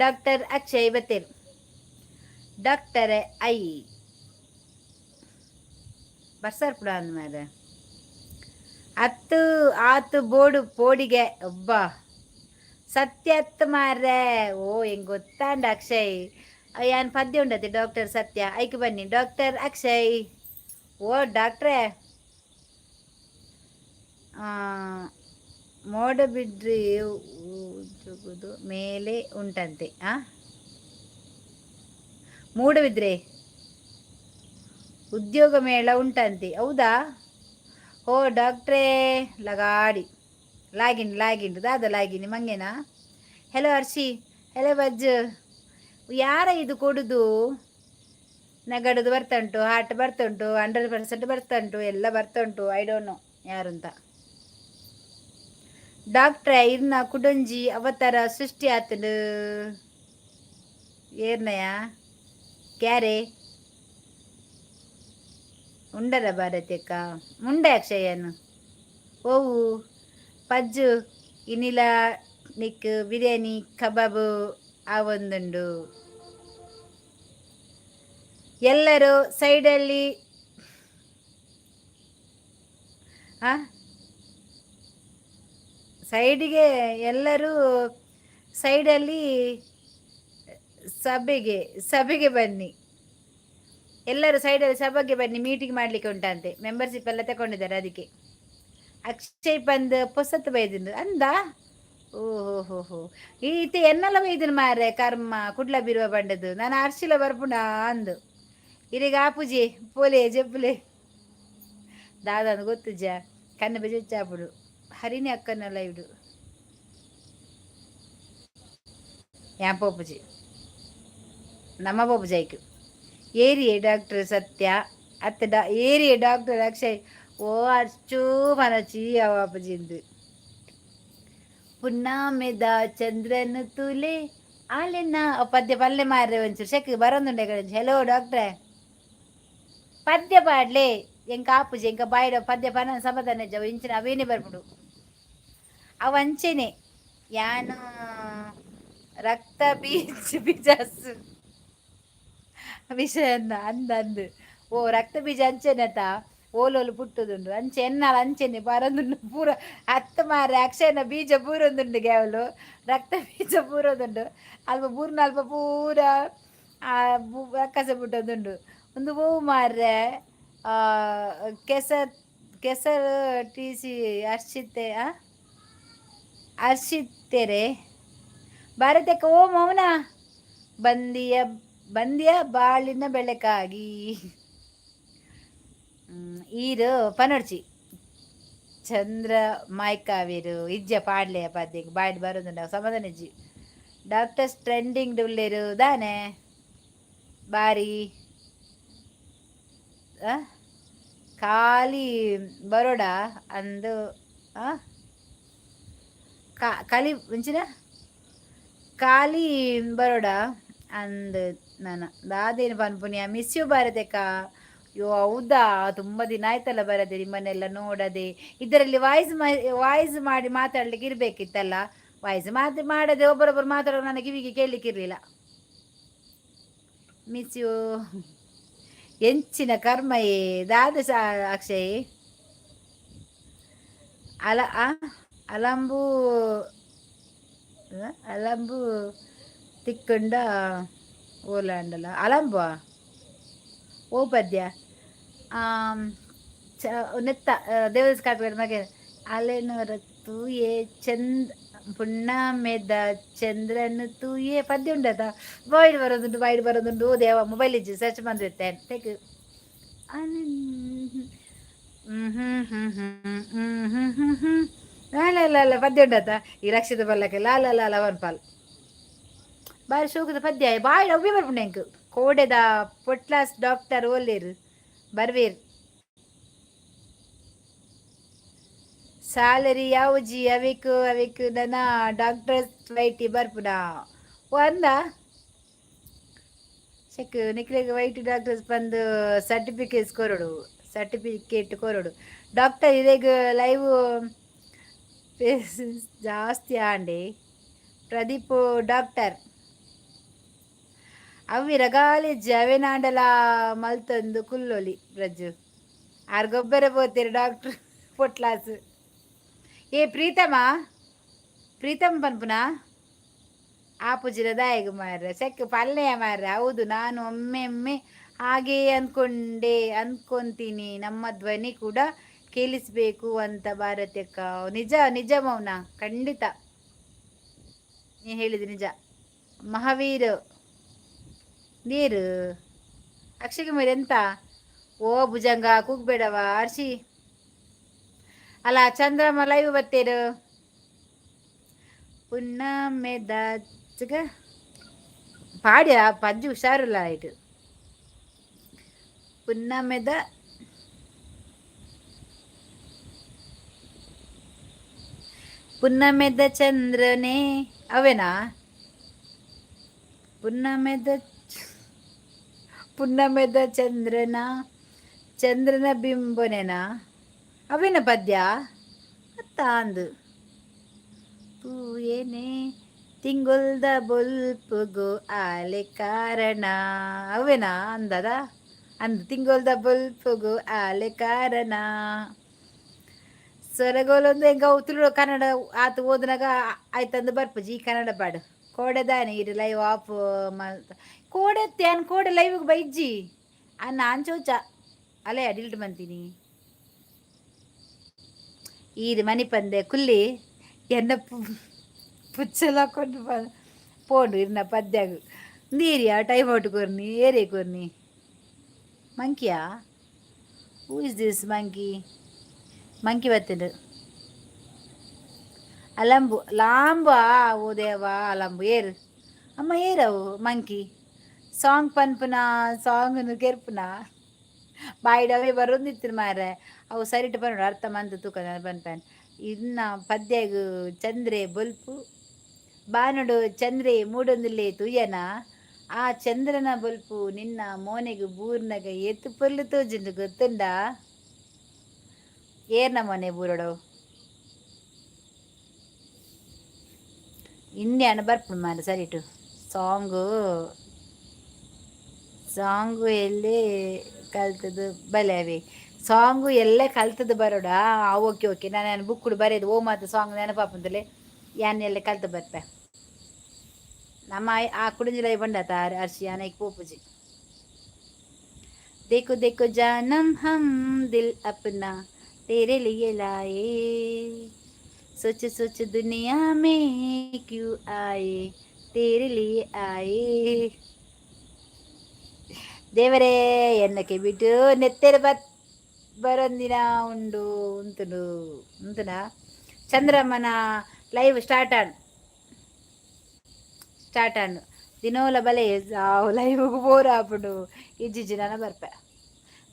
A: ಡಾಕ್ಟರ್ ಅಕ್ಷಯ್ ಬತ್ತೇರು ಡಾಕ್ಟರ್ ಐ ಬರ್ಸರ್ ಪುಡ ಅಂದ ಮಾರೆ ಅತ್ತು ಆತು ಬೋಡು ಪೋಡಿಗೆ ಒಬ್ಬ ಸತ್ಯ ಅತ್ತು ಮಾರ್ರೆ ಓ ಹೆಂಗ್ ಗೊತ್ತಾಂಡ ಅಕ್ಷಯ್ ಯಾನ್ ಪದ್ಯ ಉಂಡತಿ ಡಾಕ್ಟರ್ ಸತ್ಯ ಐಕ್ ಬನ್ನಿ ಡಾಕ್ಟರ್ ಅಕ್ಷಯ್ ಓ ಡಾಕ್ಟ್ರೇ ಮೋಡ ಬಿಡ್ರಿ ಜುಗುದು ಮೇಲೆ ಉಂಟಂತೆ ಮೂಡಬಿದ್ರೆ ಉದ್ಯೋಗ ಮೇಳ ಉಂಟಂತೆ ಹೌದಾ? ಓ ಡಾಕ್ಟ್ರೇ ಲಗಾಡಿ ಲಾಗಿಂಡು ದಾದ ಲಾಗಿನಿ ಮಂಗೇನಾ? Hello Hershey, hello ಬಜ್ಜು. ಯಾರ ಇದು ಕೊಡುದು? ನಗಡುದು ಬರ್ತುಂಟು, ಹಾರ್ಟ್ ಬರ್ತುಂಟು, 100% ಬರ್ತುಂಟು, ಎಲ್ಲ ಬರ್ತುಂಟು. ಐ ಡೋಂಟ್ ನೋ ಯಾರು ಅಂತ. ಡಾಕ್ಟ್ರೇ ಇರ್ನ ಕುಡೊಂಜಿ ಅವತಾರ ಸೃಷ್ಟಿ ಆತನು ಏರ್ನಯ ಕ್ಯಾರೆ ಉಂಡರ ಭಾರತಕ್ಕ ಮುಂಡೆ ಅಕ್ಷಯನು ಓವು ಪಜ್ಜು ಇನ್ನಿಲ ನಿಕ್ ಬಿರಿಯಾನಿ ಕಬಾಬು ಆ ಒಂದುಂಡು. ಎಲ್ಲರೂ ಸೈಡಲ್ಲಿ ಆ ಸೈಡಿಗೆ ಎಲ್ಲರೂ ಸೈಡಲ್ಲಿ ಸಭೆಗೆ ಸಭೆಗೆ ಬನ್ನಿ, ಎಲ್ಲರೂ ಸೈಡಲ್ಲಿ ಸಭೆಗೆ ಬನ್ನಿ, ಮೀಟಿಂಗ್ ಮಾಡ್ಲಿಕ್ಕೆ ಉಂಟಂತೆ. ಮೆಂಬರ್ಶಿಪ್ ಎಲ್ಲ ತಗೊಂಡಿದ್ದಾರೆ ಅದಕ್ಕೆ. ಅಕ್ಷಯ್ ಬಂದು ಪೊಸತ್ ಬೈದಿದ್ದು ಅಂದ. ಓಹೋ ಹೋ ಹೋ, ಈತೆ ಎನ್ನೆಲ್ಲ ಬೈದಿನ ಮಾರೆ ಕರ್ಮ ಕುಡ್ಲ ಬಿರುವ ಬಂಡದು ನಾನು ಅರ್ಶಿಲ ಬರ್ಪುಣ ಅಂದು ಇರಿಗ ಆಪುಜಿ ಪೋಲೆ ಜಪ್ಪುಲೆ ದಾದಾನು ಗೊತ್ತುಜ ಕಣ್ಣು ಬೆಜಾಪುಡು ಹರಿಣಿ ಅಕ್ಕನೆಲ್ಲ ಇಡು ಯಾ ಪೋಪುಜಿ ನಮ್ಮ ಪೋಪು ಜೈಕು ಏರಿಯೇ ಡಾಕ್ಟರ್ ಸತ್ಯ ಅತ್ತ ಏರಿಯೇ ಡಾಕ್ಟರ್ ಅಕ್ಷಯ್ ಓ ಅಷ್ಟು ಮನಚಿ ಅವಾಪಜಿಂದು ಪುನ್ನಾಮೆದ ಚಂದ್ರನು ತುಲೆ ಆಲೆನ ಪದ್ಯ ಪಲ್ಲೆ ಮಾರ್ರೆ ಒಂಚೂರು ಶೆಕ್ ಬರೋದುಂಡೆ ಕಡೆ. ಹೆಲೋ ಡಾಕ್ಟ್ರೆ ಪದ್ಯ ಪಾಡ್ಲೆ ಎಂಕ ಆಪುಜಿ ಎಂಕ ಬಾಯ್ಡ ಪದ್ಯ ಪನ ಸಮಾಧಾನ ಜವ ಇಂಚಿನ ಅವೇನೇ ಬರ್ಬಿಡು ಅವ ಅಂಚೆನೆ ಯಾನು ರಕ್ತ ಬೀಜ ಬೀಜಾಸು ವಿಷಯ ಅಂದು ಓ ರಕ್ತ ಬೀಜ ಅಂಚೆನತ ಓಲೋಲು ಪುಟ್ಟುದುಂಡು ಅಂಚೆ ಎನ್ನಾಲ ಅಂಚೆನೆ ಬರದುಂಡು ಪೂರ ಹತ್ತು ಮಾರೆ ಅಕ್ಷಯನ ಬೀಜ ಪೂರೊಂದುಂಡು ಕೇವಲು ರಕ್ತ ಬೀಜ ಪೂರೊಂದುಂಡು ಅಲ್ಪ ಪೂರ್ಣ ಅಲ್ಪ ಪೂರ ರಕ್ಕಸ ಬಿಟ್ಟದುಂಡು ಒಂದು ಹೂವು ಮಾರ್ರೆ ಕೆಸರ್ ಕೆಸರು ಟಿಸಿ ಅರ್ಶಿತೆ ಅರ್ಶಿತೆರೆ ಭಾರತಕ್ಕ ಓ ಮೌನ ಬಂದಿಯ ಬಂದಿಯ ಬಾಳಿನ ಬೆಳಕಾಗಿ ಈರು ಪನರ್ಜಿ ಚಂದ್ರ ಮಾಯ್ಕಾವೇರು ಇಜ್ಜ ಪಾಡ್ಲೆ ಪದ್ಯಕ್ಕೆ ಬಾಯ್ಡ್ ಬರೋದುಂಡ ಸಮಾಧಾನ ಇಜ್ಜಿ ಡಾಕ್ಟರ್ಸ್ ಟ್ರೆಂಡಿಂಗ್ ಉಳ್ಳೇರು ದಾನೆ ಬಾರಿ ಖಾಲಿ ಬರೋಡ ಅಂದು ಕಲಿ ಮುಂಚಿನ ಖಾಲಿ ಬರೋಡ ಅಂದು ನಾನು ದಾದೇನು ಪನ್ಪುನಿಯ ಮಿಸ್ ಯು ಭಾರತಕ್ಕ. ಅಯ್ಯೋ ಹೌದಾ, ತುಂಬ ದಿನ ಆಯ್ತಲ್ಲ ಬರದೆ, ನಿಮ್ಮನ್ನೆಲ್ಲ ನೋಡದೆ. ಇದರಲ್ಲಿ ವಾಯ್ಸ್ ಮಾಡಿ ಮಾತಾಡ್ಲಿಕ್ಕೆ ಇರ್ಬೇಕಿತ್ತಲ್ಲ. ವಾಯ್ಸ್ ಮಾಡದೆ ಒಬ್ಬರೊಬ್ಬರು ಮಾತಾಡೋ ನನಗೆ ಕಿವಿಗೆ ಕೇಳಲಿಕ್ಕಿರ್ಲಿಲ್ಲ. ಮಿಸ್ ಯು ಎಂಚಿನ ಕರ್ಮಯೇ ದಾದ ಅಕ್ಷಯ್ ಅಲಂಬು ಅಲಂಬು ತಿಕ್ಕಂಡ ಓಲಾಂಡಲ ಅಲಂಬ ಓ ಪದ್ಯ ನೆತ್ತ ದೇವದ ಕಾಪಿ ಮಗೆ ಅಲೆನು ರತ್ತು ಏ ಚಂದ್ ಪುಣ್ಣ ಮೆದ ಚಂದ್ರನು ತೂಯೇ ಪದ್ಯ ಉಂಡದ ಬಾಯ್ಡ್ ಬರೋದುಂಡು ಓ ದೇವ ಮೊಬೈಲ್ ಇಜ್ಜಿ ಸರ್ಚ್ ಬಂದಿರುತ್ತೆ ತೆಗ್ ಲಾಲ ಪದ್ಯ ಉಂಡದ ಈ ರಕ್ಷಿತ ಬಲ್ಲಕ್ಕೆ ಲಾಲ ಲಾಲ ಒನ್ ಪಾಲ್ ಬಾರಿ ಶೋಕದ ಪದ್ಯ ಬಾಯ್ಡ್ ಅವ್ವೇ ಬರ್ಪುಂಡು ಎಂಕ್ ಕೋಡೆದ ಪೊಟ್ಲಾಸ್ ಡಾಕ್ಟರ್ ಓಲೇರು ಬರ್ವೇರ್ ಸ್ಯಾಲರಿ ಯಾವುಜಿ ಅವಿಕ್ ನನ್ನ ಡಾಕ್ಟರ್ಸ್ ವೈಟಿ ಬರ್ಪುಡ ಒಂದ ಚೆಕ್ ನಿಕ್ಲೆಗ್ ವೈಟ್ ಡಾಕ್ಟರ್ಸ್ ಬಂದು ಸರ್ಟಿಫಿಕೇಟ್ ಕೊರಡು ಡಾಕ್ಟರ್ ಇದೇಗ ಲೈವ್ ಜಾಸ್ತಿ ಆಂಡೆ ಪ್ರದೀಪ್ ಡಾಕ್ಟರ್ ಅವಿ ರಗಾಲಿ ಜವೆನಾಂಡಲ ಮಲ್ತಂದು ಕುಲ್ಲೊಲಿ ಪ್ರಜ್ಜು ಆರ್ಗೊಬ್ಬರ ಪೋತೀರಿ ಡಾಕ್ಟ್ರ್ ಪೊಟ್ಲಾಸ್ ಏ ಪ್ರೀತಮ್ ಪನ್ಪುನ ಆಪುಜಿರ ದಾಯಿಗೆ ಮಾರ್ರೆ ಸೆಕ್ ಪಲ್ಲೆಯ ಮಾರ್ರೆ. ಹೌದು, ನಾನು ಒಮ್ಮೆ ಹಾಗೇ ಅನ್ಕೊಂತೀನಿ ನಮ್ಮ ಧ್ವನಿ ಕೂಡ ಕೇಳಿಸ್ಬೇಕು ಅಂತ ಭಾರತಕ್ಕ. ನಿಜ ಮೌನ, ಖಂಡಿತ ನೀ ಹೇಳಿದ ನಿಜ. ಮಹಾವೀರ್ ನೀರು ಅಕ್ಷಯ್ ಕುಮಾರ್ ಎಂತ ಓ ಭುಜಂಗ ಕೂಗ್ಬೇಡವ ಅರ್ಶಿ ಅಲ್ಲ ಚಂದ್ರಮ್ಮ ಲೈವ್ ಬತ್ತೇರು ಪುನ್ನಮೆದ ಪಾಡ್ಯ ಪಜ್ಜು ಹುಷಾರಿಲ್ಲ ಆಯ್ತು. ಪುನ್ನಮೆದ ಚಂದ್ರನೇ ಅವೇನಾ ಪುನ್ನಮೆದ ಚಂದ್ರನ ಬಿಂಬನೆನಾ ಅವೇನ ಪದ್ಯ ಅತ್ತ ಅಂದು ಏನೇ ತಿಂಗುಲ್ದ ಬೊಲ್ಪುಗು ಆಲೆ ಕಾರಣ ಅವೇನಾ ಅಂದದ ಅಂದು ತಿಂಗುಲ್ದ ಬೊಲ್ಪುಗು ಆಲೆ ಕಾರಣ ಸೊರಗೋಲೊಂದು ಹೆಂಗ ತುಳು ಕನ್ನಡ ಆತು ಓದಿನಾಗ ಆಯ್ತಂದು ಬರ್ಪುಜಿ ಈ ಕನ್ನಡ ಪಾಡು ಕೋಡೆದಾನೆ ಇದು ಲೈವ್ ಆಫ್ ಕೋಡೆ ತ್ಯಾನ್ ಕೋಡೆ ಲೈವ್ ಬೈಜ್ಜಿ ನಾನ್ ಚೋಚ ಅಲೆ ಡಿಲ್ಟ್ ಬಂತೀನಿ ಈದು ಮನಿ ಪಂದೆ ಕುಲ್ಲಿ ಎನ್ನ ಪುಚ್ಚಲಾಕೊಂಡು ಪೋಂಡು ಇರ್ನ ಪದ್ಯಾಗ ನೀರಿಯ ಟೈಮ್ ಔಟ್ ಕೊರ್ನಿ ಏರೇ ಕೊರ್ನಿ ಮಂಕಿಯಾ who is this monkey monkey ಬತ್ತಿಂಡು ಅಲಂಬು ಲಾಂಬು ಓ ದೇವಾ ಅಲಂಬು ಏರು ಅಮ್ಮ ಏರವು ಮಂಕಿ ಸಾಂಗ್ ಪನ್ಪುನ ಸಾಂಗ್ ಕೆರ್ಪುನ ಬಾಯಿಡವೇ ಬರೋದಿತ್ತು ಮಾರೆ ಅವು ಸರಿಟ್ ಬರೋಡು ಅರ್ಥ ಮಂತ್ ತೂಕ ಪನ್ಪನ್ ಇನ್ನ ಪದ್ಯಾಗ ಚಂದ್ರೆ ಬೊಲ್ಪು ಬಾನುಡು ಚಂದ್ರೆ ಮೂಡೊಂದುಲ್ಲೆ ತುಯ್ಯನ ಆ ಚಂದ್ರನ ಬೊಲ್ಪು ನಿನ್ನ ಮೋನೆಗೆ ಬೂರ್ನಗ ಎತ್ತು ಪೊಲ್ಲು ತೋಜುಂಡು ಗೊತ್ತುಂಡ ಏರ್ನ ಮನೆ ಬೂರಡು ಇಂಡ್ಯಾನ ಬರ್ಪುಡು ಮಾರ ಸರಿಟು ಸಾಂಗು ಸಾಂಗು ಎಲ್ಲೇ ಕಲ್ತದ್ದು ಬಲೆವೆ ಸಾಂಗು ಎಲ್ಲ ಕಲ್ತದ್ದು ಬರೋಡಾ ಓಕೆ ಓಕೆ ನಾನು ಬುಕ್ಕುಡು ಬರೆಯೋದು ಓ ಮಾತು ಸಾಂಗ್ ನೆನಪಾಪಂತಲೇ ಯಾನ್ ಎಲ್ಲ ಕಲ್ತು ಬರ್ಪೆ ನಮ್ಮ ಆ ಕುಡಿಂಜಿಲ ಬಂಡತ ಅರ್ಶಿ ಆನೈಕ್ ಪೋಪುಜಿ देखो देखो जानम हम दिल अपना तेरे लिए लाए सोच सोच दुनिया में क्यों आए तेरे लिए आए ದೇವರೇ ಎನ್ನಕ್ಕೆ ಬಿಟ್ಟು ನೆತ್ತೆರೆ ಬರೊಂದಿನ ಉಂಡು ಉಂತುಂಡು ಉಂತುನ ಚಂದ್ರಮ್ಮನ ಲೈವ್ ಸ್ಟಾರ್ಟ್ ಆಂಡು ದಿನೋಲ ಬಲೆ ಲೈವ್ಗೆ ಬೋರ್ ಆಪುಂಡು ಇಜ್ಜಿಜ್ಜಿ ನಾನು ಬರ್ಪೆ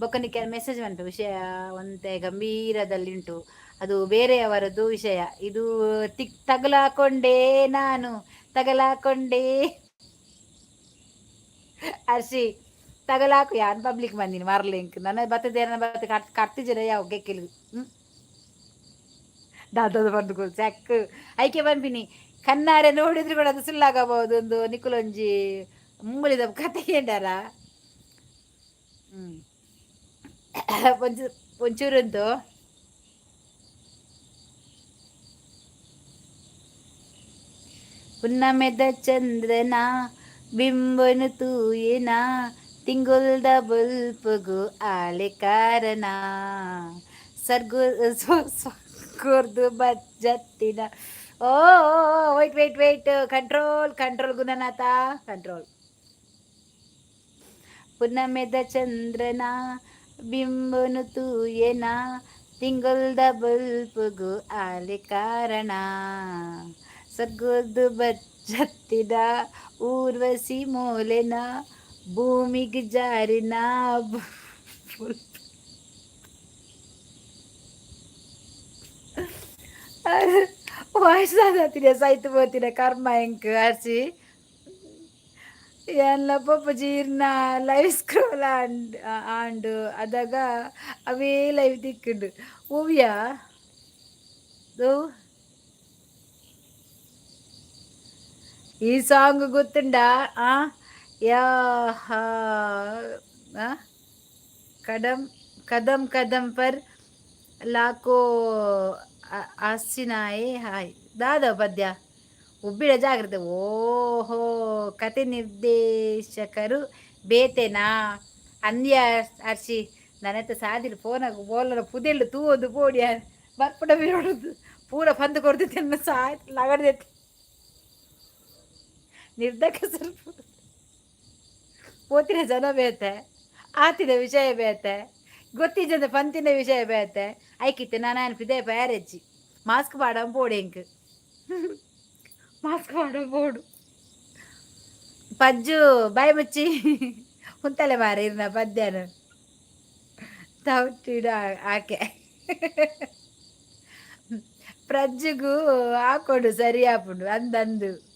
A: ಬೊಕ್ಕನಿಕೆ ಮೆಸೇಜ್ ಬಂತು ವಿಷಯ ಒಂತೆ ಗಂಭೀರದಲ್ಲಿಂಟು ಅದು ಬೇರೆಯವರದ್ದು ವಿಷಯ ಇದು ತಗಲಾಕೊಂಡೆ ನಾನು ತಗಲಾಕೊಂಡೆ ಅರ್ಷಿ ತಗಲಾಕು ಯಾನ್ ಪಬ್ಲಿಕ್ ಬಂದಿನಿ ಮರ್ಲಿಂಕ್ ನನ್ನ ಬತ್ತದೇನ ಬತ್ತ ಕರ್ತಿಜರ ಯಾವ ಗೆಕ್ಕಿಲು ದಾದದ ಬಂದು ಸಾಕು ಐಕೆ ಬಂದಿನಿ ಕಣ್ಣಾರೆ ನೋಡಿದ್ರು ಕೂಡ ಅದು ಸುಳ್ಳಾಗಬಹುದು ಒಂದು ನಿಕುಲೊಂಜಿ ಮುಂಗುಳಿದ ಕತೆ ಏನಾರ ಒಂಚೂರಂತು ಹುನ್ನಮೆದ ಚಂದ್ರನ ಬಿಂಬನು ತೂಯೇನ ತಿಂಗುಲ್ದ ಬಲ್ಪಗು ಆಲೆ ಕಾರಣ ಸರ್ಗುರ್ದು ಬಜ್ಜತ್ತಿನ ಓ ವೈಟ್ ಕಂಟ್ರೋಲ್ ಗುಣನಾಥ ಕಂಟ್ರೋಲ್ ಪುನ್ನಮೆದ ಚಂದ್ರನ ಬಿಂಬನು ತೂಯೇನ ತಿಂಗುಲ್ದ ಬಲ್ಪಗು ಆಲೆ ಕಾರಣ ಸರ್ಗುರ್ದು ಬಜ್ಜತ್ತಿನ ಊರ್ವಶಿ ಮೂಲೆನ ಭೂಮಿಗೆ ಜಾರಿನ ವಯಸ್ಸಾದತ್ತಿನ ಸೈತು పోతిన ಕರ್ಮ ಎಂಕ್ ಹರ್ಸಿ ಎಲ್ಲ ಪಪ್ಪ ಜೀರ್ನ ಲೈವ್ ಸ್ಕ್ರೋಲ್ ಆಂಡು ಅದಾಗ ಅವೇ ಲೈವ್ ತಿಕ್ಕುಂಡು ಓವಿಯಾ ಈ ಸಾಂಗ್ ಗೊತ್ತುಂಡಾ ಯಾ ಕದಂ ಕದಂ ಕದಂ ಪರ್ ಲಾಕೋ ಆಸಿನಾಯೇ ಹಾಯ್ ದಾದ ಪದ್ಯ ಉಬ್ಬಿಡ ಜಾಗ್ರತೆ ಓಹೋ ಕತೆ ನಿರ್ದೇಶಕರು ಬೇತೆನಾ ಅಂದ್ಯ ಅರ್ಷಿ ನನ್ನತ್ತ ಸಾದಿರು ಫೋನಾಗ ಬೋಲರ ಪುದೆಲ್ಲು ತೂವೊಂದು ಪೋಡಿಯ ಬರ್ಪುಡ ಬಿಡೋದು ಪೂರ ಪಂದು ಕೊಡ್ತಿದ್ದೆ ಸಾಯ್ತು ಲಗಡ್ದೈತಿ ನಿರ್ಧಕ ಸ್ವಲ್ಪ ಪೋತಿನ ಜನ ಬೇತೆ ಆತಿನ ವಿಷಯ ಬೇತೆ ಗೊತ್ತಿದ್ದ ಪಂತಿನ ವಿಷಯ ಬೇತೆ ಐಕಿತ್ತೆ ನಾನು ಅನ್ಪಿದೆ ಪ್ಯಾರೆಜ್ಜಿ ಮಾಸ್ಕ್ ಪಾಡಂ ಪೋಡು ಎಂಕ್ ಮಾಸ್ಕ್ ಪಾಡಂ ಪೋಡು ಪಜ್ಜು ಬಾಯಿ ಮುಚ್ಚಿ ಉಂತಲೆ ಮಾರ ಇರ್ನ ಪದ್ಯನ ತೌಟಿಡು ಆಕೆ ಪ್ರಜ್ಜುಗೂ ಹಾಕೊಡು ಸರಿ ಆಪುಂಡು ಅಂದಂದು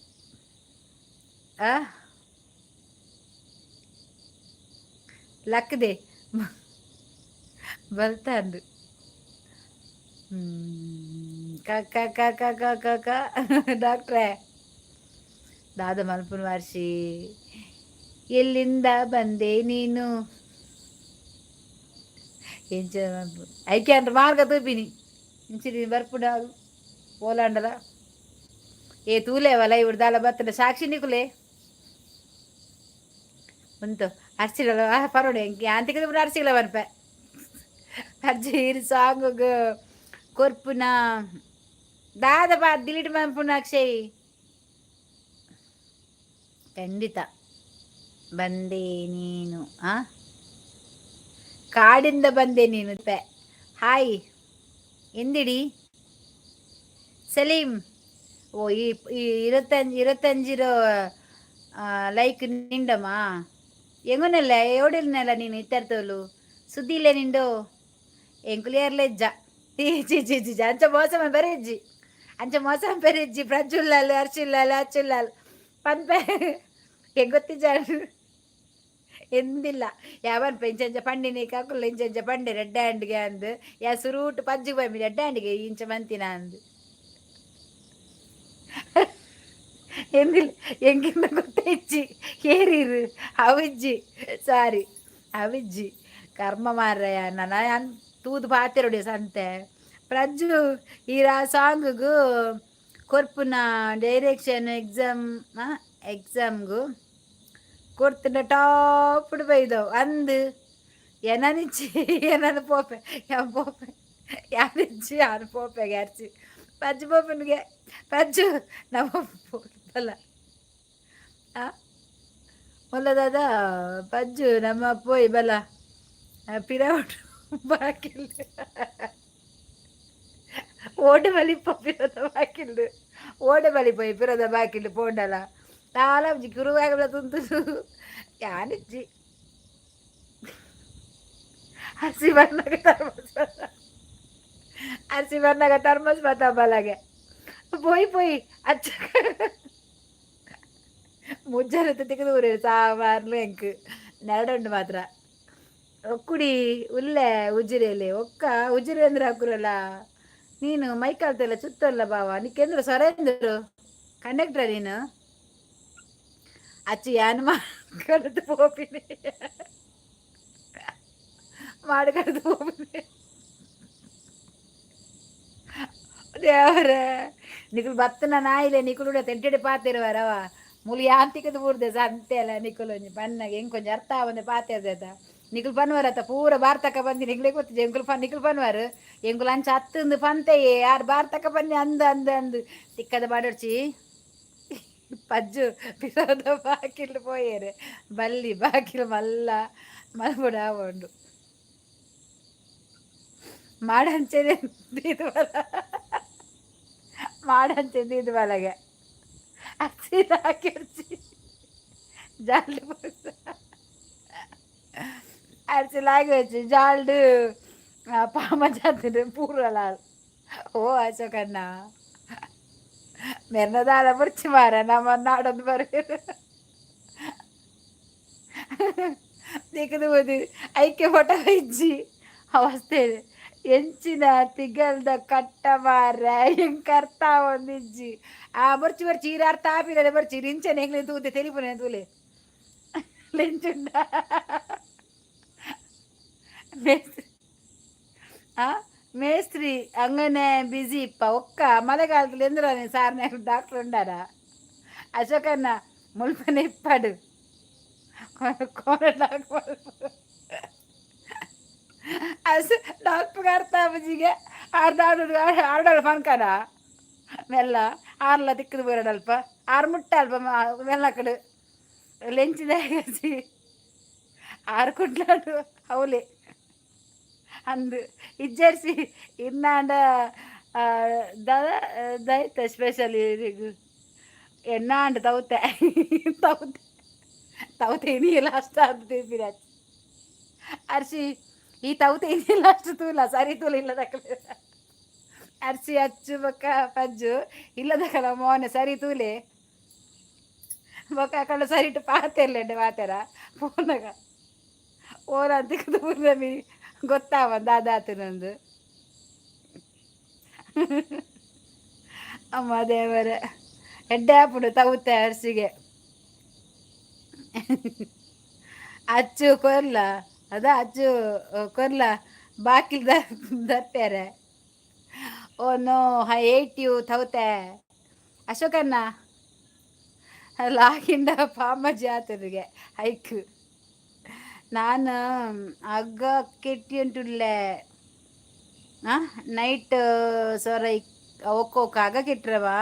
A: ಲಕ್ಕದೆ ಬಲ್ತಾಂದು ಕಕ್ಕ ಕಕ್ಕ ಕಕ್ಕ ಕಕ್ಕ ಡಾಕ್ಟ್ರೇ ದಾದ ಮಲ್ಪುನ ವಾರ್ಷಿ ಎಲ್ಲಿಂದ ಬಂದೆ ನೀನು ಎಂಚ ಐಕೆ ಅಂದ್ರೆ ಮಾರ್ಗ ತೂಪಿನಿ ಇಂಚಿನ ಬರ್ಪುಡ ಓಲಾಂಡಲ ಏ ತೂಲೇವಲ್ಲ ಇವ್ರು ದಾಲ ಬರ್ತದೆ ಸಾಕ್ಷಿ ನಿಕುಲೆ ಉಂಟು ಅರ್ಸಿಲ್ಲ ಪರೋಡೆ ಯಾಂತಿಗೆ ಬಿಡ ಅರ್ಸಿಲ್ಲ ಬರ್ಪ ಅಜ್ಜಿ ಇರು ಸಾಂಗ್ ಕೊರ್ಪುನ ದಾದ ಬಾ ಡಿಲೀಟ್ ಮಾಡ್ಪುಣ ಅಕ್ಷಯ್ ಖಂಡಿತ ಬಂದೆ ನೀನು ಆ ಕಾಡಿಂದ ಬಂದೆ ನೀನು ಹಾಯ್ ಎಂದಿಡಿ ಸಲೀಂ ಓ ಈ ഇരുപത്തഞ്ചിരോ ಲೈಕ್ ನಿಂಡಮ್ಮ ಎಂಗುನಲ್ಲ ಎವಡಿಲ್ನಲ್ಲ ನೀನು ಇತ್ತರ್ತೋಲು ಸುದ್ದಿಲ್ಲೇ ನಿಂಡು ಎಂಕುಲಿಯರ್ಲೆಜ್ಜ ಚಿ ಅಂಚ ಮೋಸಮ ಬರೆಜ್ಜಿ ಅಂಚ ಮೋಸಮ ಬರೆಜ್ಜಿ ಪ್ರಜ್ಜುಲ್ಲಾಲ್ ಅರ್ಶುಲ್ಲಾಲ್ ಅಚ್ಚುಲ್ಲಾಲ್ ಪನ್ಪೆ ಎಂಗೊತ್ತಿಜ್ಜ ಎಂದಿಲ್ಲ ಯಾವನ್ ಇಂಚಂಚ ಪಂಡಿನಿ ಕಾಕುಲ್ಲ ಇಂಚಂಚ ಪಂಡೆ ರೆಡ್ ಹ್ಯಾಂಡ್ಗೆ ಅಂದು ಯಾ ಸುರೂಟ್ ಪಜ್ಜಿಗೆ ಬಮ್ಮಿ ರೆಡ್ ಹ್ಯಾಂಡ್ಗೆ ಇಂಚ ಮಂತಿನ ಅಂದು ಎಂದಿಲ್ಲ ಎಂಗಿಂದ ಗೊತ್ತಿಜ್ಜಿ ಏರಿರು ಅವಿಜ್ಜಿ ಸಾರಿ ಅವಿಜ್ಜಿ ಕರ್ಮ ಮಾರ್ರಯ್ಯ ನಾನು ತೂದು ಪಾತಿರೋಡಿ ಸಂತೆ ಪ್ರಜ್ಜು ಈ ಸಾಂಗ್ಗೂ ಕೊರ್ಪುನ ಡೈರೆಕ್ಷನ್ ಎಕ್ಸಾಮ್ಗೂ ಕೊಡ್ತಿನ ಟಾಪ್ಡ್ ಬೈದವು ಅಂದು ಏನನಿಚ್ಚಿ ಏನನ್ನು ಪೋಪೆ ಪೋಪೆ ಯಾರಿಚ್ಚಿ ಯಾರು ಪೋಪೆಗೆ ಅರ್ಚಿ ಪಜ್ಜು ಪೋಪನಿಗೆ ಪಜ್ಜು ನಮ್ಮ ಅಲ್ಲ ಮೊಲ್ಲದಾದ ಪಜ್ಜು ನಮ್ಮ ಪೋಯ್ ಬಲ ಪಿರವಟು ಬಾಕಿಲ್ ಓಡೆ ಬಲಿಪ್ಪ ಪಿರದ ಬಾಕಿಲ್ಡು ಓಡೆ ಬಲಿಪೋಯ್ ಪಿರದ ಬಾಕಿಲ್ಡು ಪೋಂಡಲ ತಾಲಜ್ಜಿ ಕುರುವಾಗಲ ತುಂತು ಯಾನಿಜ್ಜಿ ಹಸಿ ಬಣ್ಣಗ ತರ್ಮಸ್ ಬತ್ತ ಬಲಗೆ ಪೋಯ್ ಅಚ್ಚ ಮುಜ್ಜರತ್ತೆ ತೆಗೆದು ಊರೇ ಸಾಂಬಾರ್ಲು ಎಂಕ್ ನೆರಡುಂಡು ಮಾತ್ರ ಒಕ್ಕುಡಿ ಉಲ್ಲೆ ಉಜಿರೆಯಲ್ಲಿ ಒಕ್ಕ ಉಜಿರೆ ಅಂದ್ರೆ ಹಾಕುರಲ್ಲ ನೀನು ಮೈಕಾಲ್ತೆಲ್ಲ ಚುತ್ತಲ್ಲ ಬಾವ ನಿಕ್ಕೆಂದ್ರು ಸೊರೇಂದ್ರು ಕಂಡಕ್ಟ್ರ ನೀನು ಅಚ್ಚಿ ಯಾನ್ ಮಾಡ್ಕಡ್ದು ಹೋಪಿನಿ ಮಾಡ್ಕಡ್ದು ಹೋಪಿನಿ ದೇವರ ನಿಕುಲು ಬತ್ತನ ನಾಯಿಲೆ ನಿಕುಲು ತೆಂಟೆಡೆ ಪಾತಿರುವರವ ಮುಲಿ ಯಾಂತಿಕದ ಬೂರ್ದೆ ಸಂತೆ ಅಲ್ಲ ನಿಕುಲು ಪನ್ನಗೆ ಹೆಂಗೆ ಕೊಂಚ ಅರ್ಥ ಬಂದೆ ಪಾತಿರ್ದ ನಿಕುಲು ಪನ್ವಾರತ್ತ ಪೂರ ಭಾರತಕ ಬಂದಿ ನಿಗ್ಲೇ ಗೊತ್ತಿದೆ ನಿಕುಲು ಪನ್ವಾರು ಎಂಗುಲು ಅಂಚ ಹತ್ತಂದು ಪಂತೆಯೇ ಯಾರು ಭಾರತಕ ಬನ್ನಿ ಅಂದು ತಿಕ್ಕದ ಬಾಡೋಡ್ಚಿ ಪಜ್ಜು ಪಿರೋದ ಬಾಕಿಲು ಪೋಯೇರೆ ಬಲ್ಲಿ ಬಾಕಿಲು ಮಲ್ಲ ಮಲ್ಬುಡ ಉಂಡು ಮಾಡಂಚೆ ಇದು ಬಲಗೆ ಅರ್ಸಿ ಹಾಕಿರ್ಚಿ ಜಾಲ್ಡು ಅರ್ಸಿ ಲಾಗಿ ವಚ್ಚಿ ಜಾಲ್ಡು ಪಾಮ ಜಾತಿರು ಪೂರಲಾಲ್ ಓ ಅಶೋಕಣ್ಣ ಮೆರ್ನದಾಲ ಮುರ್ಚಿ ಮಾರ ನಮ್ಮ ನಾಡೊಂದು ಬರೀರು ದಿಕ್ಕದು ಓದಿ ಐಕ್ಯ ಫೋಟೋ ಇಜ್ಜಿ ಅವಸ್ಥೆ ಎಂಚಿನ ತಿಗಲ್ದ ಕಟ್ಟ ಮಾರ ಹೆಂಗೆ ಅರ್ಥ ಒಂದಿಜ್ಜಿ ಬರ್ಚಿ ಈರ ಅರ್ಥ ಆಪಿಲ್ಲ ಬರ್ಚಿ ರಿಂಚನೆ ಹೆಂಗ್ಲೆ ತೂತೆ ತೆಲಿಪುನೆ ತೂಲೆ ಲೆಂಚುಂಡ ಮೇಸ್ತ್ರಿ ಅಂಗನೆ ಬಿಸಿ ಇಪ್ಪ ಒಕ್ಕ ಮಳೆಗಾಲದಲ್ಲಿ ಎಂದ್ರ ಸಾರ್ನ ಡಾಕ್ಟರ್ ಉಂಡಾರ ಅಶೋಕನ್ನ ಮುಲ್ಪನೆ ಇಪ್ಪಾಡು ಕೋನ ಡಾಕ್ಟರ್ ಅಸ್ ಡಾಕ್ಟರ್ಗೆ ಅರ್ಥ ಬಜಿಗೆ ಆರ್ಡಲ್ ಪನ್ಕನ ಮೆಲ್ಲ ಆರ್ಲ ತಿಕ್ಕದು ಬರಡಲ್ಪ ಆರು ಮುಟ್ಟ ಅಲ್ಪ ಮೆಲ್ಲ ಕಡೆ ಲೆಂಚಿದ ಆರು ಕುಡ್ಲಾಡು ಅವಲೆ ಅಂದು ಇಜ್ಜರ್ಸಿ ಇನ್ನಾಂಡ ದೈತ ಸ್ಪೆಷಲ್ ಎನ್ನಾಂಡ ತೌತೆ ನೀ ಲಾಸ್ಟ್ ಅದು ತಿರ್ಪಿರಾಚ್ ಅರ್ಸಿ ಈ ತೌತೆ ಇನ್ನಿಲ್ಲ ಅಷ್ಟು ತೂಲ ಸರಿ ತೂಲ ಇಲ್ಲದಕ್ಕಲೆ ಅರ್ಸಿ ಅಚ್ಚು ಬೊಕ್ಕ ಪಜ್ಜು ಇಲ್ಲದಕ್ಕಲ ಮೋನೆ ಸರಿ ತೂಲೆ ಬೊಕ್ಕ ಕಳ್ಳು ಸರಿಟ್ಟು ಪಾತೆರ್ಲೆಂಡೆ ಮಾತಾರ ಫೋನಾಗ ಓನ ತಿಕ್ಕದು ಪೂರ್ಣಮಿ ಗೊತ್ತಾವ ದಾದಾತು ನಂದು ಅಮ್ಮ ದೇವರ ಎಡ್ಡೆ ಹಾಪುಡು ತೌತೆ ಅರ್ಸಿಗೆ ಅಚ್ಚು ಕೊರ್ಲ ಅದ ಅಚ್ಚು ಕೊರ್ಲ ಬಾಕಿಲ್ ದರ್ಪ್ಯಾರೆ oh no, I hate you ತೌತೆ ಅಶೋಕನ್ನ ಲಾಗಿಂಡ ಪಾಮ ಜಾತರಿಗೆ ಐಕ್ ನಾನು ಅಗ್ಗ ಕೆಟ್ಟಿಯಂಟುಳ್ಳೆ ನೈಟ್ ಸೊರ ಒಕ್ಕೋಕ ಆಗ ಕೆಟ್ರವಾ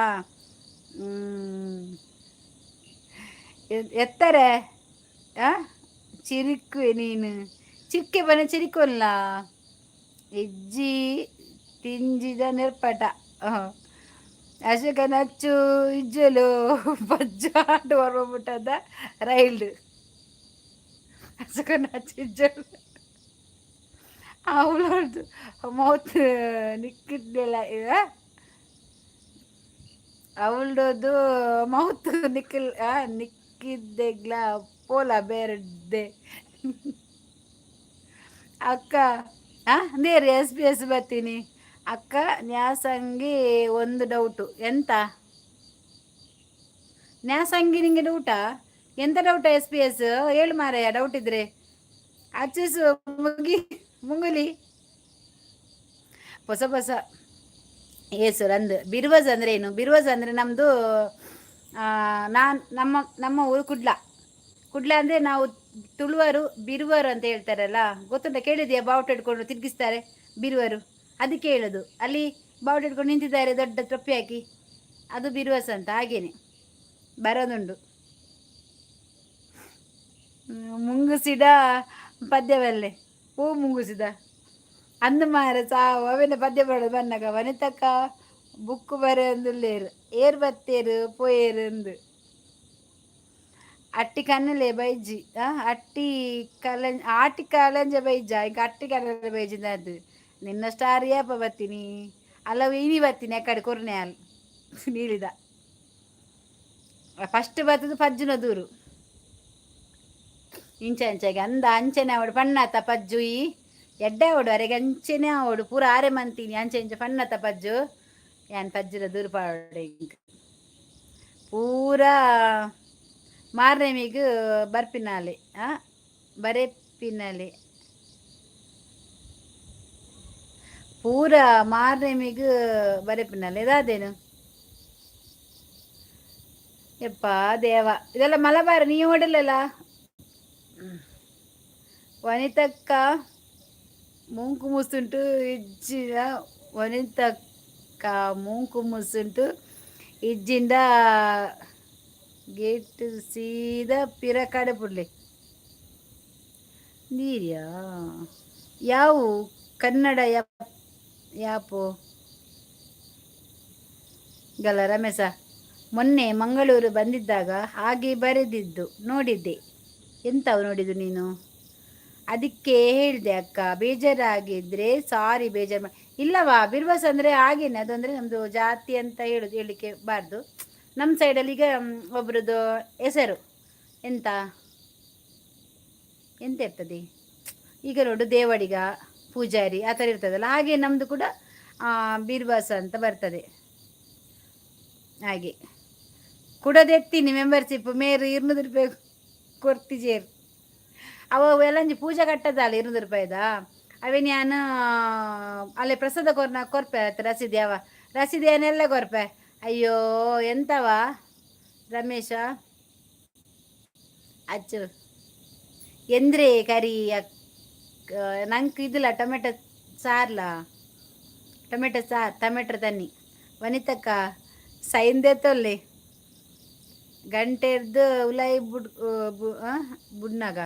A: ಎತ್ತಾರೆ ಚಿರಿಕು ನೀನು ಚಿಕ್ಕೆ ಬನ ಚಿರಿಕೊಲ್ಲ ಇಜ್ಜಿ ತಿಂಜಿದ ನೆರ್ಪಟ ಅಶೋಕ ನಚ್ಚು ಇಜ್ಜಲು ಬಜ್ಜಾಂಡು ಹೊರಬಿಟ್ಟದ ರೈಲ್ಡ್ ಅಶೋಕ ನಚ್ಚು ಇಜ್ಜಲು ಅವಳದು ಮೌತ್ ನಿಕ್ಕಿದ್ದೆಲ್ಲ ಅವಳದು ಮೌತ್ ನಿಕ್ಕಿದ್ದೆಗ್ಲ ಪೋಲ ಬೇರೆದ್ದೆ ಅಕ್ಕ ನೇರು SBS ಬರ್ತೀನಿ ಅಕ್ಕ ನ್ಯಾಸಂಗಿ ಒಂದು ಡೌಟು ಎಂತ ನ್ಯಾಸಂಗಿ ನಿಂಗೆ ಡೌಟಾ ಎಂತ ಡೌಟಾ SBS ಹೇಳು ಮಾರಯ್ಯ ಡೌಟ್ ಇದ್ರೆ ಅಚ್ಚಿಸು ಮುಂಗುಲಿ ಹೊಸ ಹೊಸ ಏಸು ರಂದು ಬಿರುವಜ್ ಅಂದರೆ ಏನು ಬಿರುವಜ್ ಅಂದರೆ ನಮ್ಮದು ನಾನು ನಮ್ಮ ಊರು ಕುಡ್ಲ ಅಂದರೆ ನಾವು ತುಳುವರು ಬಿರುವರು ಅಂತ ಹೇಳ್ತಾರಲ್ಲ ಗೊತ್ತುಂಟ, ಕೇಳಿದೆಯಾ? ಬಾವುಟ ಇಟ್ಕೊಂಡು ತಿರುಗಿಸ್ತಾರೆ ಬಿರುವರು, ಅದಕ್ಕೆ ಹೇಳೋದು. ಅಲ್ಲಿ ಬಾವುಟ ಇಟ್ಕೊಂಡು ನಿಂತಿದ್ದಾರೆ ದೊಡ್ಡ ತೊಪ್ಪಿ ಹಾಕಿ, ಅದು ಬಿರುವಸ್ ಅಂತ. ಹಾಗೇನೆ ಬರೋದುಂಡು. ಮುಂಗುಸಿದ ಪದ್ಯವಲ್ಲೇ ಹೂ ಮುಂಗುಸಿದ ಅಂದು ಮಾರ ಸಾವು ಅವೆಲ್ಲ ಪದ್ಯ ಬರೋದು ಬನ್ನಾಗ ವನಿತಕ್ಕ ಬುಕ್ಕು ಬರೆಯಂದುಲ್ಲೇರು ಏರ್ ಬತ್ತೇರು ಪೋಯೇರು ಅಂದು ಅಟ್ಟಿ ಕನ್ನಲೆ ಬೈಜಿ ಅಟ್ಟಿ ಆಟಿ ಕಲಂಜ ಬೈಜ ಈಗ ಅಟ್ಟಿ ಕನ್ನಲೆ ಬೈಜಿಂದ ಅದು ನಿನ್ನ ಸ್ಟಾರ್ ಯಾಪ ಬತ್ತೀನಿ ಅಲ್ಲವ ಇನಿ ಬತ್ತೀನಿ ಆ ಕಡೆ ಕೊರ್ನೆ ಅಲ್ ನೀಳಿದ ಫಸ್ಟ್ ಬರ್ತದು ಪಜ್ಜುನ ದೂರು ಇಂಚ ಅಂಚಾಗೆ ಅಂದ ಅಂಚನೆ ಅವಡು ಪಣ್ಣಾತ ಪಜ್ಜು ಈ ಎಡ್ಡೆ ಅವಡು ಅರೆಗೆ ಅಂಚೆನೆ ಅವಡು ಪೂರ ಆರೆ ಮಂತೀನಿ ಅಂಚೆ ಇಂಚ ಪಣ್ಣಾತ ಪಜ್ಜು ಏನ್ ಪಜ್ಜುಲ ದೂರು ಪಾಡೆ ಪೂರ ಮಾರ್ನೆಮಿಗೆ ಬರ್ಪಿನಾಲೆ ಬರೆಪಿನಾಲೆ ಪೂರ ಮಾರ್ನೆಮಿಗೆ ಬರೆಪಿನಾಲೆ ಇದಾದೇನು ಯಪ್ಪ ದೇವ ಇದೆಲ್ಲ ಮಲಬಾರ ನೀ ಓಡಲ್ಲ ವನಿತಕ್ಕ ಮೂಂಕು ಮುಸುಂಟು ಇಜ್ಜಿನ ವನಿತಕ್ಕ ಮೂಂಕು ಮುಸುಂಟು ಇಜ್ಜಿಂದ ಗೇಟ್ ಸೀದಾ ಪಿರ ಕಡೆ ಪುಡ್ಲಿ ನೀರ್ಯಾ ಯಾವು ಕನ್ನಡ ಯಾಪು ಗಲ ರಮೇಶ ಮೊನ್ನೆ ಮಂಗಳೂರು ಬಂದಿದ್ದಾಗ ಹಾಗೆ ಬರೆದಿದ್ದು ನೋಡಿದ್ದೆ. ಎಂತವು ನೋಡಿದ್ದು ನೀನು? ಅದಕ್ಕೆ ಹೇಳಿದೆ ಅಕ್ಕ, ಬೇಜಾರಾಗಿದ್ರೆ ಸಾರಿ, ಬೇಜಾರು ಇಲ್ಲವಾ. ಬಿರ್ಬಸ್ ಅಂದರೆ ಹಾಗೇನೆ, ಅದಂದರೆ ನಮ್ಮದು ಜಾತಿ ಅಂತ ಹೇಳಲಿಕ್ಕೆ ಬಾರ್ದು. ನಮ್ಮ ಸೈಡಲ್ಲಿ ಈಗ ಒಬ್ರದ್ದು ಹೆಸರು ಎಂತ ಇರ್ತದೆ ಈಗ ನೋಡು, ದೇವಡಿಗ, ಪೂಜಾರಿ ಆ ಥರ ಇರ್ತದಲ್ಲ, ಹಾಗೆ ನಮ್ಮದು ಕೂಡ ಬೀರ್ಬಾಸ್ ಅಂತ ಬರ್ತದೆ. ಹಾಗೆ ಕುಡದೆತ್ತೀನಿ ಮೆಂಬರ್ಶಿಪ್ ಮೇರು 200 ರೂಪಾಯಿ ಕೊಡ್ತಿಜೇರು. ಅವ ಎಲ್ಲಂಜಿ ಪೂಜೆ ಕಟ್ಟದಲ್ಲ 200 ರೂಪಾಯಿದ ಅವೇ ನಾನು ಅಲ್ಲೇ ಪ್ರಸಾದ ಕೊರ್ಪೆ ಆಯ್ತು ರಸೀದಿ ರಸೀದಿ ಏನೆಲ್ಲ ಕೊರ್ಪೆ. ಅಯ್ಯೋ ಎಂತವ ರಮೇಶ ಅಚ್ಚು ಎಂದ್ರೆ ಕರಿ ನಂಗೆ ಇದಿಲ್ಲ ಟೊಮೆಟೊ ಸಾರ್ಲಾ ಟೊಮೆಟೊ ತನ್ನಿ ವನಿತಕ್ಕ ಸೈಂದೆ ತೊಲ್ಲೆ ಗಂಟೆರ್ದು ಉಲಾಯಿ ಬುಡ್ನಾಗ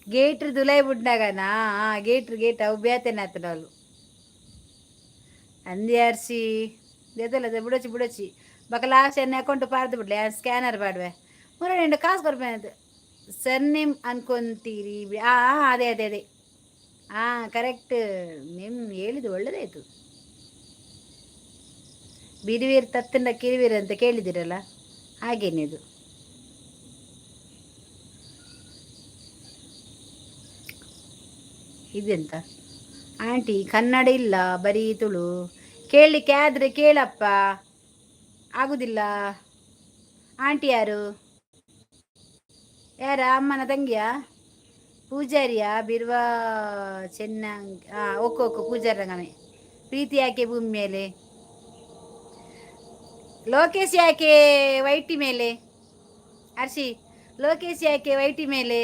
A: ಗೇಟ್ರದ್ದು ಉಲಾಯಿ ಬುಡ್ನಾಗನಾ ಗೇಟ್ ಅವು ಬೇತೇನೆ ನಾಳು ಅಂದಿ ಆರ್ಸಿ ದೇತಲ್ಲ ಬುಡಚಿ ಬಕ ಲಾಸ್ಟ್ ಎನ್ನ ಅಕೌಂಟ್ ಪಾರ್ದು ಬಿಡ್ಲೆ ಸ್ಕ್ಯಾನರ್ ಪಾಡ್ವೆ 3 ಕಾಸು ಕೊಡ್ಬೇಕಂತ ಸರ್ನೇಮ್ ಅನ್ಕೊಂತೀರಿ. ಅದೇ ಕರೆಕ್ಟ್. ನಿಮ್ಮ ಹೇಳಿದ್ದು ಒಳ್ಳೇದಾಯ್ತು. ಬಿಡುವೀರ್ ತತ್ತಂಡ ಕಿರಿವೀರ್ ಅಂತ ಕೇಳಿದಿರಲ್ಲ, ಹಾಗೇನಿದು. ಇದೆಂತ ಆಂಟಿ ಕನ್ನಡ ಇಲ್ಲ, ಬರೀ ತುಳು. ಕೇಳಲಿಕ್ಕೆ ಆದರೆ ಕೇಳಪ್ಪ, ಆಗುದಿಲ್ಲ. ಆಂಟಿ ಯಾರು? ಅಮ್ಮನ ತಂಗಿಯಾ? ಪೂಜಾರಿಯಾ? ಬಿರ್ವಾ ಚೆನ್ನಾಗಿ ಓಕೆ ಪೂಜಾರಿ ರಂಗಮೆ ಪ್ರೀತಿ ಯಾಕೆ ಭೂಮಿ ಮೇಲೆ, ಲೋಕೇಶ್ ಯಾಕೆ ವೈಟಿ ಮೇಲೆ, ಹರ್ಷಿ ಲೋಕೇಶ್ ಯಾಕೆ ವೈಟಿ ಮೇಲೆ,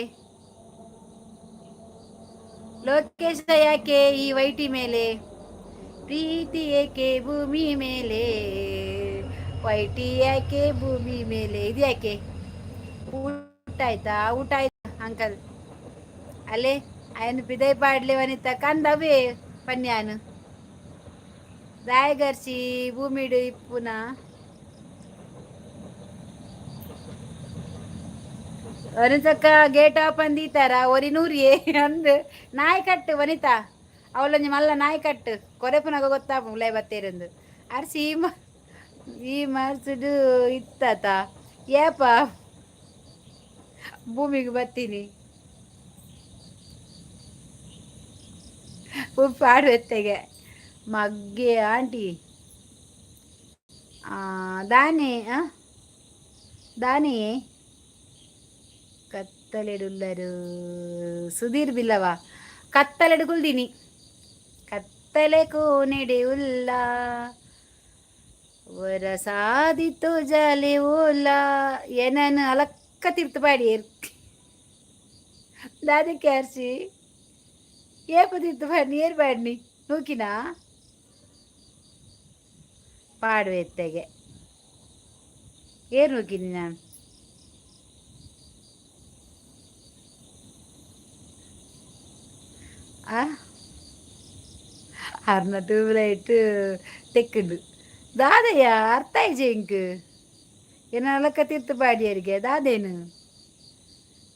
A: ಲೋಕೇಶ ಯಾಕೆ ಈ ವೈಟಿ ಮೇಲೆ, ಪ್ರೀತಿ ಏಕೆ ಭೂಮಿ ಮೇಲೆ, ವೈಟಿ ಯಾಕೆ ಭೂಮಿ ಮೇಲೆ. ಇದು ಯಾಕೆ ಊಟ ಆಯ್ತಾ, ಊಟ ಆಯ್ತಾ ಅಂಕಲ್ ಅಲ್ಲೇ ఆయన పిదై పాడలే వనిత కందవే పన్యాను రాయగర్చి భూమిడు ఇప్పున ವನಿತಕ್ಕ ಗೇಟ್ ಓಪನ್ ದೀತಾರ ಒರಿ ನೂರಿಯೇ ಅಂದು ನಾಯಿ ಕಟ್ಟು ವನಿತಾ ಅವಳೊಂದು ಮಲ್ಲ ನಾಯಿ ಕಟ್ಟು ಕೊರೆಪುನಾಗ ಗೊತ್ತಾಪ ಲೈ ಬತ್ತೇರಂದು ಅರ್ಸಿ ಈ ಮರ್ಸುಡು ಇತ್ತಾತ ಏಪ ಭೂಮಿಗೆ ಬತ್ತೀನಿ ಉಪ್ಪಾಡು ಎತ್ತೆಗೆ ಮಗ್ಗೆ ಆಂಟಿ ದಾನೆ ದಾನೆ ಕತ್ತಲೆಡುಲ್ಲರು ಸುಧೀರ್ ಬಿಲ್ಲವಾ ಕತ್ತಲೆಡುಗುಲ್ದಿನಿ ಕತ್ತಲೆ ಕೋನೆಡೆ ಉಲ್ಲ ವರ ಸಾದಿತ್ತು ಜಾಲಿ ಓಲ ಏನನ್ನು ಅಲಕ್ಕ ತಿರ್ತುಪಾಡಿ ದಾದಕ್ಕೆ ಹರ್ಸಿ ಏಪದಿತ್ತು ಬನ್ನಿ ಏರ್ ಬಾಡ್ನಿ ನೂಕಿನ ಪಾಡು ಎತ್ತೆಗೆ ಏರ್ ನೂಕಿನಿ ನಾನು ಅರ್ನ ಟ್ಯೂಬ್ಲೈಟ್ ತೆಕ್ಕುಂಡು ದಾದಯ್ಯ ಅರ್ಥ ಆಯ್ತು ಇಂಕ್ ಏನಲಕ್ಕ ತಿರ್ತು ಬಾಡಿಯರಿಗೆ ದಾದೇನು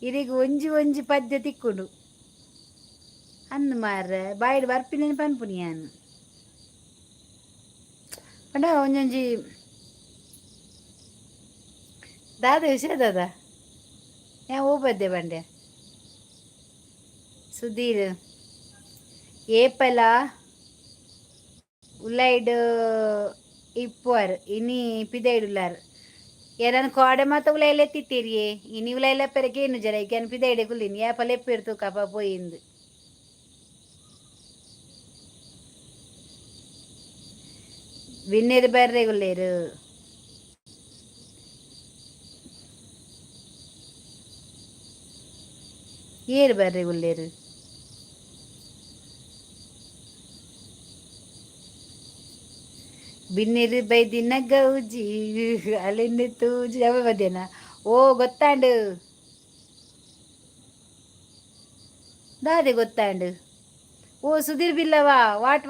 A: ಇರೀಗ ಒಂಜಿ ಒಂಜಿ ಪದ್ಯ ತಿಕ್ಕುಂಡು ಅಂದು ಮಾರ್ರೆ ಬಾಯಿಡ್ ಬರ್ಪಿನೇನು ಪನ್ಪುನಿ ನಾನು ಪಂಡ ಒಂಜೊಂಜಿ ದಾದ ವಿಷಯ ದಾದ ಯಾ ಹೋಗ್ಬದ್ದೆ ಬಂಡೆ ಸುಧೀರ್ ಏಪಲ ಉಲ್ಲೈಡ್ ಇಪ್ಪುವರ್ ಇನಿ ಪಿದೈಡ್ ಉಲ್ಲಾರ್ ಏನಾನು ಕೋಡೆ ಮಾತ ಉಲೈಲೆ ತಿತ್ತೀರಿಯೇ ಇನಿ ಉಲೈಲ ಪೆರಕೇನು ಜರ ಈಗೇನು ಪಿದೈಡೆ ಕುಲ್ಲಿನಿ ಏಪಲ ಎಪ್ಪಿರ್ತು ಕಪ ಪೋಯಿಂದು ವಿನ್ನೇರು ಬರ್ರೆ ಗುಲ್ಲೇರು ಏರು ಬರ್ರೆ ಗುಲ್ಲೇರು ಬಿನ್ನಿರು ಬೈದಿನ ಗೌಜಿ ಅಲ್ಲಿಂದ ತೂಜಿ ಅವ ಬದ್ದೇನ ಓ ಗೊತ್ತಾಂಡು ದಾದೆ ಗೊತ್ತಾಂಡು ಓ ಸುಧೀರ್ ಬಿಲ್ಲವಾ ವಾಟ್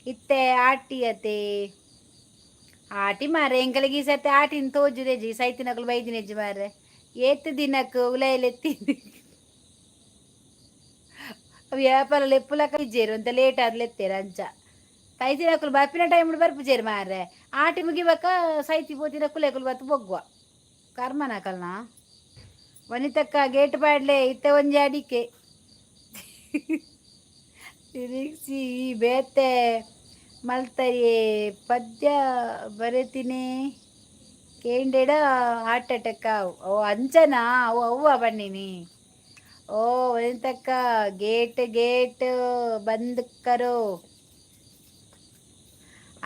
A: ಇತ್ತೆ ಆಟಿಯತೆ ಆಟಿ ಮಾರೆ ಎಂಕಲಿಗೆ ಈ ಸತಿ ಆಟಿನ ತೋಜುದೇಜಿ ಸೈತಿನಕಲು ಬೈದಿನೆಜ್ಜಿ ಮಾರೆ ಏತ್ ದಿನಕ್ಕೆ ಉಲೈಲೆತ್ತಿ ಅವು ವ್ಯಾಪಾರ ಲೆಪ್ಪುಲಕ ಇಜ್ಜೇರು ಅಂತ ಲೇಟ್ ಆದ್ಲು ಎತ್ತೇರು ಅಂಚ ಸೈತಿನಕಲು ಬಪ್ಪಿನ ಟೈಮ್ ಬರ್ಪುಜೇರು ಮಾರೆ ಆಟಿ ಮುಗಿಬೇಕ ಸೈತಿ ಪೋತಿನ ಕುಲೆಕುಲು ಬತ್ತು ಬೊಗ್ಗುವ ಕರ್ಮನಕಲ್ನ ವನಿತಕ್ಕ ಗೇಟ್ ಪಾಡ್ಲೆ ಇತ್ತೆ ಒಂಜಿ ಅಡಿಕೆ ತಿರುಗಿಸಿ ಬೇತೆ ಮಲ್ತರಿ ಪದ್ಯ ಬರೀತೀನಿ ಕೇಂಡೆಡ ಹಾರ್ಟ್ ಅಟ್ಯಾಕ್ ಓ ಅಂಚನಾ ಓ ಅವ್ವ ಬನ್ನಿನಿ ಓ ಎಂತಕ್ಕ ಗೇಟ್ ಬಂದ್ ಕರೋ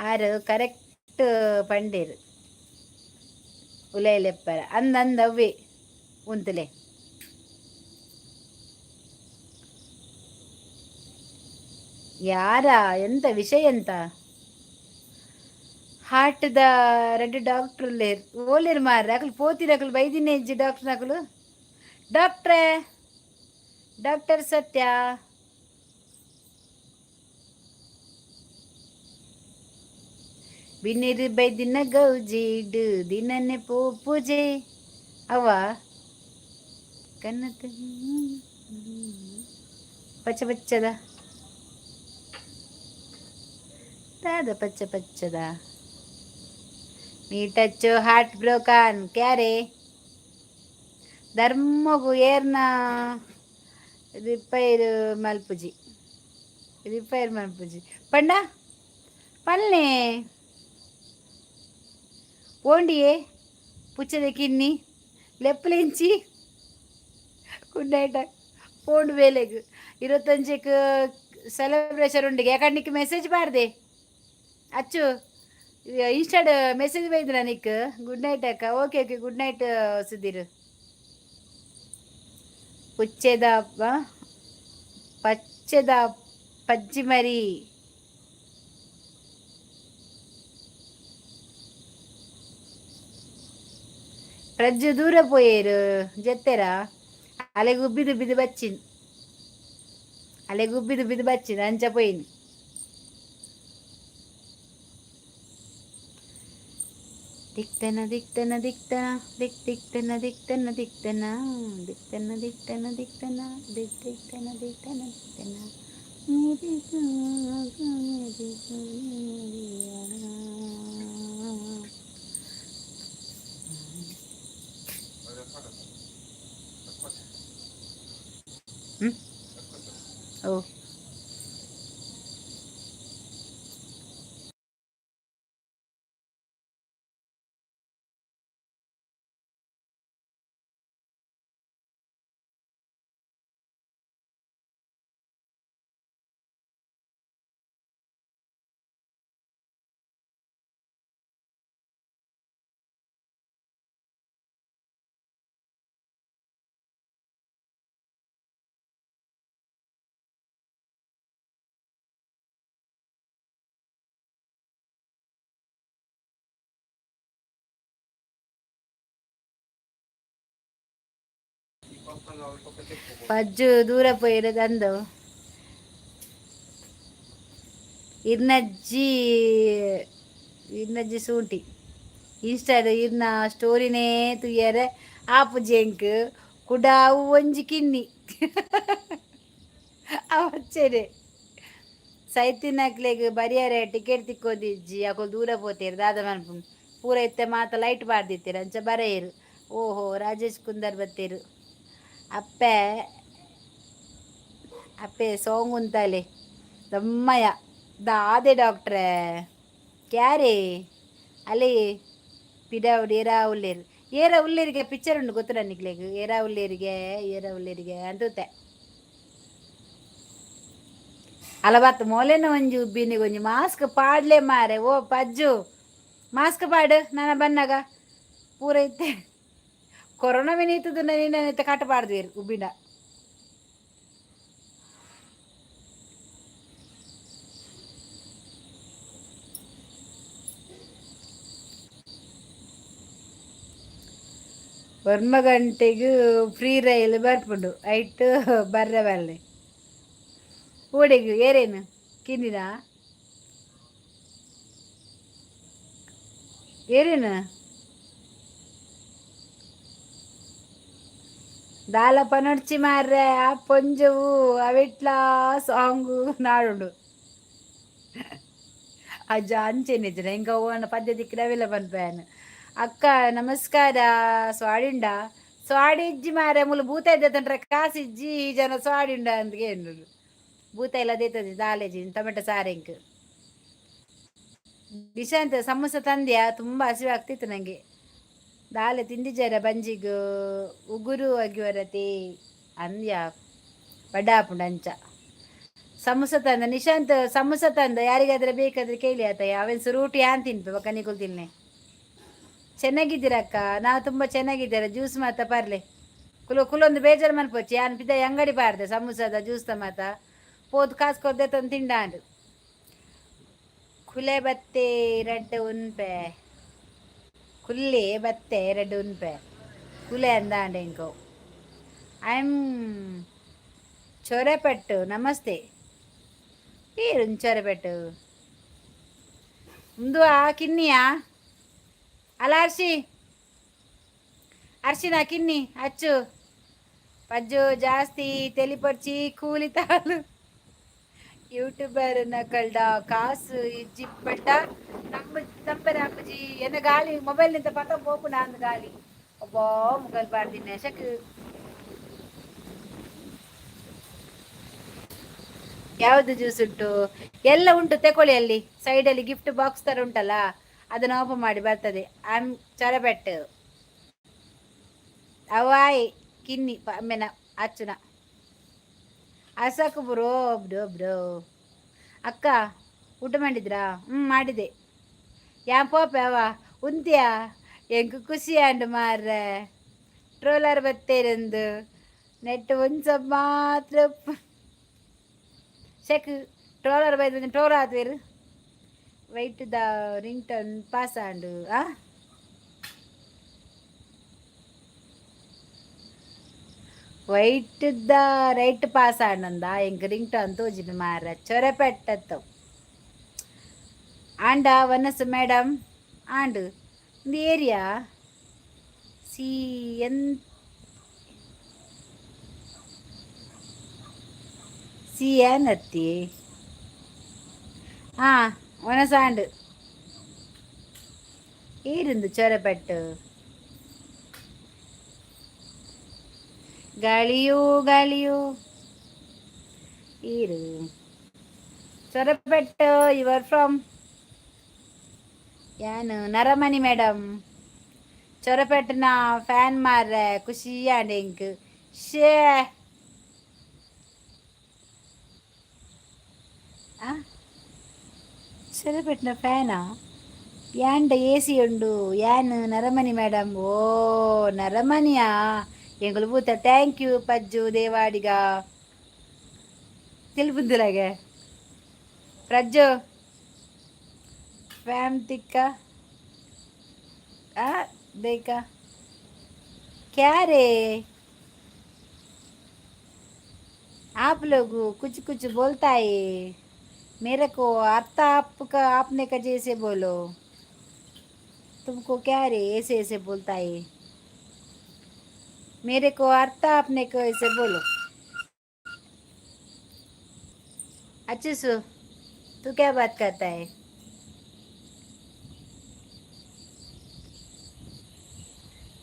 A: ಆರು ಕರೆಕ್ಟ್ ಪಂಡೇರು ಉಲೈಲೆಪ್ಪರ ಅಂದವ್ವೆ ಉಂತಲೆ ಯಾರ ಎಂತ ವಿಷಯ ಎಂತ ಹಾರ್ಟ್ದ 2 ಡಾಕ್ಟರ್ ಓಲೇರು ಮಾರ್ರೆ ಅಕಲು ಪೋತಿರಕಲು ಬೈದಿನ ಇಜ್ಜಿ ಡಾಕ್ಟರ್ ನಕಲು ಡಾಕ್ಟರ್ ಸತ್ಯ ಬಿನ್ನಿರು ಬೈದಿನ ಗೌಜಿಡು ದಿನನೆ ಪೂಜೆ ಅವ ಕನ್ನತ ಪಚ್ಚದ दादा पच्चा मी टच हार्ट ब्रोकन क्या रे धर्मगु ಏರ್ನ ರಿಪೇರ್ ಮಲ್ಪುಜಿ ಪಂಡ ಪಲ್ಲೆ ಓಂಡಿಯೇ ಪುಚ್ಚದ ಕಿನ್ನಿ ಲೆಪ್ಪಲೆಂಚಿ ಕುಂಡಾಯ್ಟ ಪೋಂಡು ಬೇಲೆಗ್ 25ಕ್ಕೆ సెలబ్రేషన్ ఉండి ఎక్కడ నీకు మెసేజ్ పాడదే అచ్చు ఇన్స్టాడ్ మెసేజ్ పోయిందిరా నీకు గుడ్ నైట్ అక్క okay okay good night Sudheer పుచ్చేదా పచ్చెదా పచ్చి మరి ಪ್ರಜ್ಜು ದೂರ ಪೋಯೇರು ಜೆತ್ತೆರ ಅಲೆ ಗುಬ್ಬಿದು ಬಿದು ಬಚ್ಚಿನ್ ಅಲೆ ಗುಬ್ಬಿದು ಬಿದು ಬಚ್ಚಿನ್ ಅಂಚ ಪೋಯಿನಿ ದಿಕ್ತನ ದಿಕ್ತನ ದಿಕ್ತನ ದಿಕ್ ದಿಕ್ತನ ದಿಕ್ತನ ದಿಕ್ತನ ದಿಕ್ತನ ದಿಕ್ತನ ದಿಕ್ತನ ದಿಕ್ ದಿಕ್ತನ ದಿಕ್ತನ ದಿಕ್ತನ ಓ ಪಜ್ಜು ದೂರ ಪೋಯಿರೋದಂದು ಇರ್ನಜ್ಜಿ ಇರ್ನಜ್ಜಿ ಸೂಂಟಿ ಇನ್ಸ್ಟಾಡ್ ಇರ್ನ ಸ್ಟೋರಿನೇ ತುಯ್ಯರೆ ಆಪು ಜೆಂಕ್ ಕುಡಾವು ಒಂಜಿ ಕಿನ್ನಿ ಅವಚ್ಚೆನೆ ಸೈತಿನಕ್ಲೆಗ್ ಬರಿಯಾರೆ ಟಿಕೆಟ್ ತಿಕ್ಕೋದಿಜ್ಜಿ ಅಕೊ ದೂರ ಪೋತೇರು ದಾದ ಮನ್ಪು ಪೂರ ಇತ್ತೆ ಮಾತ ಲೈಟ್ ಪಾಡ್ದಿತ್ತೇರು ಅಂಚ ಬರೆಯರು ಓಹೋ ರಾಜೇಶ್ ಕುಂದರ್ ಬತ್ತೇರು ಅಪ್ಪೆ ಅಪ್ಪೆ ಸೋಂಗುಂತಲೆ ದಮ್ಮಯ್ಯ ದಾದೆ ಡಾಕ್ಟ್ರೆ ಕ್ಯಾರೇ ಅಲೆ ಪಿಡಾವುಡು ಏರಾ ಉಳ್ಳೇರು ಏರ ಉಳ್ಳೇರಿಗೆ ಪಿಕ್ಚರ್ ಉಂಡು ಗೊತ್ತುಡ ನಿಕ್ಲೆಗ್ ಏರ ಉಳ್ಳೇರಿಗೆ ಅಂತೂತೆ ಅಲವತ್ತು ಮೊಲೆನ ಒಂಜಿ ಉಬ್ಬಿನಿಗೆ ಒಂಜಿ ಮಾಸ್ಕ್ ಪಾಡ್ಲೆ ಮಾರೆ ಓ ಪಜ್ಜು ಮಾಸ್ಕ್ ಪಾಡು ನಾನು ಬನ್ನಾಗ ಪೂರ ಇತ್ತೆ ಕೊರೋನಾ ಮಿನೀತದ ನೀನೈತೆ ಕಟ್ಟ ಪಾಡ್ದೇರು ಉಬ್ಬಿನ ವರ್ಮ ಗಂಟೆಗೂ ಫ್ರೀ ರೈಲ್ ಬರ್ಪುಂಡು ಐಟ್ ಬರ್ರೆ ಬಲ್ಲೆ ಊಡೆಗು ಏರೇನು ಕಿನ್ನಿನ ಏರೇನು ದಾಲಪ್ಪ ನಡ್ಚಿ ಮಾರ್ರೆ ಆ ಪೊಂಜವು ಅವಿಟ್ಲ ಸಾಂಗು ನಾಡುಂಡು ಅಜ್ಜ ಅಂಚೆನೆ ಜನ ಹಿಂಗ ಹೋಗೋಣ ಪದ್ಧತಿಗೆ ನಾವೆಲ್ಲ ಬಂದ್ಪೇನು ಅಕ್ಕ ನಮಸ್ಕಾರ ಸ್ವಾಡಿಂಡ ಸ್ವಾಡಿ ಇಜ್ಜಿ ಮಾರೆ ಮುಲು ಭೂತ ಇದ್ದಂಡ್ರೆ ಕಾಸಿಜ್ಜಿ ಈ ಜನ ಸ್ವಾಡಿಂಡ ಅಂತ ಏನು ಭೂತ ಎಲ್ಲ ದೇತದೆ ದಾಲೇಜಿ ಟೊಮೆಟೊ ಸಾರೆಂಕ್ ನಿಶಾಂತ್ ಸಮೋಸ ತಂದ್ಯಾ ತುಂಬ ಹಸಿವೆ ಆಗ್ತಿತ್ತು ನನಗೆ ದಾಲೆ ತಿಂದಿಜಾರ ಬಂಜಿಗೂ ಉಗುರು ಅಗಿವರತೆ ಅಂದ್ಯಾ ಬಡಾಪುಂಡ ಅಂಚ ಸಮೋಸ ತಂದ ನಿಶಾಂತ್ ಸಮೋಸ ತಂದ ಯಾರಿಗಾದ್ರೆ ಬೇಕಾದ್ರೆ ಕೇಳಿ ಆತಯ್ಯ ಅವನ್ ಸುರೂಟಿ ಆನ್ ತಿನ್ಪೆ ಬಕ್ಕನಿಗಳು ತಿನ್ನೆ ಚೆನ್ನಾಗಿದ್ದೀರಕ್ಕ ನಾವು ತುಂಬ ಚೆನ್ನಾಗಿದ್ದೀರ ಜ್ಯೂಸ್ ಮಾತ ಪರ್ಲೆ ಕುಲೊಂದು ಬೇಜಾರು ಮನ್ಪೋಚಿ ಯಾನ್ ಪಿದ ಅಂಗಡಿ ಪಾಡ್ದೆ ಸಮೋಸದ ಜ್ಯೂಸ್ ಮಾತ ಪೋದು ಕಾಸ್ಕೊದ್ದೆ ತಂದು ತಿಂಡಾಂಡು ಕುಲೆ ಬತ್ತೆ ರಡ್ಡು ಉನ್ಪೆ ಕುಲ್ಲೆ ಬತ್ತೆ ಎರಡು ಉನ್ಪೆ ಕುಲೆ ಅಂದಾಂಡೆ ಇಂಕೋ ಐ ಆಮ್ ಚೊರೆಪೆಟ್ಟು ನಮಸ್ತೆ ಏರು ಚೊರೆಪೆಟ್ಟು ಮುಂದು ಆ ಕಿನ್ನಿಯಾ ಅಲ್ಲ ಅರ್ಶಿನ ಕಿನ್ನಿ ಅಚ್ಚು ಪಜ್ಜು ಜಾಸ್ತಿ ತೆಲಿಪಡ್ಚಿ ಕೂಲಿತಾಳು ಯೂಟ್ಯೂಬರ್ ನಕಲ್ಡ ಕಾಸು ಇಜ್ಜಿಪ್ಪಟ್ಟ ನಂಬರ ಅಪ್ಪಜಿ ಎನ್ನ ಗಾಳಿ ಮೊಬೈಲ್ ನಿಂತ ಪತ್ತ ಪೋಪು ನಾನು ಗಾಳಿ ಒಬ್ಬ ಮುಗಲ್ ಬಾರ್ದಿನ ಶಕ್ ಯಾವುದು ಜ್ಯೂಸ್ ಉಂಟು ಎಲ್ಲ ಉಂಟು ತೆಕೊಳ್ಳಿ ಅಲ್ಲಿ ಸೈಡಲ್ಲಿ ಗಿಫ್ಟ್ ಬಾಕ್ಸ್ ತರ ಉಂಟಲ್ಲ ಅದನ್ನು ಓಪನ್ ಮಾಡಿ ಬರ್ತದೆ ಆಮ್ ಚೊರಬೆಟ್ಟು ಅವಾಯ್ ಕಿನ್ನಿ ಮೆನ ಅಚ್ಚುನ ಅಸಕ್ ಬ್ರೋ ಬ್ರೋ ಬ್ರೋ. ಅಕ್ಕ ಊಟ ಮಾಡಿದ್ರಾ? ಮಾಡಿದೆ. ಯಾ ಪೋಪ ಯಾವ ಉಂತ್ಯಾ ಎಂಕ್ ಖುಷಿ ಆಂಡ್ ಮಾರ್ರೆ ಟ್ರೋಲರ್ ಬತ್ತೇರಂದು ನೆಟ್ ಒಂದ್ಸ ಮಾತ್ರ ಶೆಕ್ ಟ್ರೋಲರ್ ಬೈದ ಟ್ರೋಲ್ ಆತೇರು wait the ringtone pass ಆಂಡು ವೈಟ್ ದ ರೈಟ್ ಪಾಸ್ ಆಂಡಂದ ಎಂಕ್ ರಿಂಗ್ ಟನ್ ತೋಜಿನ ಮಾರ ಚೊರೆ ಪೆಟ್ಟತ್ತು ಆಂಡ ವನಸ್ ಮೇಡಮ್ ಆಂಡ್ இந்த ஏரியா சி என் சி ஏனத்தி ஒனசாண்டு ಈರಿಂದ ಚೊರಪೆಟ್ಟು ಗಾಳಿಯೂ ಗಾಳಿಯೂ ಈರು ಚೊರಪೆಟ್ಟು ಯುವರ್ ಫ್ರಮ್ ಯಾನು ನರಮಣಿ ಮೇಡಮ್ ಚೊರಪೆಟ್ಟಿನ ಫ್ಯಾನ್ ಮಾರ್ರೆ ಖುಷಿ ಆಂಡ್ ಎಂಕ್ ಶೇ ಚೊರಪೆಟ್ಟಿನ ಫ್ಯಾನಾ ಯಾಂಡ ಎ ಸಿ ಉಂಡು ಯಾನ್ ನರಮಣಿ ಮೇಡಮ್ ಓ ನರಮಣಿಯಾ ಎಂಗಳು ಭೂತ ಥ್ಯಾಂಕ್ ಯು ಪಜ್ಜು ದೇವಾಡಿಗ ತಿಳ್ಬುದ್ದಿಲಾಗೆ ಪ್ರಜ್ಜು ಫ್ಯಾಮ್ ತಿಕ್ಕ देखा क्या रे आप लोग कुछ कुछ बोलता है मेरे को अर्थ आपका आपने का जैसे बोलो तुमको क्या रे ऐसे ऐसे बोलता है मेरे को अर्थ आपने को ऐसे बोलो अच्छे सु तू क्या बात करता है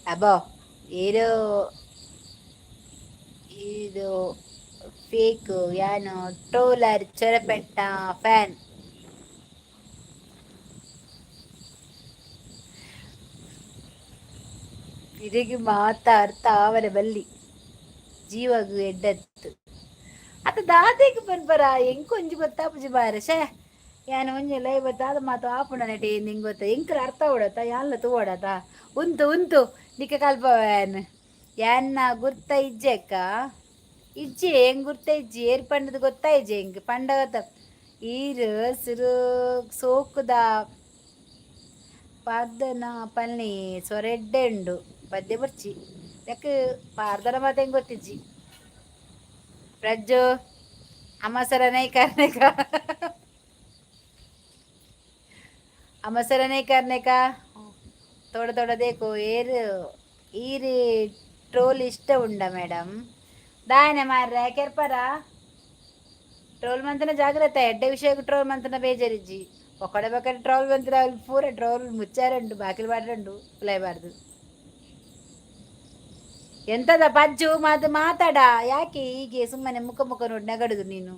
A: ಅಬ್ಬೋ ಇದು ಇದು ಫೇಕ್ ಯಾನು ಟ್ರೋಲರ್ ಚೊರಪೆಟ್ಟ ಫ್ಯಾನ್ ತಿರುಗಿ ಮಾತಾಡ್ತಾ ಅವರ ಬಲ್ಲಿ ಜೀವಗು ಎಡ್ಡತ್ತು ಅತ್ತ ದಾದಿಗೆ ಬನ್ಬರ ಹೆಂಗ್ ಕೊಂಜಿ ಗೊತ್ತಾಪುಜಿ ಬಾರ ಶೇ ಯಾನು ಒಂಜೆಲ್ಲ ಇವತ್ತಾದ ಮಾತು ಆಪುಂಡ ನೆಟಿ ನಿಂಗೆ ಗೊತ್ತ ಎಂಕ್ರ ಅರ್ಥ ಓಡತ್ತ ಯಾನ್ಲ ತೂಡತ್ತ ಉಂತು ಉಂತು ನಿಕ್ಕ ಕಲ್ಪ ಯಾನ್ನ ಗುರ್ತ ಇಜ್ಜೆಕ್ಕ ಇಜ್ಜಿ ಹೆಂಗ್ ಗುರ್ತ ಇಜ್ಜಿ ಏರ್ ಪಂಡದ ಗೊತ್ತಾ ಇಜ್ಜಿ ಹೆಂಗ್ ಪಂಡಗತ್ತ ಈರು ಸಿರು ಸೋಕುದ ಪಾರ್ದನ ಪಲ್ನಿ ಸೊರೆಡ್ಡೆ ಉಂಡು ಪದ್ಯ ಬರ್ಚಿ ಯಾಕೆ ಪಾರ್ದನ ಮಾತು ಹೆಂಗ್ ಗೊತ್ತಿಜ್ಜಿ ಪ್ರಜ್ಜು ಅಮ್ಮಸರ ನೈ ಕಾರ್ನೇಕ अमसर नहीं करने का थोड़ा थोड़ा देखो ಏರ್ ಈರಿ ಟ್ರೋಲ್ ಇಷ್ಟ ಉಂಡ ಮೇಡಮ್ ದಾಯನೆ ಮಾರ್ರೆ ಕೆರ್ಪರ ಟ್ರೋಲ್ ಮಂತನ ಜಾಗ್ರತೆ ಎಡ್ಡೆ ವಿಷಯಕ್ಕೆ ಟ್ರೋಲ್ ಮಂತನ ಬೇಜಾರಿಜ್ಜಿ ಒಕ್ಕಡೆ ಬಕ್ಕಡೆ ಟ್ರೋಲ್ ಬಂದ್ರೆ ಅಲ್ಲಿ ಪೂರ ಟ್ರೋಲ್ ಮುಚ್ಚಾರುಂಡು ಬಾಕಿಲು ಬಾಡ್ರಂಡು ಉಲಾಯಬಾರ್ದು ಎಂತದ ಪಜ್ಜು ಮಾತು ಮಾತಾಡ ಯಾಕೆ ಹೀಗೆ ಸುಮ್ಮನೆ ಮುಖ ಮುಖ ನೋಡಿ ನಗಡುದು ನೀನು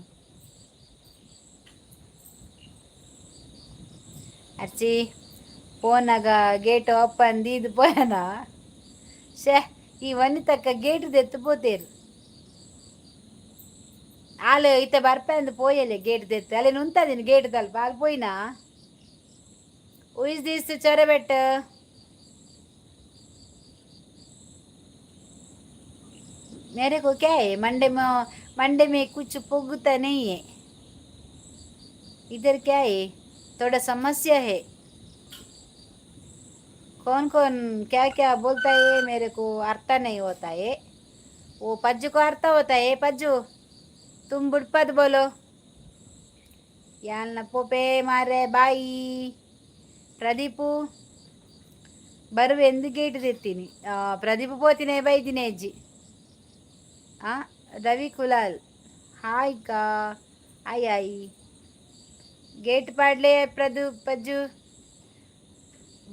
A: ಅರ್ಚಿ ಫೋನಾಗ ಗೇಟ್ ಓಪನ್ ದೀದು ಪೋಯನ ಶೇ ಈ ವನಿತಕ್ಕ ಗೇಟ್ ದೆತ್ತು ಪೋತೇರು ಆಲು ಇತ್ತ ಬರ್ಪಂದು ಪೋಯಲೆ ಗೇಟ್ ದೆತ್ತು ಅಲ್ಲಿ ನುಂತದಿನ ಗೇಟ್ ತಲ್ಪ ಅಲ್ಲಿ ಪೋಯ್ನಾ ಉಯಿಸ್ ದಿಸ್ ಚೊರಬೆಟ್ಟ मेरे को क्या है मंडे में कुछ पुगता नहीं है इधर क्या है थोड़ा समस्या है कौन कौन क्या क्या बोलता है मेरे को अर्थ नहीं होता है वो पज्जू को अर्थ होता है पज्जू तुम बुढ़पत बोलो याल न पोपे मारे बाई ಪ್ರದೀಪು ಬರುವ ಎಂದು ಗೇಟ್ ತೆತ್ತೀನಿ ಪ್ರದೀಪು ಪೋತಿನೇ ಬೈದಿನೇ ಅಜ್ಜಿ ರವಿ ಕುಲಾಲ್ ಹಾಯ್ ಕಾ ಆಯ್ ಆಯ್ ಗೇಟ್ ಪಾಡ್ಲೆ ಪ್ರದು ಪಜ್ಜು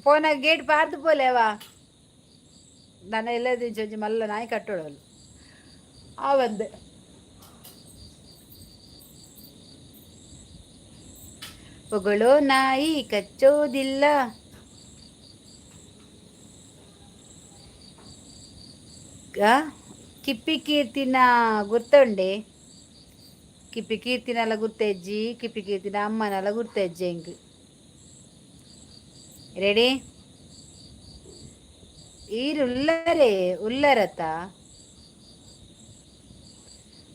A: ಫೋನಾಗ ಗೇಟ್ ಪಾರ್ದು ಪೋಲೇವಾ ನಾನು ಎಲ್ಲದ ಚೊಂಜಿ ಮಲ್ಲ ನಾಯಿ ಕಟ್ಟೋಳಲು ಆ ಬಂದೆ ಹೊಗಳೋ ನಾಯಿ ಕಚ್ಚೋದಿಲ್ಲ ಕಿಪ್ಪಿ ಕೀರ್ತಿನ ಗುರ್ತುಂಡೆ ಕಿಪ್ಪಿ ಕೀರ್ತಿನೆಲ್ಲ ಗುರ್ತೆಜ್ಜಿ ಕಿಪ್ಪಿ ಕೀರ್ತಿನ ಅಮ್ಮನೆಲ್ಲ ಗುರ್ತೆಜ್ಜಿ ಹೆಂಗೆ ರೆಡಿ ಈರು ಉಲ್ಲರೇ ಉಲ್ಲರತ್ತ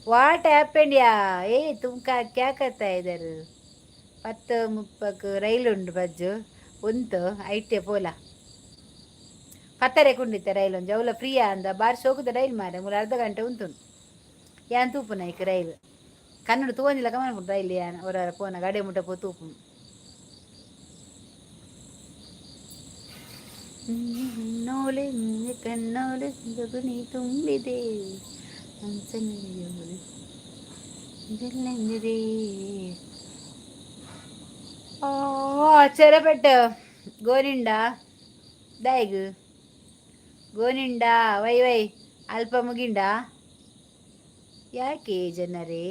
A: ವಾಟ್ ಹ್ಯಾಪೆಂಡ್ ಯಾ ಏ ತುಮ್ಕ ಕ್ಯಾ ಕರ್ತಾ ಇದ್ದಾರೆ 10:30 ರೈಲು ಉಂಡು ಬಜ್ಜು ಉಂತು ಐಟೆ ಪೋಲ ಪತ್ತರೆ ಕುಂಡಿತ್ತೆ ರೈಲು ಒಂದು ಜೌಲ ಫ್ರೀಯಾ ಅಂದ ಬಾರಿ ಶೋಕದ ರೈಲು ಮಾರೆ ಮೂರು ಅರ್ಧ ಗಂಟೆ ಉಂಟು ಯಾನ್ ತೂಪುನ ಈಗ ರೈಲು ಕನ್ನಡ ತೂವೊಂದಿಲ್ಲ ಕಮನ ರೈಲು ಯಾನ್ ಅವರ ಪೋನ ಗಡೆ ಮುಟ್ಟ ಪೋ ತೂಪು ನೋಲೆ ಕಣ್ಣೋಲೆ ಗಗುನಿ ತುಂಬಿದೆ ಇದೆಲ್ಲೆಂದಿದೆ చెరపెట్టు గోనిండా దాయిగు ಗೋನಿಂಡ ವೈ ವೈ ಅಲ್ಪ ಮುಗಿಂಡ ಯಾಕೆ ಜನರೇ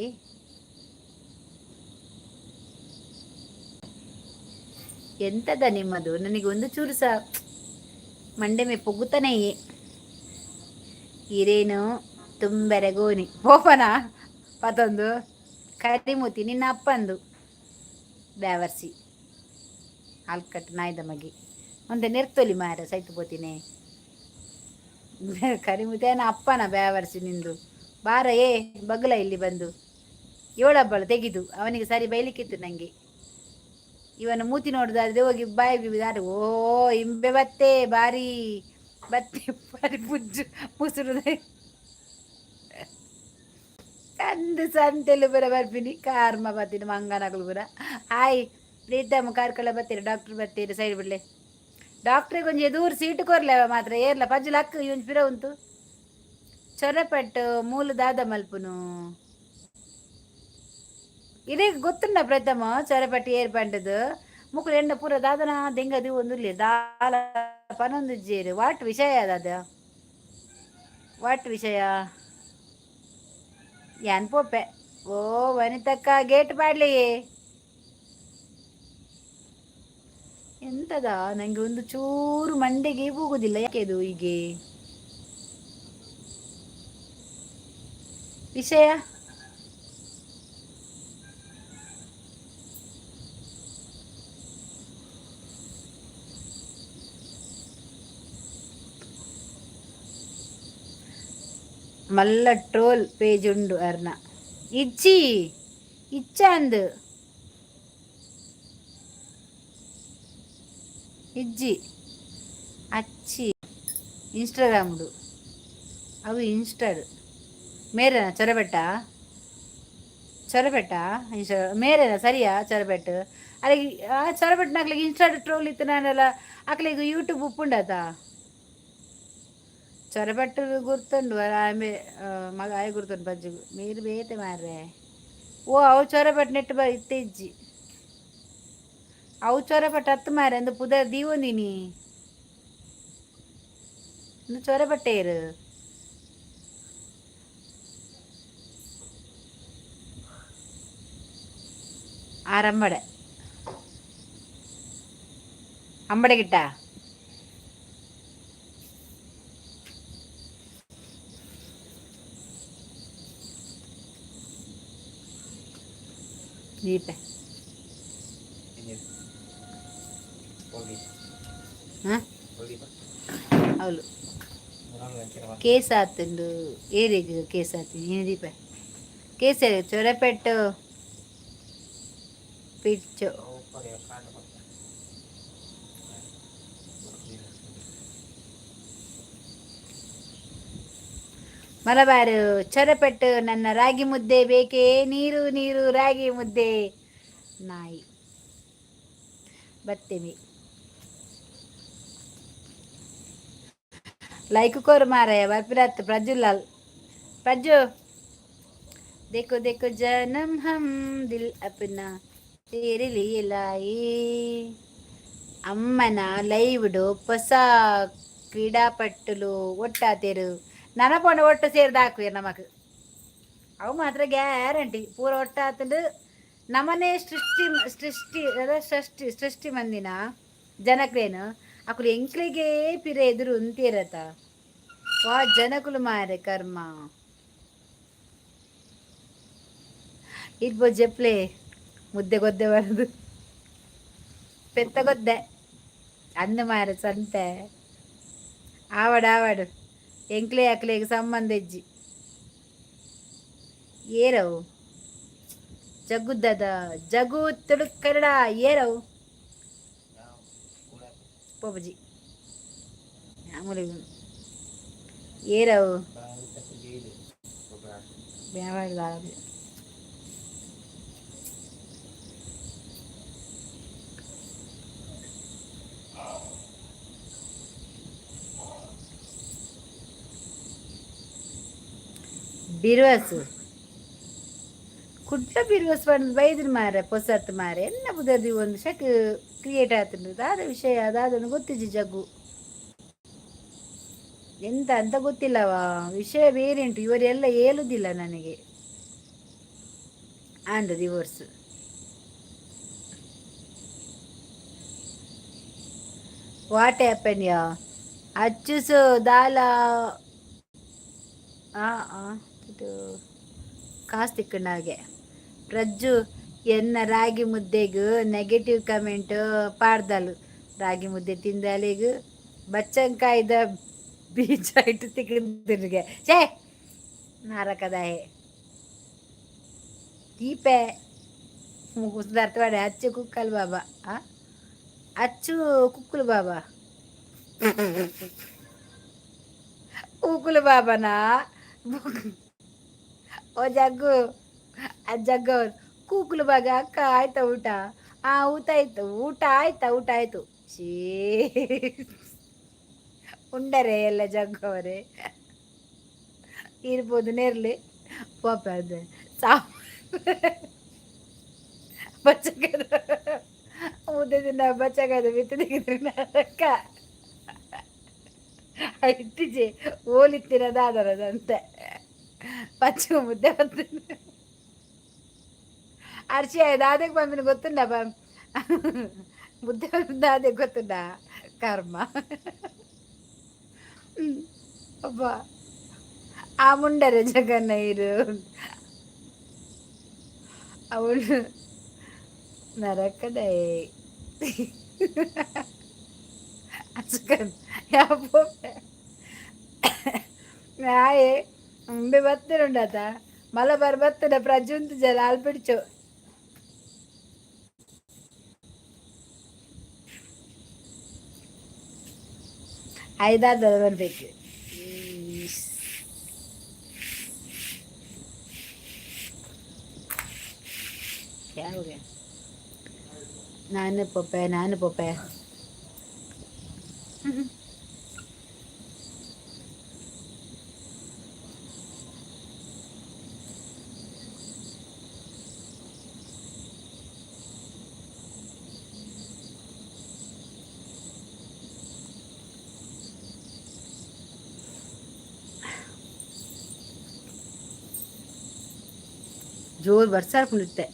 A: ಎಂತದ ನಿಮ್ಮದು ನನಗೆ ಒಂದು ಚೂರು ಸಹ ಮಂಡೆ ಮೇ ಪೊಗ್ಗುತ್ತಾನೆ ಇರೇನು ತುಂಬೆರೆ ಗೋನಿ ಪೋಪನ ಪತೊಂದು ಕರಿಮೂತಿ ನಿನ್ನ ಅಪ್ಪಂದು ಬ್ಯಾವರ್ಸಿ ಆಲ್ಕಟ್ಟು ನಾಯ್ದ ಮಗಿ ಒಂದೆ ನೆರ್ತೊಲಿ ಮಾರ ಸೈತು ಪೋತಿನೇ ಕರಿಮುತೇನ ಅಪ್ಪನ ಬ್ಯಾವರ್ಸಿ ನಿಂದು ಬಾರ ಏ ಬಗ್ಲ ಇಲ್ಲಿ ಬಂದು ಏಳಬ್ಬಳು ತೆಗೆದು ಅವನಿಗೆ ಸರಿ ಬೈಲಿಕ್ಕಿತ್ತು ನನಗೆ ಇವನು ಮೂತಿ ನೋಡುದಾದ್ರೆ ಹೋಗಿ ಬಾಯಿ ಬಿದ್ದಾರು ಓ ಇಂಬೆ ಬತ್ತೆ ಬಾರಿ ಬತ್ತೆ ಬಾರಿ ಪುಜ್ಜು ಮುಸುರುದೆ ಕಂದು ಸಂತೆಲು ಬರ ಬರ್ಬಿನಿ ಕಾರ್ಮ ಬರ್ತೀನಿ ಮಂಗನಗಳು ಬರ ಹಾಯ್ ಪ್ರೀತಮ್ ಕಾರ್ಕಳ ಬರ್ತೀರಿ ಡಾಕ್ಟರ್ ಬರ್ತೀರಿ ಸೈಡ್ ಬಿಡ್ಲೆ ಡಾಕ್ಟ್ರಿಗೆ ಒಂಜಿ ದೂರ ಸೀಟು ಕೊರ್ಲೇವ ಮಾತ್ರ ಏರ್ಲ ಪಜ್ಜುಲ ಅಕ್ಕ ಇವನ್ ಪಿರ ಉಂಟು ಚೊರಪೆಟ್ಟು ಮೂಲು ದಾದ ಮಲ್ಪುನು ಇದೇ ಗೊತ್ತುಂಡ ಪ್ರಥಮ ಚೊರಪೆಟ್ಟು ಏರ್ ಪಂಡದು ಮುಕ್ಕಳು ಎಂಡ ಪೂರ ದಾದನ ದೆಂಗದಿ ಒಂದು ದಾಲ ಪನೊಂದು ಜೇರು ವಾಟ್ ವಿಷಯ ಅದ ವಾಟ್ ವಿಷಯ ಯಾನ್ ಪೋಪೆ ಓ ವನಿತಕ್ಕ ಗೇಟ್ ಪಾಡ್ಲಿ ಎಂತದ ನಂಗೆ ಒಂದು ಚೂರು ಮಂಡೆಗೆ ಹೋಗುದಿಲ್ಲ ಯಾಕೆ ಅದು ಹೀಗೆ ವಿಷಯ ಮಲ್ಲ ಟ್ರೋಲ್ ಪೇಜ್ ಉಂಡು ಅರ್ನ ಇಜ್ಜಿ ಇಚ್ಚಂದ್ ಇಜ್ಜಿ ಅಚ್ಚಿ ಇನ್ಸ್ಟಾಗ್ರಾಮ್ಡು ಅವು ಇನ್ಸ್ಟಾಡ್ ಮೇರೆನಾ ಚೊರಬೆಟ್ಟ ಇನ್ಸ್ಟಾ ಮೇರೆನಾ ಸರಿಯಾ ಚೊರಬೆಟ್ಟು ಅಲ್ಲಿಗೆ ಆ ಚೊರಬೆಟ್ಟಿನ ಹಾಕ್ಲಿಕ್ಕೆ ಇನ್ಸ್ಟಾಡ್ ಟ್ರೋಲ್ ಇತ್ತು ನಾನೆಲ್ಲ ಹಾಕ್ಲಿಕ್ಕೆ ಯೂಟ್ಯೂಬ್ ಉಪ್ಪುಂಡತ ಚೊರಬೆಟ್ಟು ಗುರ್ತುಂಡು ಆಮೆ ಮಗ ಆಯ್ ಗುರ್ತುಂಡು ಬಜ್ಜಿಗು ನೀರು ಬೇತೆ ಮಾರ್ರೆ ಓ ಅವು ಚೊರಬೆಟ್ಟು ನೆಟ್ಟು ಬ ಇತ್ತೆ ಇಜ್ಜಿ ಅವು ಚೊರಬೆಟ್ಟು ಹತ್ತು ಮಾರೆ ಅಂದು ಪುದ ದೀವೊಂದಿನಿ ಇನ್ನು ಚೊರಬೆಟ್ಟೇರು ಆರಂಬಡೆ ಅಂಬಡೆ ಗಿಟ್ಟ ದೀಪೆ ಅವಳು ಕೇಸ್ ಆತಂದು ಏರಿಗೆ ಕೇಸ್ ಆತೀನಿ ಏನು ದೀಪ ಕೇಸ್ ಚೊರಪೆಟ್ಟು ಪಿಚ್ಚು ಮಲಬಾರು ಚೊರಪೆಟ್ಟು ನನ್ನ ರಾಗಿ ಮುದ್ದೆ ಬೇಕೇ ನೀರು ನೀರು ರಾಗಿ ಮುದ್ದೆ ನಾಯಿ ಬತ್ತೇವೆ ಲೈಕ್ ಕೋರು ಮಾರಾಯ ಬರ್ಪಿರತ್ ಪ್ರಜ್ಜುಲಾಲ್ ಪ್ರಜ್ಜು देखो देखो जन्म हम दिल अपना तेरे लिए लाए ಅಮ್ಮನ ಲೈವ್ಡು ಹೊಸ ಕ್ರೀಡಾಪಟ್ಟುಲು ಒಟ್ಟಾತೇರು ನನಪೊಂಡ ಒಟ್ಟು ಸೇರಿದ ಹಾಕುವೇರು ನಮಕ್ ಅವು ಮಾತ್ರ ಗ್ಯಾರಂಟಿ ಪೂರ ಒಟ್ಟಾತಂಡು ನಮ್ಮನೆ ಸೃಷ್ಟಿ ಮಂದಿನ ಜನಕ್ರೇನು ಅಕ್ಕಳು ಎಂಕ್ಲಿಗೆ ಪಿರ ಎದುರು ಅಂತೀರತ ವಾ ಜನಕುಲು ಮಾರೆ ಕರ್ಮ ಇರ್ಬೋದು ಜಪ್ಲೆ ಮುದ್ದೆ ಗೊದ್ದೆ ಬರೋದು ಪೆತ್ತ ಗೊದ್ದೆ ಅಂದ ಮಾರ ಸಂತೆ ಆವಡು ಎಂಕ್ಲೆ ಅಕ್ಲೆಗೆ ಸಂಬಂಧ ಇಜ್ಜಿ ಏರವು ಜಗುದ್ದದ ಜಗು ತುಡುಕ್ ಕನ್ನಡ ಏರವು ಪೋಪಜಿ ಮಾಮೂಲಿ ಏರವು ವ್ಯಾಪಾರ ಬಿರುವಸು ಕುಡ್ಲ ಬಿರುವಸ್ ಬಂದು ಬೈದ್ರು ಮಾರ ಪೊಸತ್ ಮಾರ ಎನ್ನ ಬುದದಿ ಒಂದು ಶಕ್ ಕ್ರಿಯೇಟ್ ಆಯ್ತು ಅದ ವಿಷಯ ಅದಾದನ್ನು ಗೊತ್ತಿಜ್ಜಿ ಜಗ್ಗು ಎಂತ ಅಂತ ಗೊತ್ತಿಲ್ಲವಾ ವಿಷಯ ಬೇರೆ ಉಂಟು ಇವರೆಲ್ಲ ಹೇಳುದಿಲ್ಲ ನನಗೆ ಆಂಡ್ ಡಿವೋರ್ಸ್ ವಾಟ್ ಹ್ಯಾಪನ್ ಯಾ ಅಚ್ಚುಸು ದಾಲ ಇದು ಕಾಸು ತಿಕ್ಕಂಡಾಗೆ ಪ್ರಜ್ಜು ಎನ್ನ ರಾಗಿ ಮುದ್ದೆಗೂ ನೆಗೆಟಿವ್ ಕಮೆಂಟ್ ಪಾಡ್ದಲು ರಾಗಿ ಮುದ್ದೆ ತಿಂದಲಿಗೂ ಬಚ್ಚಂಕಾಯ್ದ ಬೀಜ ಇಟ್ಟು ತಿಕ್ಕಂದಿರ್ಗೆ ಛೇ ನಾರಕದಾಯೆ ದೀಪೆ ಮುಗಿಸ್ದಾರ್ತವಾಡೆ ಅಚ್ಚು ಕುಕ್ಕಲ್ ಬಾಬಾ ಅಚ್ಚು ಕುಕ್ಕುಲು ಬಾಬಾ ಉಕ್ಕುಲು ಬಾಬಾನಾ ಓ ಜಗ್ಗು ಜಗ್ಗ ಕೂಕುಲು ಬಾಗ ಅಕ್ಕ ಆಯ್ತಾ ಊಟ ಊಟ ಆಯ್ತು ಊಟ ಆಯ್ತು ಶೀ ಉಂಡರೆ ಎಲ್ಲ ಜಗ್ಗವರೇ ಇರ್ಬೋದು ನೇರ್ಲಿ ಪಾಪ ಅದೇ ಬಚ್ಚಗದ ಮುದ್ದೆ ದಿನ ಬಚ್ಚಗದ ಬಿತ್ತು ತೆಗೆದ್ರೆ ಅಕ್ಕ ಇತ್ತೀಚೆ ಓಲಿತ್ತಿರೋದಾದರದಂತೆ ಪಚ್ಚ ಮುದ್ದೆ ಬರ್ತೀನಿ ಅರ್ಶಿ ಆಯ್ತು ಅದಕ್ಕೆ ಬಂದಿನ ಗೊತ್ತುಂಡ ಮುದ್ದೆ ಬಂದ ಅದೇ ಗೊತ್ತುಂಡ ಕರ್ಮ ಅಬ್ಬ ಆ ಮುಂಡರೆ ಜಗನ್ನ ಇರು ಅವಳು ನರಕಡೆ നായേ മുമ്പേ ബത്തനുണ്ടാത്ത മല പറ ബത്തന പ്രജുന്ത് ജലാൽ പിടിച്ചു ಐದಾದ ಬರ್ಬೇಕು ಯಾವಾಗ ನಾನು ಪೊಪ್ಪೆ ಜೋರು ಬರ್ಸಾಡ್ಕೊಂಡಿರುತ್ತೆ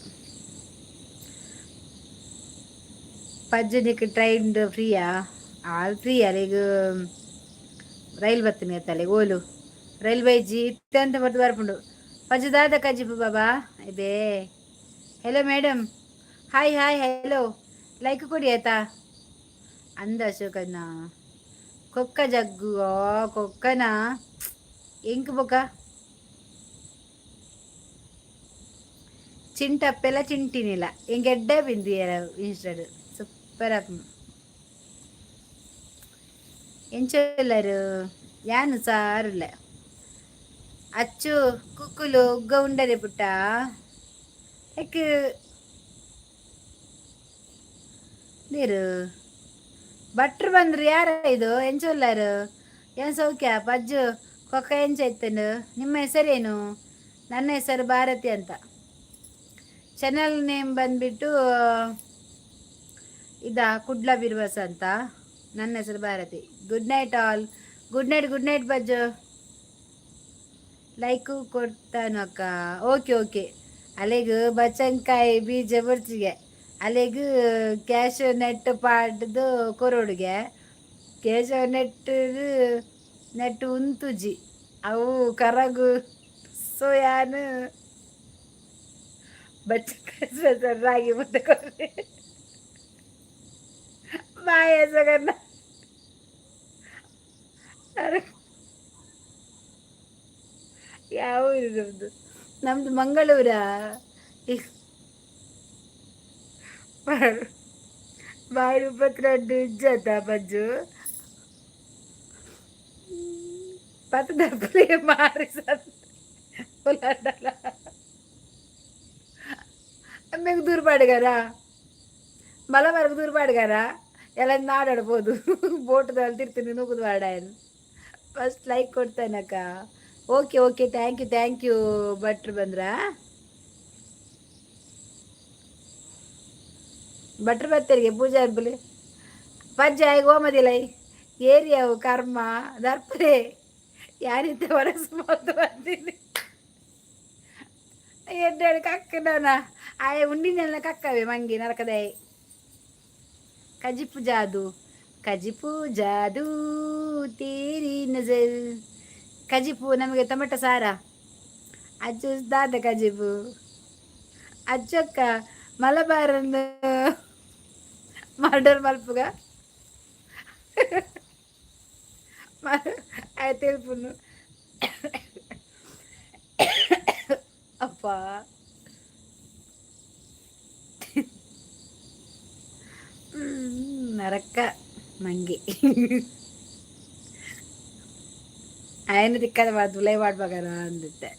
A: ಪಜ್ಜನಿಗೆ ಟ್ರೈನ್ ಫ್ರೀಯಾ ಆಲ್ ಫ್ರೀ ಅಲ್ಲಿಗ ರೈಲ್ ಬರ್ತೀನಿ ಅತ್ತಲ್ಲಿ ಓಲು ರೈಲ್ವೆ ಇಜ್ಜಿ ಇತ್ತಂತ ಬರ್ದು ಬರ್ಪುಂಡು ಪಜ್ಜದಾದ ಕಜ್ಜಿಪು ಬಾಬಾ ಇದೆ hello madam hi hello like ಕೊಡಿ ಆಯ್ತಾ ಅಂದ ಅಶೋಕನ್ನ ಕೊಕ್ಕ ಜಗ್ಗು ಕೊಕ್ಕನ ಎಂಕ್ ಬೊಕ್ಕ ಚಿಂಟಪ್ಪೆಲ್ಲ ಚಿಂಟಿನಿಲ್ಲ ಎಂಗೆಡ್ಡ ಬಿಂದು ಇನ್ಸ್ಟಡ್ ಸೂಪರ್ ಅಪ್ ಎಂಚಲ್ಲರು ಯಾನು ಸಾರುಲ್ಲ ಅಚ್ಚು ಕುಕ್ಕುಲು ಉಗ್ಗ ಉಂಡರೆ ಪುಟ್ಟ ಯಾಕೆ ನೀರು ಭಟ್ರು ಬಂದ್ರು ಯಾರ ಇದು ಎಂಚೊಲ್ಲಾರು ಏನು ಸೌಖ್ಯ ಪಜ್ಜು ಕೊಕ್ಕ ಎಂಚ ಇತ್ತನು ನಿಮ್ಮ ಹೆಸರೇನು ನನ್ನ ಹೆಸರು ಭಾರತಿ ಅಂತ ಚಾನಲ್ ನೇಮ್ ಬಂದ್ಬಿಟ್ಟು ಇದಾ ಕುಡ್ಲ ಬಿರ್ವಸ ಅಂತ ನನ್ನ ಹೆಸರು Bharathi good night all good night ಬಜ್ಜು ಲೈಕು ಕೊಡ್ತಾನು ಅಕ್ಕ ಓಕೆ ಅಲ್ಲಿಗೂ ಬಚ್ಚಂಕಾಯಿ ಬೀಜ ಬರ್ಚಿಗೆ ಅಲ್ಲಿಗೂ ಕ್ಯಾಶ್ ನೆಟ್ ಪಾಡ್ದು ಕೊರೋಡಿಗೆ ಕ್ಯಾಶ್ ನೆಟ್ ಉಂತುಜಿ ಅವು ಕರಗು ಸೋಯಾನು बच्चे रागी मुद्दे ಕೊಡ್ರಿ ಬಾಯ್ ಹೆಸಗನ್ನ ಯಾವ ಊರು ನಮ್ದು? ನಮ್ದು ಮಂಗಳೂರ. ಬಾಯಿ 32 ಇಜ್ಜತ ಬಜ್ಜು ಪತ್ತು ದಪ್ಪಲೆ ಮಾರಿ మీకు దూరపాడుగారా మళ్ళా వరకు దూరపాడుగారా ఎలా ఆడాడపోదు ಬೋಟ್ ತಿರ್ತೀನಿ ನೂಗುದು ಆಡಾಯನ್ ಫಸ್ಟ್ ಲೈಕ್ ಕೊಡ್ತಾನಕ್ಕ. ಓಕೆ ಓಕೆ ಥ್ಯಾಂಕ್ ಯು ಭಟ್ರು ಬಂದ್ರಾ ಭಟ್ರು ಬತ್ತರಿಗೆ ಪೂಜಾ ಅರ್ಬಲಿ ಪಜ್ಜಾಯಿ ಗೋಮದಿಲೈ ಏರಿಯಾವು ಕರ್ಮ ದರ್ಪರೆ ಯಾರಿದ್ದ ಹೊರಸು ಮೊತ್ತು ಬಂದೀನಿ ಎಡ್ಡಾಡು ಕಕ್ಕನ ಆಯ ಉಂಡಿನೆಲ್ಲ ಕಕ್ಕವೆ ಮಂಗಿ ನರಕದಾಯಿ ಕಜಿಪು ಜಾದು ತೀರಿ ನಜರ್ ಕಜಿಪು ನಮಗೆ ಟೊಮೆಟೊ ಸಾರ ಅಜ್ಜು ದಾದ ಕಜಿಪು ಅಜ್ಜಕ್ಕ ಮಲಬಾರನ್ನು ಮರ್ಡರ್ ಮಲ್ಪುಗ ಆಯ್ತು ಹೇಳ್ಪುನು ಅಪ್ಪ ನರಕ ಮಂಗಿ ఆయన ದಿಕ್ಕದ ದುಲೈ ಮಾಡ್ಬಾರ ಅಂದಿದ್ದೆ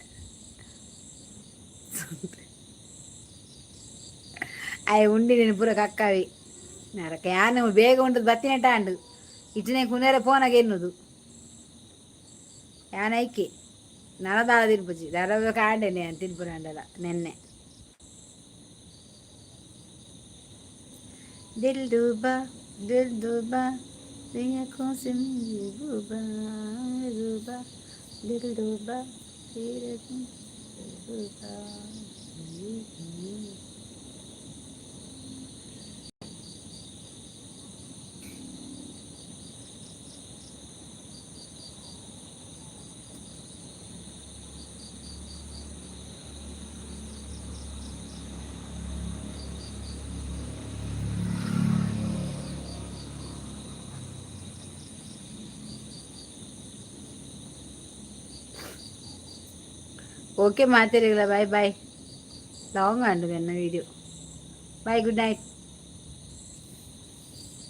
A: ಆಯ್ ಉಂಡಿ ನೀನು ಪೂರ ಕಕ್ಕಾವಿ ನರಕ ಯಾನು ಬೇಗ ಉಂಟದು ಬತ್ತಿನೆಟ ಅಂಡು ಇಟ್ಟಿನ ಕುನೇರ ಫೋನಾಗ ಎನ್ನುದು ಯಾನ ಐಕಿ ನನದಾಳ ತಿನ್ಪುಜಿ ದರ ಕಾಂಡೇನೆ ಅಂತ ತಿನ್ಪುರ ಅಂಡಲ್ಲ ನೆನ್ನೆ ದಿಲ್ ಡೂಬಾ Venha comigo, Ruba, little Ruba, Ruba. Okay ಮಾತಾಡಿಲ್ಲ ಬಾಯ್ ಬಾಯ್ ಲಾಂಗ್ ಆಂಡು ನನ್ನ ವೀಡಿಯೋ ಬಾಯ್ ಗುಡ್ ನೈಟ್.